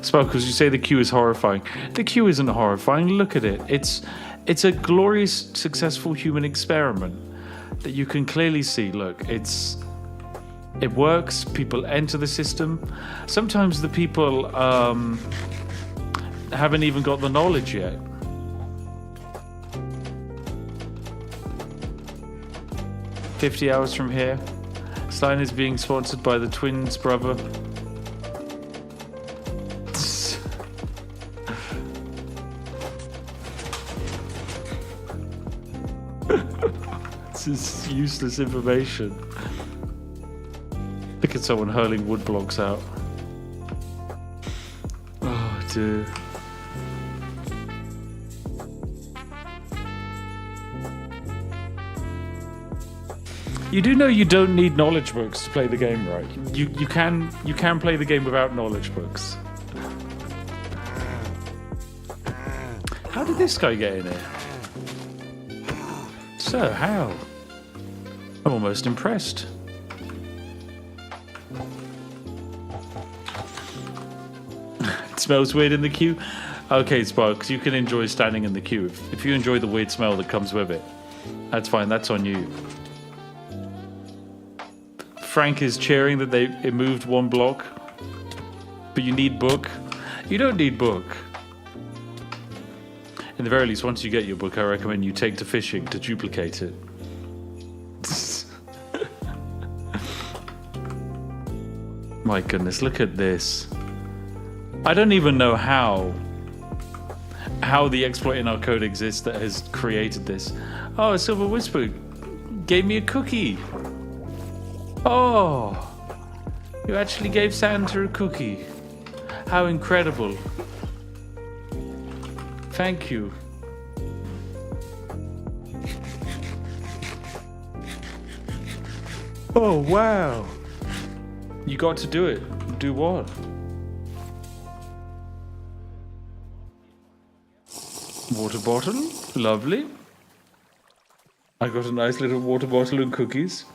Sparkles, you say the queue is horrifying. The queue isn't horrifying. Look at it. It's a glorious, successful human experiment that you can clearly see. Look, it works. People enter the system. Sometimes the people haven't even got the knowledge yet. "50 hours from here." Stein is being sponsored by the twins brother. This is useless information. Look at someone hurling wood blocks out. Oh dear. You do know you don't need knowledge books to play the game, right? You can play the game without knowledge books. How did this guy get in here? Sir, how? I'm almost impressed. It smells weird in the queue. Okay, Sparks, you can enjoy standing in the queue. If you enjoy the weird smell that comes with it, that's fine. That's on you. Frank is cheering that it moved 1 block. But you need book. You don't need book. In the very least, once you get your book, I recommend you take to fishing to duplicate it. My goodness, look at this. I don't even know how the exploit in our code exists that has created this. Oh, Silver Whisper gave me a cookie. Oh, you actually gave Santa a cookie. How incredible. Thank you. Oh, wow. You got to do it. Do what? Water bottle. Lovely. I got a nice little water bottle and cookies.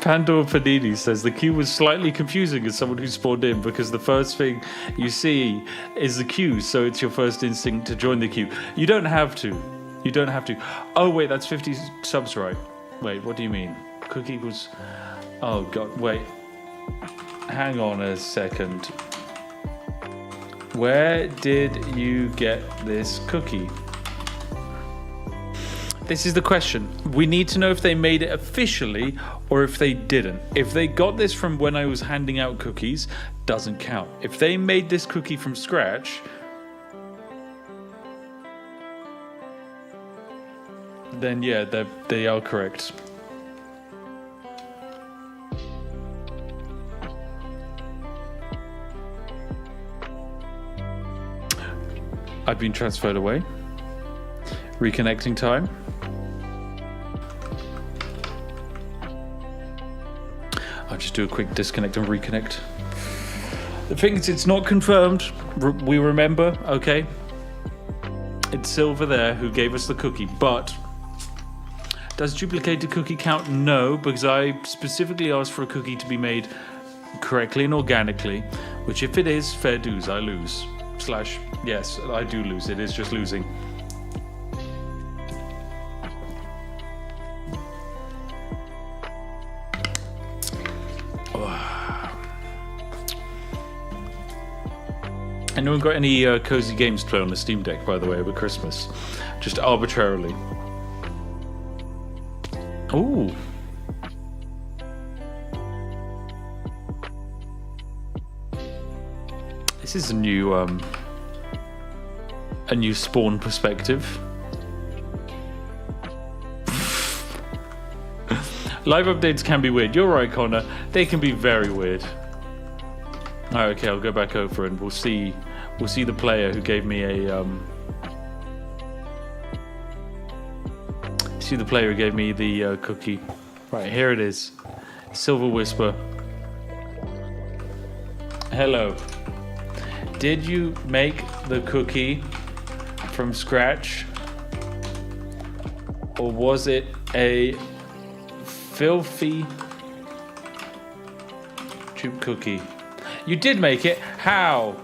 Pandora Panini says the queue was slightly confusing as someone who spawned in because the first thing you see is the queue, so it's your first instinct to join the queue. You don't have to. You don't have to. Oh, wait, that's 50 subs, right? Wait, what do you mean? Cookie was... Oh, God, wait. Hang on a second. Where did you get this cookie? This is the question. We need to know if they made it officially or if they didn't. If they got this from when I was handing out cookies, doesn't count. If they made this cookie from scratch, then yeah, they are correct. I've been transferred away. Reconnecting time. I'll just do a quick disconnect and reconnect. The thing is, it's not confirmed. We remember, okay? It's Silver there who gave us the cookie, but does duplicated cookie count? No, because I specifically asked for a cookie to be made correctly and organically, which if it is, fair dues, I lose. / yes, I do lose. It is just losing. Anyone got any cozy games to play on the Steam Deck, by the way, over Christmas? Just arbitrarily. Ooh. This is a new spawn perspective. Live updates can be weird. You're right, Connor. They can be very weird. Alright, okay, I'll go back over and we'll see the player who gave me a see the player who gave me the cookie. Right, here it is. Silver Whisper. Hello. Did you make the cookie from scratch? Or was it a filthy tube cookie? You did make it. How?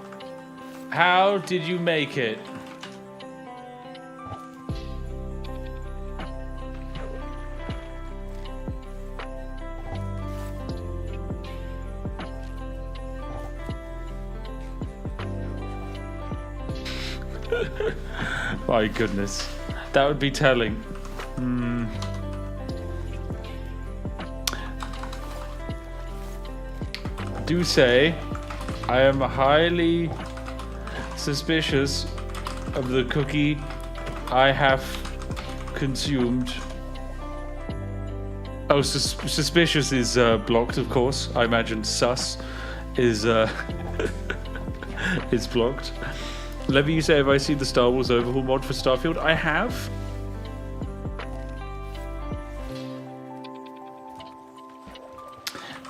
How did you make it? My goodness. That would be telling. Do say I am highly suspicious of the cookie I have consumed. Oh, suspicious is blocked, of course. I imagine sus is is blocked. Levy, you say, have I seen the Star Wars overhaul mod for Starfield? I have.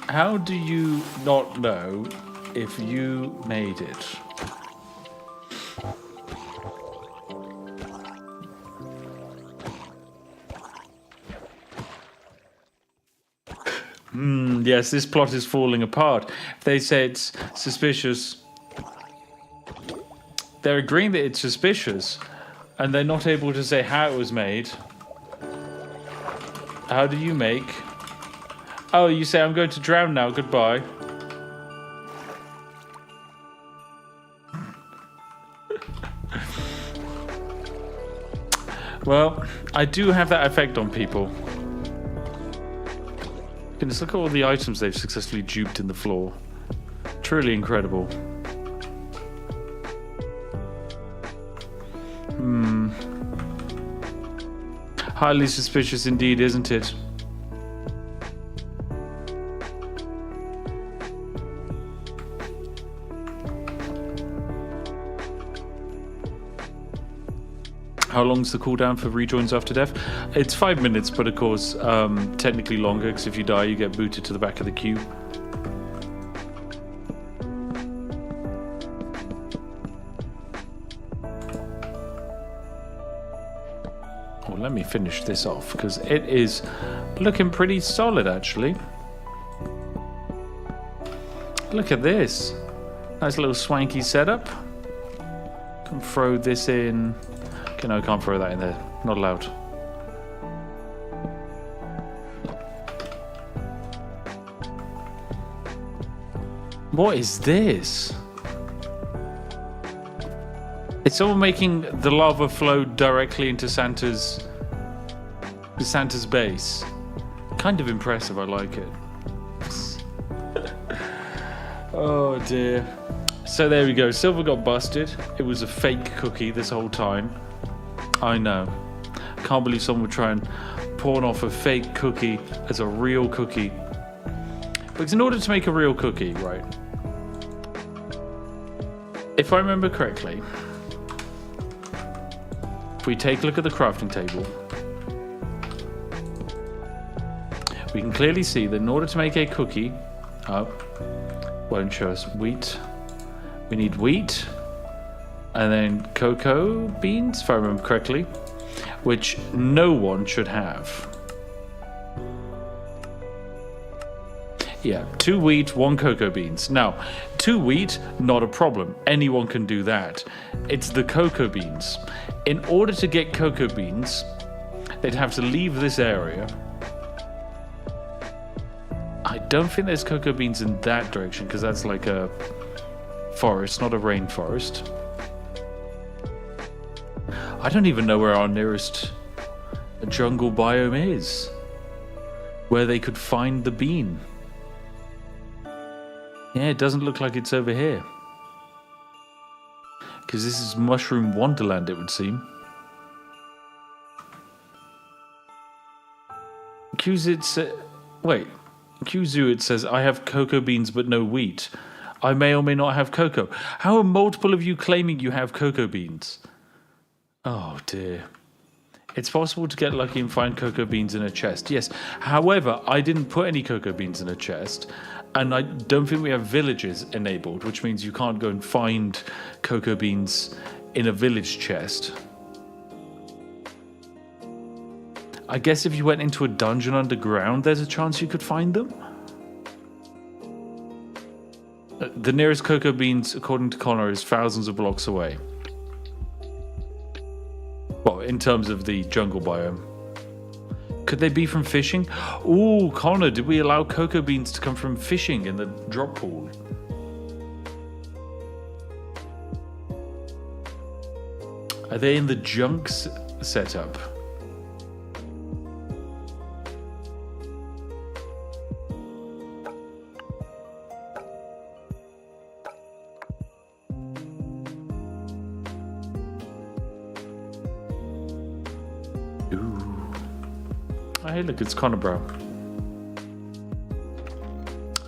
How do you not know if you made it? Yes, this plot is falling apart. If they say it's suspicious, they're agreeing that it's suspicious, and they're not able to say how it was made. How do you make? Oh, you say, I'm going to drown now, goodbye. Well, I do have that effect on people. Goodness, look at all the items they've successfully duped in the floor. Truly incredible. Highly suspicious indeed, isn't it? How long's the cooldown for rejoins after death? It's 5 minutes, but of course, technically longer, because if you die, you get booted to the back of the queue. Well, let me finish this off, because it is looking pretty solid, actually. Look at this. Nice little swanky setup. Can throw this in. Okay, no, I can't throw that in there. Not allowed. What is this? It's all making the lava flow directly into Santa's base. Kind of impressive, I like it. Oh dear. So there we go, Silver got busted. It was a fake cookie this whole time. I know. Can't believe someone would try and pawn off a fake cookie as a real cookie. Because in order to make a real cookie, right? If I remember correctly, if we take a look at the crafting table, we can clearly see that in order to make a cookie, won't show us wheat. We need wheat, and then cocoa beans, if I remember correctly, which no one should have. Yeah, 2 wheat, 1 cocoa beans. Now, 2 wheat, not a problem. Anyone can do that. It's the cocoa beans. In order to get cocoa beans, they'd have to leave this area. I don't think there's cocoa beans in that direction, because that's like a forest, not a rainforest. I don't even know where our nearest jungle biome is, where they could find the bean. Yeah, it doesn't look like it's over here. Because this is Mushroom Wonderland, it would seem. Qzu, it says, I have cocoa beans but no wheat. I may or may not have cocoa. How are multiple of you claiming you have cocoa beans? Oh dear. It's possible to get lucky and find cocoa beans in a chest. Yes. However, I didn't put any cocoa beans in a chest. And I don't think we have villages enabled, which means you can't go and find cocoa beans in a village chest. I guess if you went into a dungeon underground, there's a chance you could find them. The nearest cocoa beans, according to Connor, is thousands of blocks away. Well, in terms of the jungle biome. Could they be from fishing? Ooh, Connor, did we allow cocoa beans to come from fishing in the drop pool? Are they in the junks setup? Hey, look, it's Connor, bro.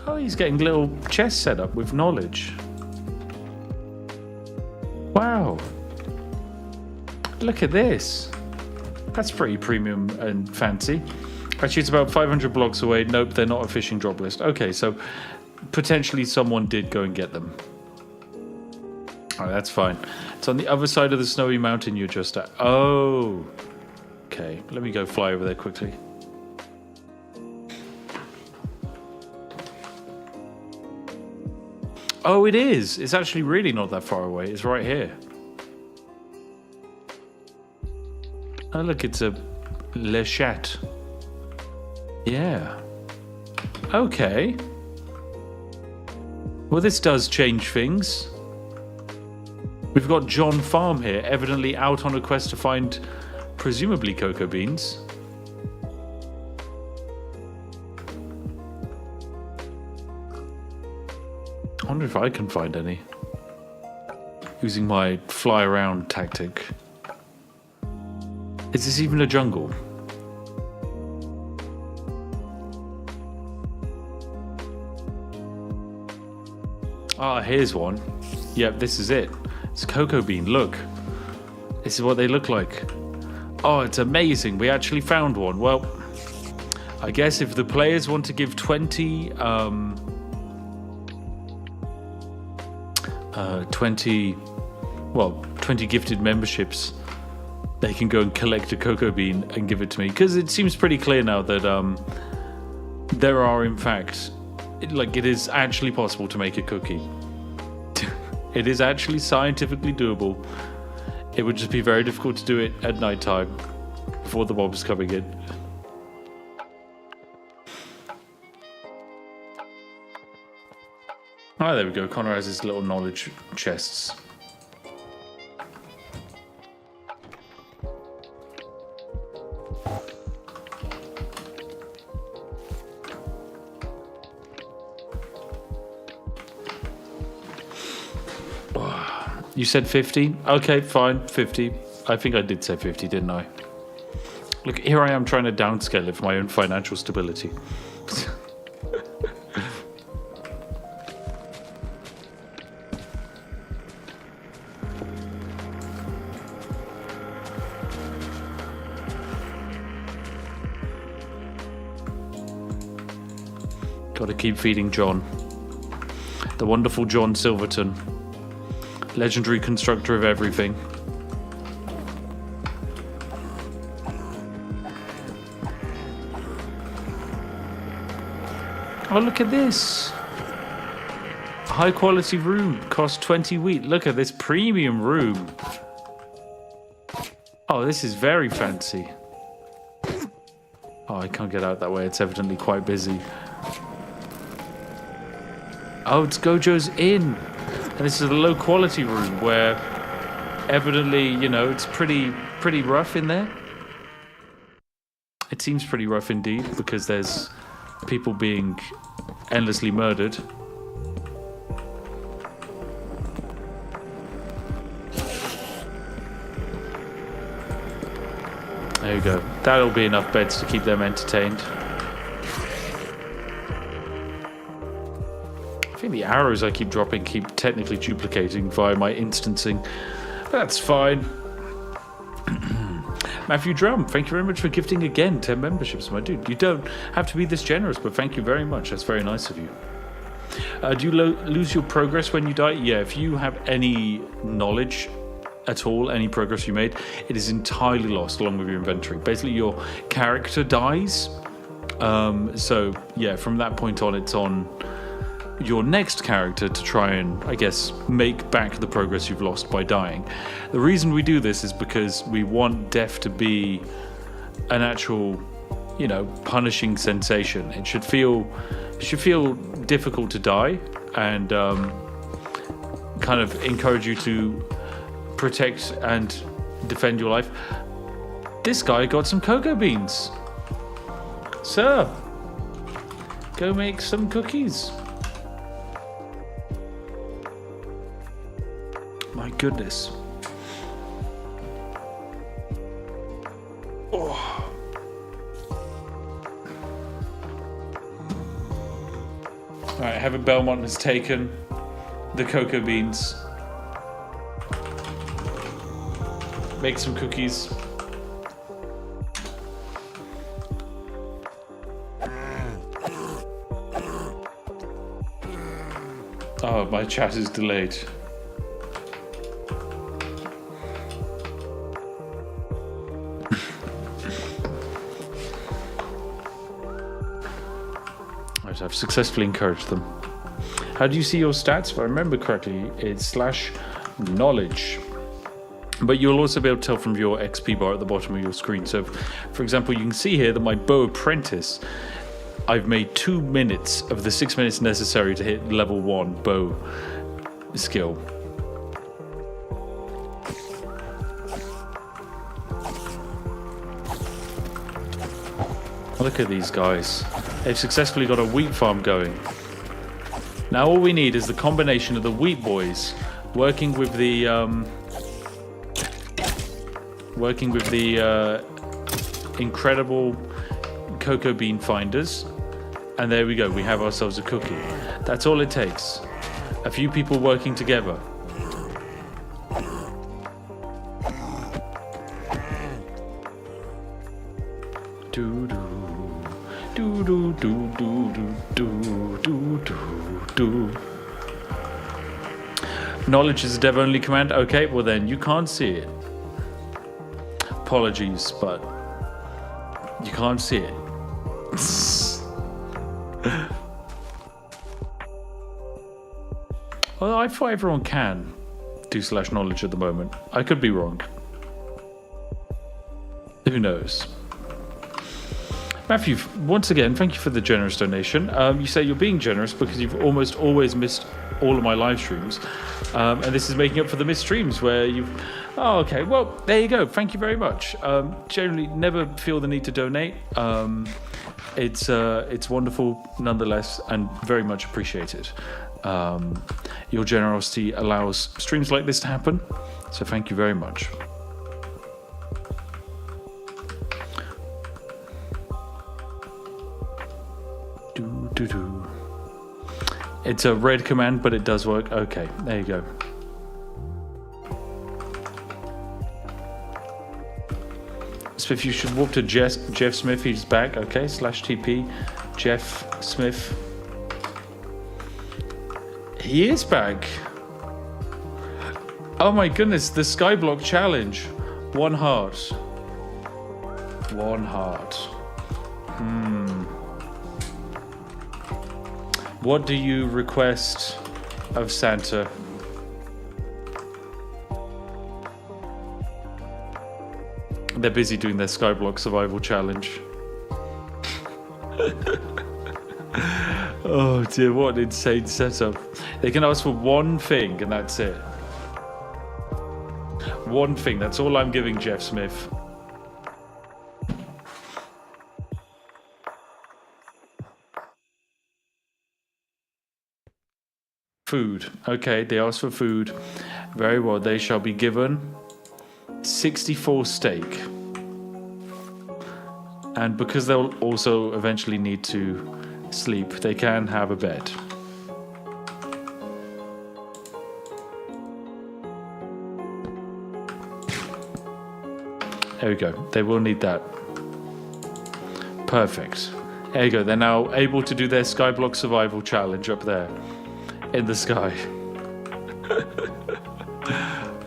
Oh, he's getting a little chest set up with knowledge. Wow. Look at this. That's pretty premium and fancy. Actually, it's about 500 blocks away. Nope, they're not a fishing drop list. Okay, so potentially someone did go and get them. Oh, that's fine. It's on the other side of the snowy mountain you're just at. Oh. Okay, let me go fly over there quickly. Oh, it is. It's actually really not that far away. It's right here. Oh, look, it's a Le Chat. Yeah. Okay. Well, this does change things. We've got John Farm here, evidently out on a quest to find, presumably, cocoa beans. I wonder if I can find any. Using my fly around tactic. Is this even a jungle? Ah, here's one. Yep, this is it. It's a cocoa bean, look. This is what they look like. Oh, it's amazing. We actually found one. Well, I guess if the players want to give 20 gifted memberships, they can go and collect a cocoa bean and give it to me, because it seems pretty clear now that there are, in fact, it is actually possible to make a cookie. It is actually scientifically doable. It would just be very difficult to do it at night time before the mobs coming in. Oh, there we go. Connor has his little knowledge chests. You said 50? Okay, fine, 50. I think I did say 50, didn't I? Look, here I am trying to downscale it for my own financial stability. Got to keep feeding John. The wonderful John Silverton. Legendary constructor of everything. Oh, look at this. High quality room. Cost 20 wheat. Look at this premium room. Oh, this is very fancy. Oh, I can't get out that way. It's evidently quite busy. Oh, it's Gojo's Inn. And this is a low quality room where evidently, you know, it's pretty rough in there. It seems pretty rough indeed, because there's people being endlessly murdered. There you go. That'll be enough beds to keep them entertained. I think the arrows I keep dropping keep technically duplicating via my instancing. That's fine. Matthew Drum, thank you very much for gifting again 10 memberships, my dude. You don't have to be this generous, but thank you very much. That's very nice of you. Do you lose your progress when you die? Yeah, if you have any knowledge at all, any progress you made, it is entirely lost along with your inventory. Basically, your character dies. So, yeah, from that point on, it's on your next character to try and, I guess, make back the progress you've lost by dying. The reason we do this is because we want death to be an actual, you know, punishing sensation. It should feel difficult to die, and kind of encourage you to protect and defend your life. This guy got some cocoa beans. Sir, go make some cookies. My goodness. Oh. Alright, Heaven Belmont has taken the cocoa beans. Make some cookies. Oh, my chat is delayed. I've successfully encouraged them. How do you see your stats? If I remember correctly, it's /knowledge. But you'll also be able to tell from your XP bar at the bottom of your screen. So, for example, you can see here that my bow apprentice, I've made 2 minutes of the 6 minutes necessary to hit level 1 bow skill. Look at these guys. They've successfully got a wheat farm going. Now all we need is the combination of the wheat boys working with the incredible cocoa bean finders, and there we go. We have ourselves a cookie. That's all it takes. A few people working together. Do do do do do do do do do. Knowledge is a dev-only command. Okay, well then you can't see it. Apologies, but you can't see it. Well, I thought everyone can do /knowledge at the moment. I could be wrong. Who knows? Matthew, once again, thank you for the generous donation. You say you're being generous because you've almost always missed all of my live streams. And this is making up for the missed streams where you've... Oh, okay. Well, there you go. Thank you very much. Generally, never feel the need to donate. It's wonderful nonetheless and very much appreciated. Your generosity allows streams like this to happen. So thank you very much. It's a red command, but it does work. Okay, there you go. Spiff, you should walk to Jeff Smith. He's back. Okay, /TP. Jeff Smith. He is back. Oh my goodness, the Skyblock challenge. 1 heart. 1 heart. What do you request of Santa? They're busy doing their Skyblock survival challenge. Oh dear, what an insane setup. They can ask for one thing and that's it. One thing, that's all I'm giving Jeff Smith. Food. Okay, they asked for food. Very well, they shall be given 64 steak. And because they'll also eventually need to sleep, they can have a bed. There we go. They will need that. Perfect. There you go. They're now able to do their Skyblock survival challenge up there in the sky.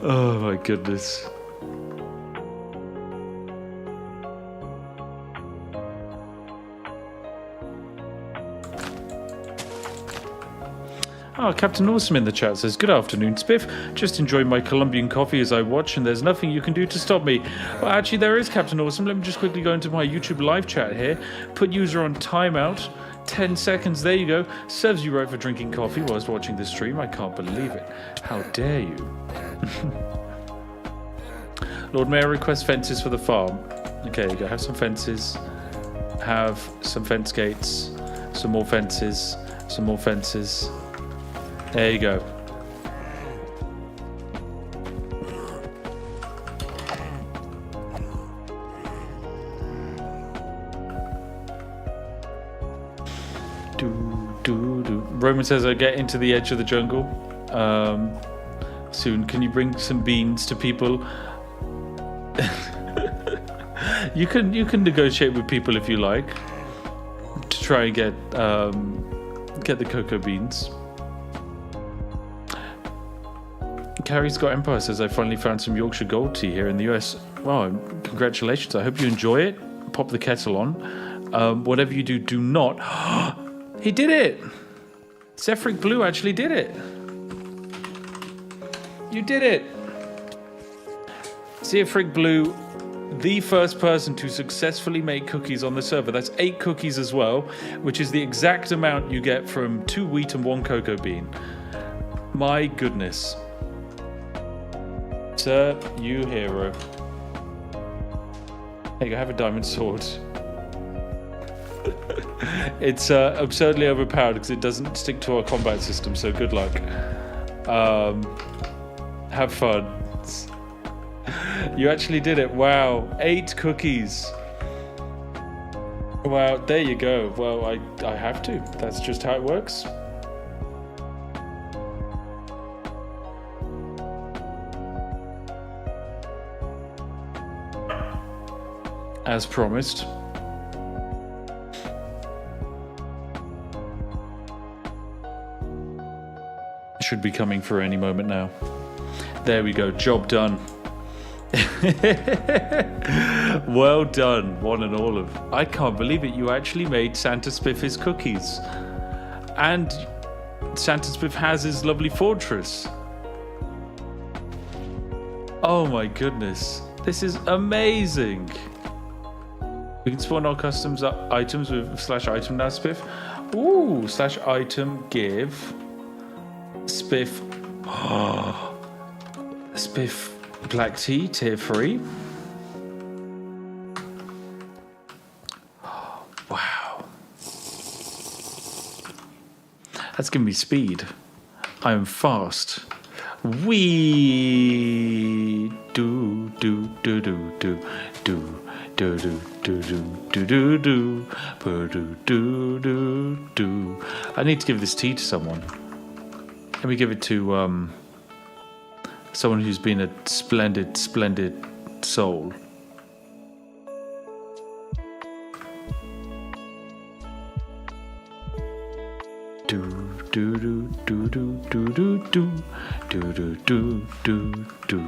Oh my goodness. Oh, Captain Awesome in the chat says, good afternoon, Spiff. Just enjoying my Colombian coffee as I watch, and there's nothing you can do to stop me. Well, actually, there is, Captain Awesome. Let me just quickly go into my YouTube live chat here. Put user on timeout. 10 seconds. There you go. Serves you right for drinking coffee whilst watching the stream. I can't believe it. How dare you? Lord Mayor requests fences for the farm. Okay, there you go. Have some fences. Have some fence gates. Some more fences. Some more fences. There you go. Roman says, I get into the edge of the jungle soon. Can you bring some beans to people? You can negotiate with people if you like to try and get the cocoa beans. Carrie Scott Empire says, I finally found some Yorkshire Gold tea here in the US. Wow, congratulations. I hope you enjoy it. Pop the kettle on. Whatever you do, do not... He did it! Zephric Blue actually did it. You did it. Zephric Blue, the first person to successfully make cookies on the server. That's 8 cookies as well, which is the exact amount you get from 2 wheat and 1 cocoa bean. My goodness. Sir, you hero. There you go, have a diamond sword. It's absurdly overpowered because it doesn't stick to our combat system, so good luck. Have fun. You actually did it. Wow. 8 cookies. Wow, there you go. Well, I have to. That's just how it works. As promised. Should be coming for any moment now. There we go. Job done. Well done, one and all of. I can't believe it. You actually made Santa Spiff his cookies. And Santa Spiff has his lovely fortress. Oh my goodness. This is amazing. We can spawn our customs items with /item now, Spiff. Ooh, /item give Spiff. Oh, Spiff black tea, tier 3. Oh, wow. That's giving me speed. I am fast. We do do do do do do. Do do do do do do do do do do do. I need to give this tea to someone. Let me give it to someone who's been a splendid soul. Do do do do do do do do do do do do do.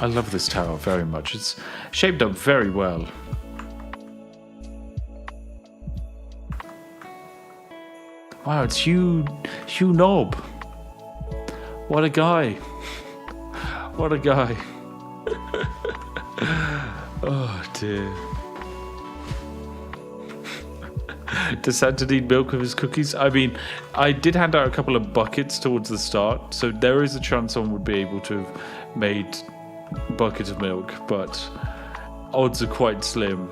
I love this tower very much. It's shaped up very well. Wow, it's Hugh Knob. What a guy. What a guy. Oh dear. Does Santa need milk with his cookies? I mean, I did hand out a couple of buckets towards the start, so there is a chance someone would be able to have made bucket of milk, but odds are quite slim.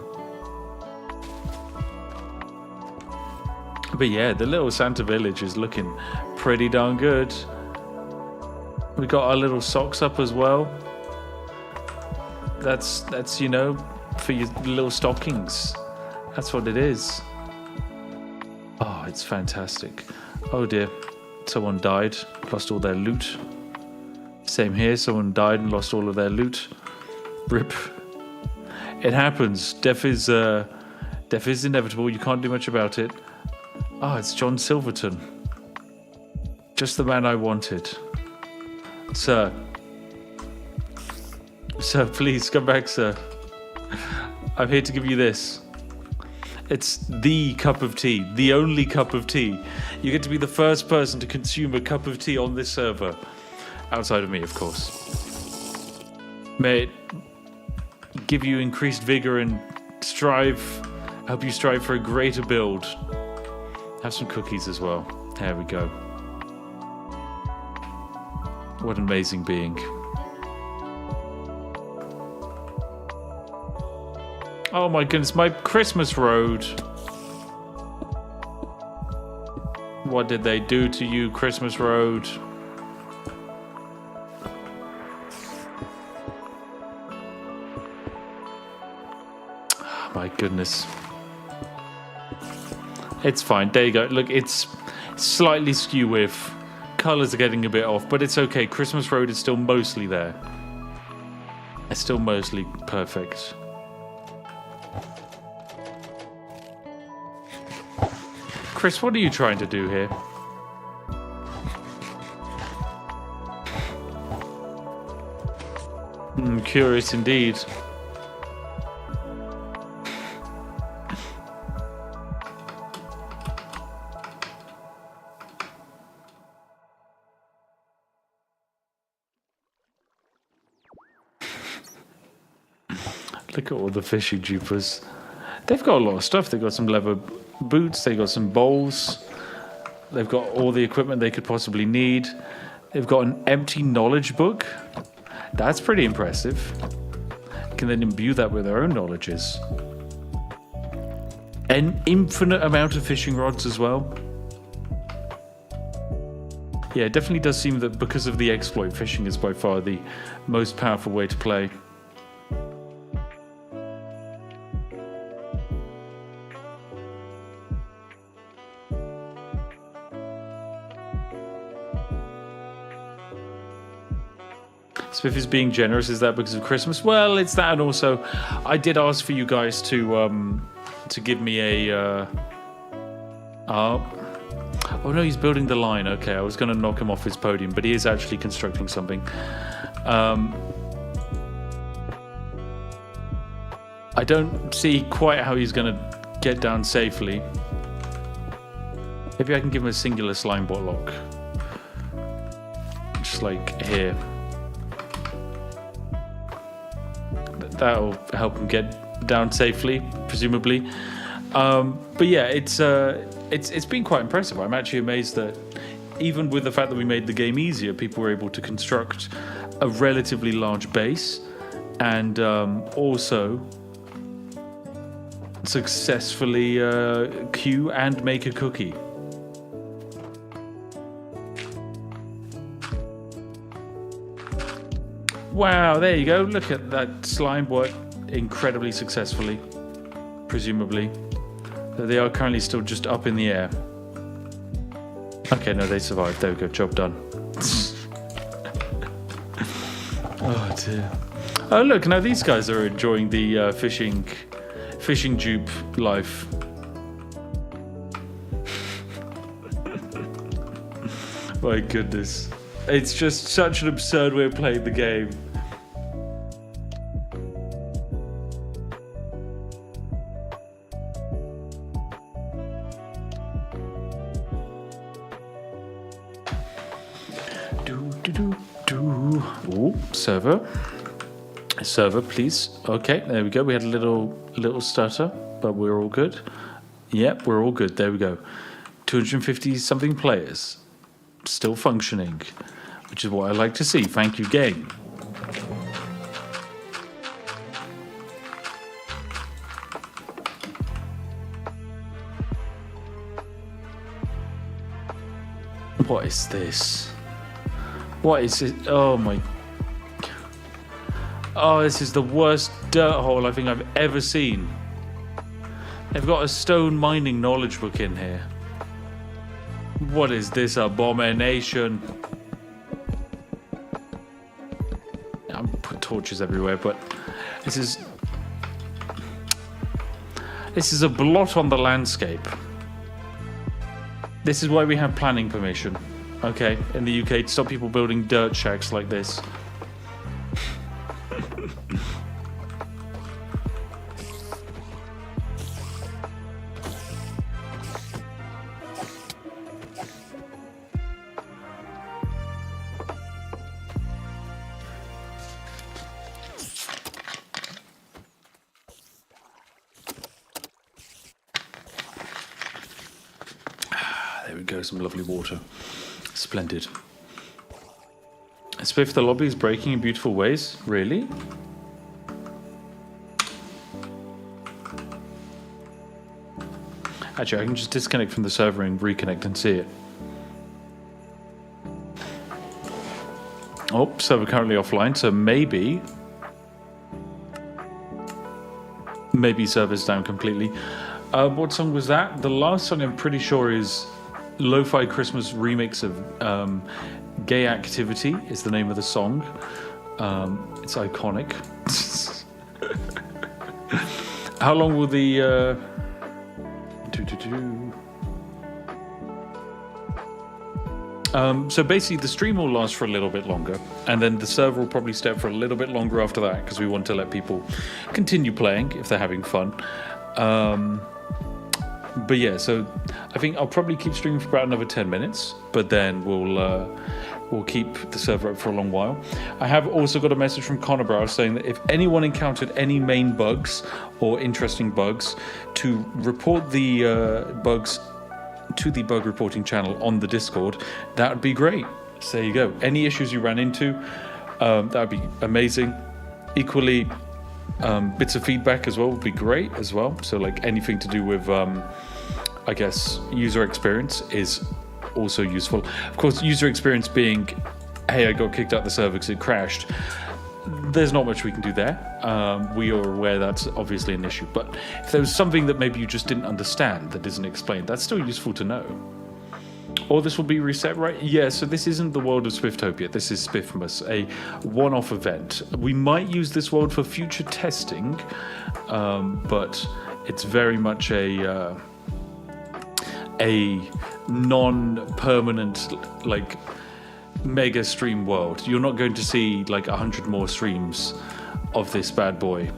But yeah, the little Santa village is looking pretty darn good. We got our little socks up as well. That's you know, for your little stockings. That's what it is. Oh, it's fantastic. Oh dear, someone died, lost all their loot. Same here, someone died and lost all of their loot. Rip. It happens. Death is inevitable. You can't do much about it. Ah, it's John Silverton. Just the man I wanted. Sir. Sir, please come back, sir. I'm here to give you this. It's the cup of tea. The only cup of tea. You get to be the first person to consume a cup of tea on this server. Outside of me, of course. May it give you increased vigor and help you strive for a greater build. Have some cookies as well. There we go. What an amazing being. Oh my goodness, my Christmas road. What did they do to you, Christmas road? My goodness. It's fine. There you go. Look, it's slightly skew with. Colours are getting a bit off, but it's okay. Christmas Road is still mostly there. It's still mostly perfect. Chris, what are you trying to do here? Curious indeed. Look at all the fishing dupers. They've got a lot of stuff. They've got some leather boots. They've got some bowls. They've got all the equipment they could possibly need. They've got an empty knowledge book. That's pretty impressive. Can then imbue that with their own knowledges. An infinite amount of fishing rods as well. Yeah, it definitely does seem that because of the exploit, fishing is by far the most powerful way to play. Spiff is being generous. Is that because of Christmas? Well, it's that, and also I did ask for you guys to give me a. Oh no, he's building the line. Okay, I was going to knock him off his podium, but he is actually constructing something. I don't see quite how he's going to get down safely. Maybe I can give him a singular slime bot lock, just like here. That'll help him get down safely, presumably. But yeah, it's been quite impressive. I'm actually amazed that even with the fact that we made the game easier, people were able to construct a relatively large base and also successfully queue and make a cookie. Wow, there you go. Look at that slime work incredibly successfully, presumably. They are currently still just up in the air. Okay, no, they survived. There we go. Job done. Oh, dear. Oh, look, now these guys are enjoying the fishing dupe life. My goodness. It's just such an absurd way of playing the game. Ooh, server, please. Okay, there we go. We had a little stutter, but we're all good. Yep, we're all good. There we go. 250 something players, still functioning, which is what I like to see. Thank you, game. What is this? What is it? Oh my. Oh, this is the worst dirt hole I think I've ever seen. They've got a stone mining knowledge book in here. What is this abomination? I'm put torches everywhere, but this is a blot on the landscape. This is why we have planning permission, okay, in the UK, to stop people building dirt shacks like this. There we go, some lovely water. Splendid. Spiff, the lobby is breaking in beautiful ways. Really? Actually, I can just disconnect from the server and reconnect and see it. Oh, server currently offline, so maybe server's down completely. What song was that? The last song I'm pretty sure is Lo-Fi Christmas remix of Gay Activity is the name of the song. It's iconic. How long will the so basically the stream will last for a little bit longer, and then the server will probably stay up for a little bit longer after that, because we want to let people continue playing if they're having fun. But yeah, so I think I'll probably keep streaming for about another 10 minutes, but then we'll will keep the server up for a long while. I have also got a message from Connor Brow saying that if anyone encountered any main bugs or interesting bugs, to report the bugs to the bug reporting channel on the Discord. That would be great. So there you go. Any issues you ran into, that would be amazing. Equally, bits of feedback as well would be great as well. So like anything to do with, I guess, user experience is also useful. Of course, user experience being, hey, I got kicked out the server because it crashed. There's not much we can do there. We are aware that's obviously an issue. But if there was something that maybe you just didn't understand that isn't explained, that's still useful to know. Or this will be reset, right? Yeah, so this isn't the world of Spifftopia. This is Spiffmas, a one-off event. We might use this world for future testing, but it's very much a non-permanent, like, mega stream world. You're not going to see like 100 more streams of this bad boy.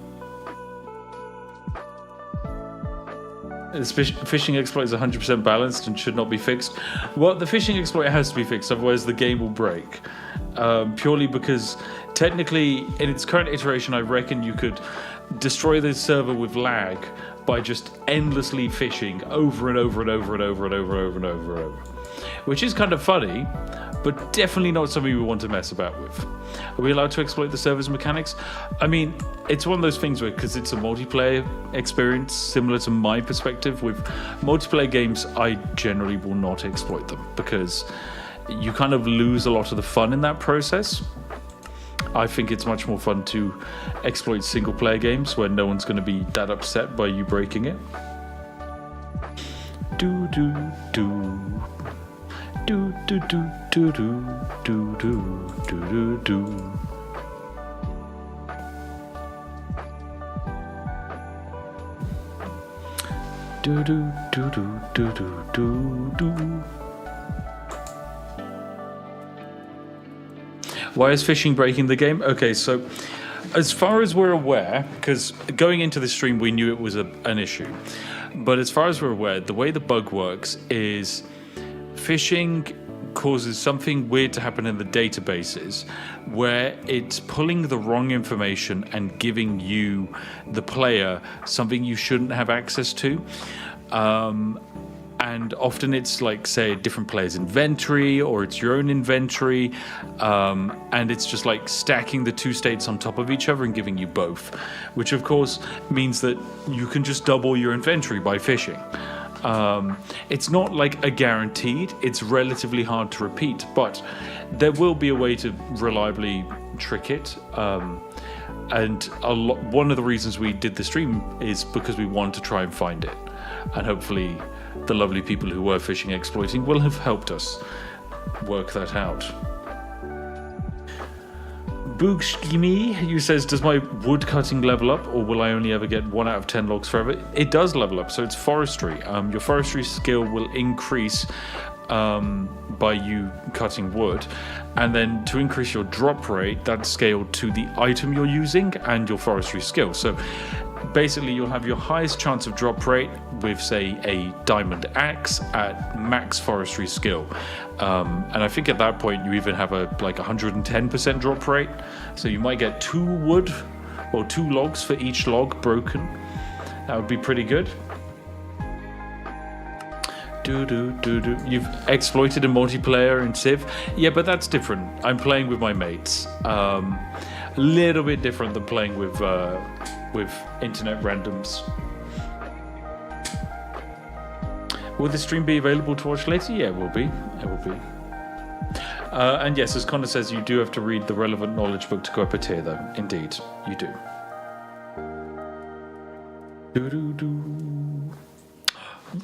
This fishing exploit is 100% balanced and should not be fixed. Well, the fishing exploit has to be fixed, otherwise the game will break. Purely because technically, in its current iteration, I reckon you could destroy this server with lag by just endlessly fishing over and over and over and over and over and over and over and over. Which is kind of funny, but definitely not something we want to mess about with. Are we allowed to exploit the server's mechanics? I mean, it's one of those things where, because it's a multiplayer experience, similar to my perspective, with multiplayer games, I generally will not exploit them, because you kind of lose a lot of the fun in that process. I think it's much more fun to exploit single-player games where no one's going to be that upset by you breaking it. Do-do-do. Do do do do do do do do do. Do do do do do do do do. Why is fishing breaking the game? Okay, so as far as we're aware, because going into the stream we knew it was an issue, but as far as we're aware, the way the bug works is phishing causes something weird to happen in the databases where it's pulling the wrong information and giving you, the player, something you shouldn't have access to. And often it's like, say, a different player's inventory or it's your own inventory. And it's just like stacking the two states on top of each other and giving you both, which of course means that you can just double your inventory by phishing. It's not like a guaranteed, it's relatively hard to repeat, but there will be a way to reliably trick it. And one of the reasons we did the stream is because we want to try and find it. And hopefully the lovely people who were fishing exploiting will have helped us work that out. Boogskimi, who says, does my wood cutting level up, or will I only ever get 1 out of 10 logs forever? It does level up, so it's forestry. Your forestry skill will increase by you cutting wood, and then to increase your drop rate, that's scaled to the item you're using and your forestry skill. So basically you'll have your highest chance of drop rate with, say, a diamond axe at max forestry skill. And I think at that point you even have a 110% drop rate. So you might get 2 wood or 2 logs for each log broken. That would be pretty good. You've exploited a multiplayer in Civ. Yeah, but that's different. I'm playing with my mates. A little bit different than playing with internet randoms. Will the stream be available to watch later? Yeah, it will be. It will be. And yes, as Connor says, you do have to read the relevant knowledge book to go up a tier, though. Indeed, you do.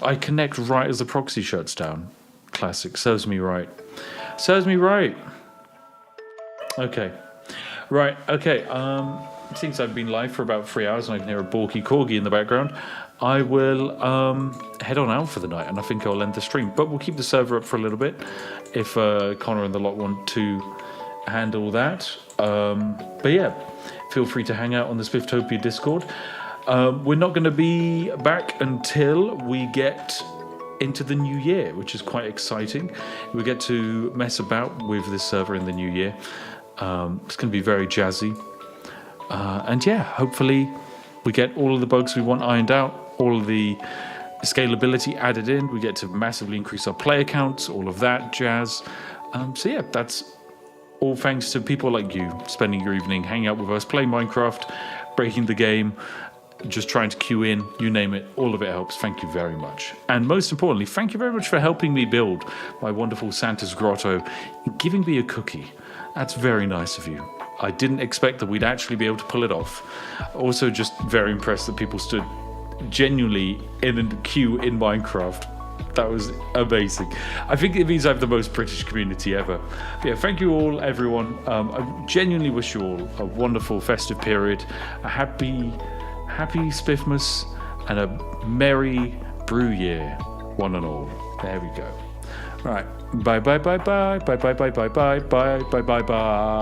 I connect right as the proxy shuts down. Classic. Serves me right. Serves me right. Okay. Right. Okay. Since I've been live for about 3 hours and I can hear a balky corgi in the background, I will head on out for the night, and I think I'll end the stream. But we'll keep the server up for a little bit if Connor and the lot want to handle that. But yeah, feel free to hang out on the Spifftopia Discord. We're not going to be back until we get into the new year, which is quite exciting. We get to mess about with this server in the new year. It's going to be very jazzy. And yeah, hopefully we get all of the bugs we want ironed out, all of the scalability added in. We get to massively increase our player counts, all of that jazz. So yeah, that's all thanks to people like you spending your evening hanging out with us, playing Minecraft, breaking the game, just trying to queue in, you name it, all of it helps. Thank you very much. And most importantly, thank you very much for helping me build my wonderful Santa's Grotto and giving me a cookie. That's very nice of you. I didn't expect that we'd actually be able to pull it off. Also, just very impressed that people stood genuinely in a queue in Minecraft. That was amazing. I think it means I have the most British community ever. But yeah, thank you all, everyone. I genuinely wish you all a wonderful festive period, a happy Spiffmas, and a merry brew year, one and all. There we go. Right. Bye bye bye bye bye bye bye bye bye bye bye bye bye bye.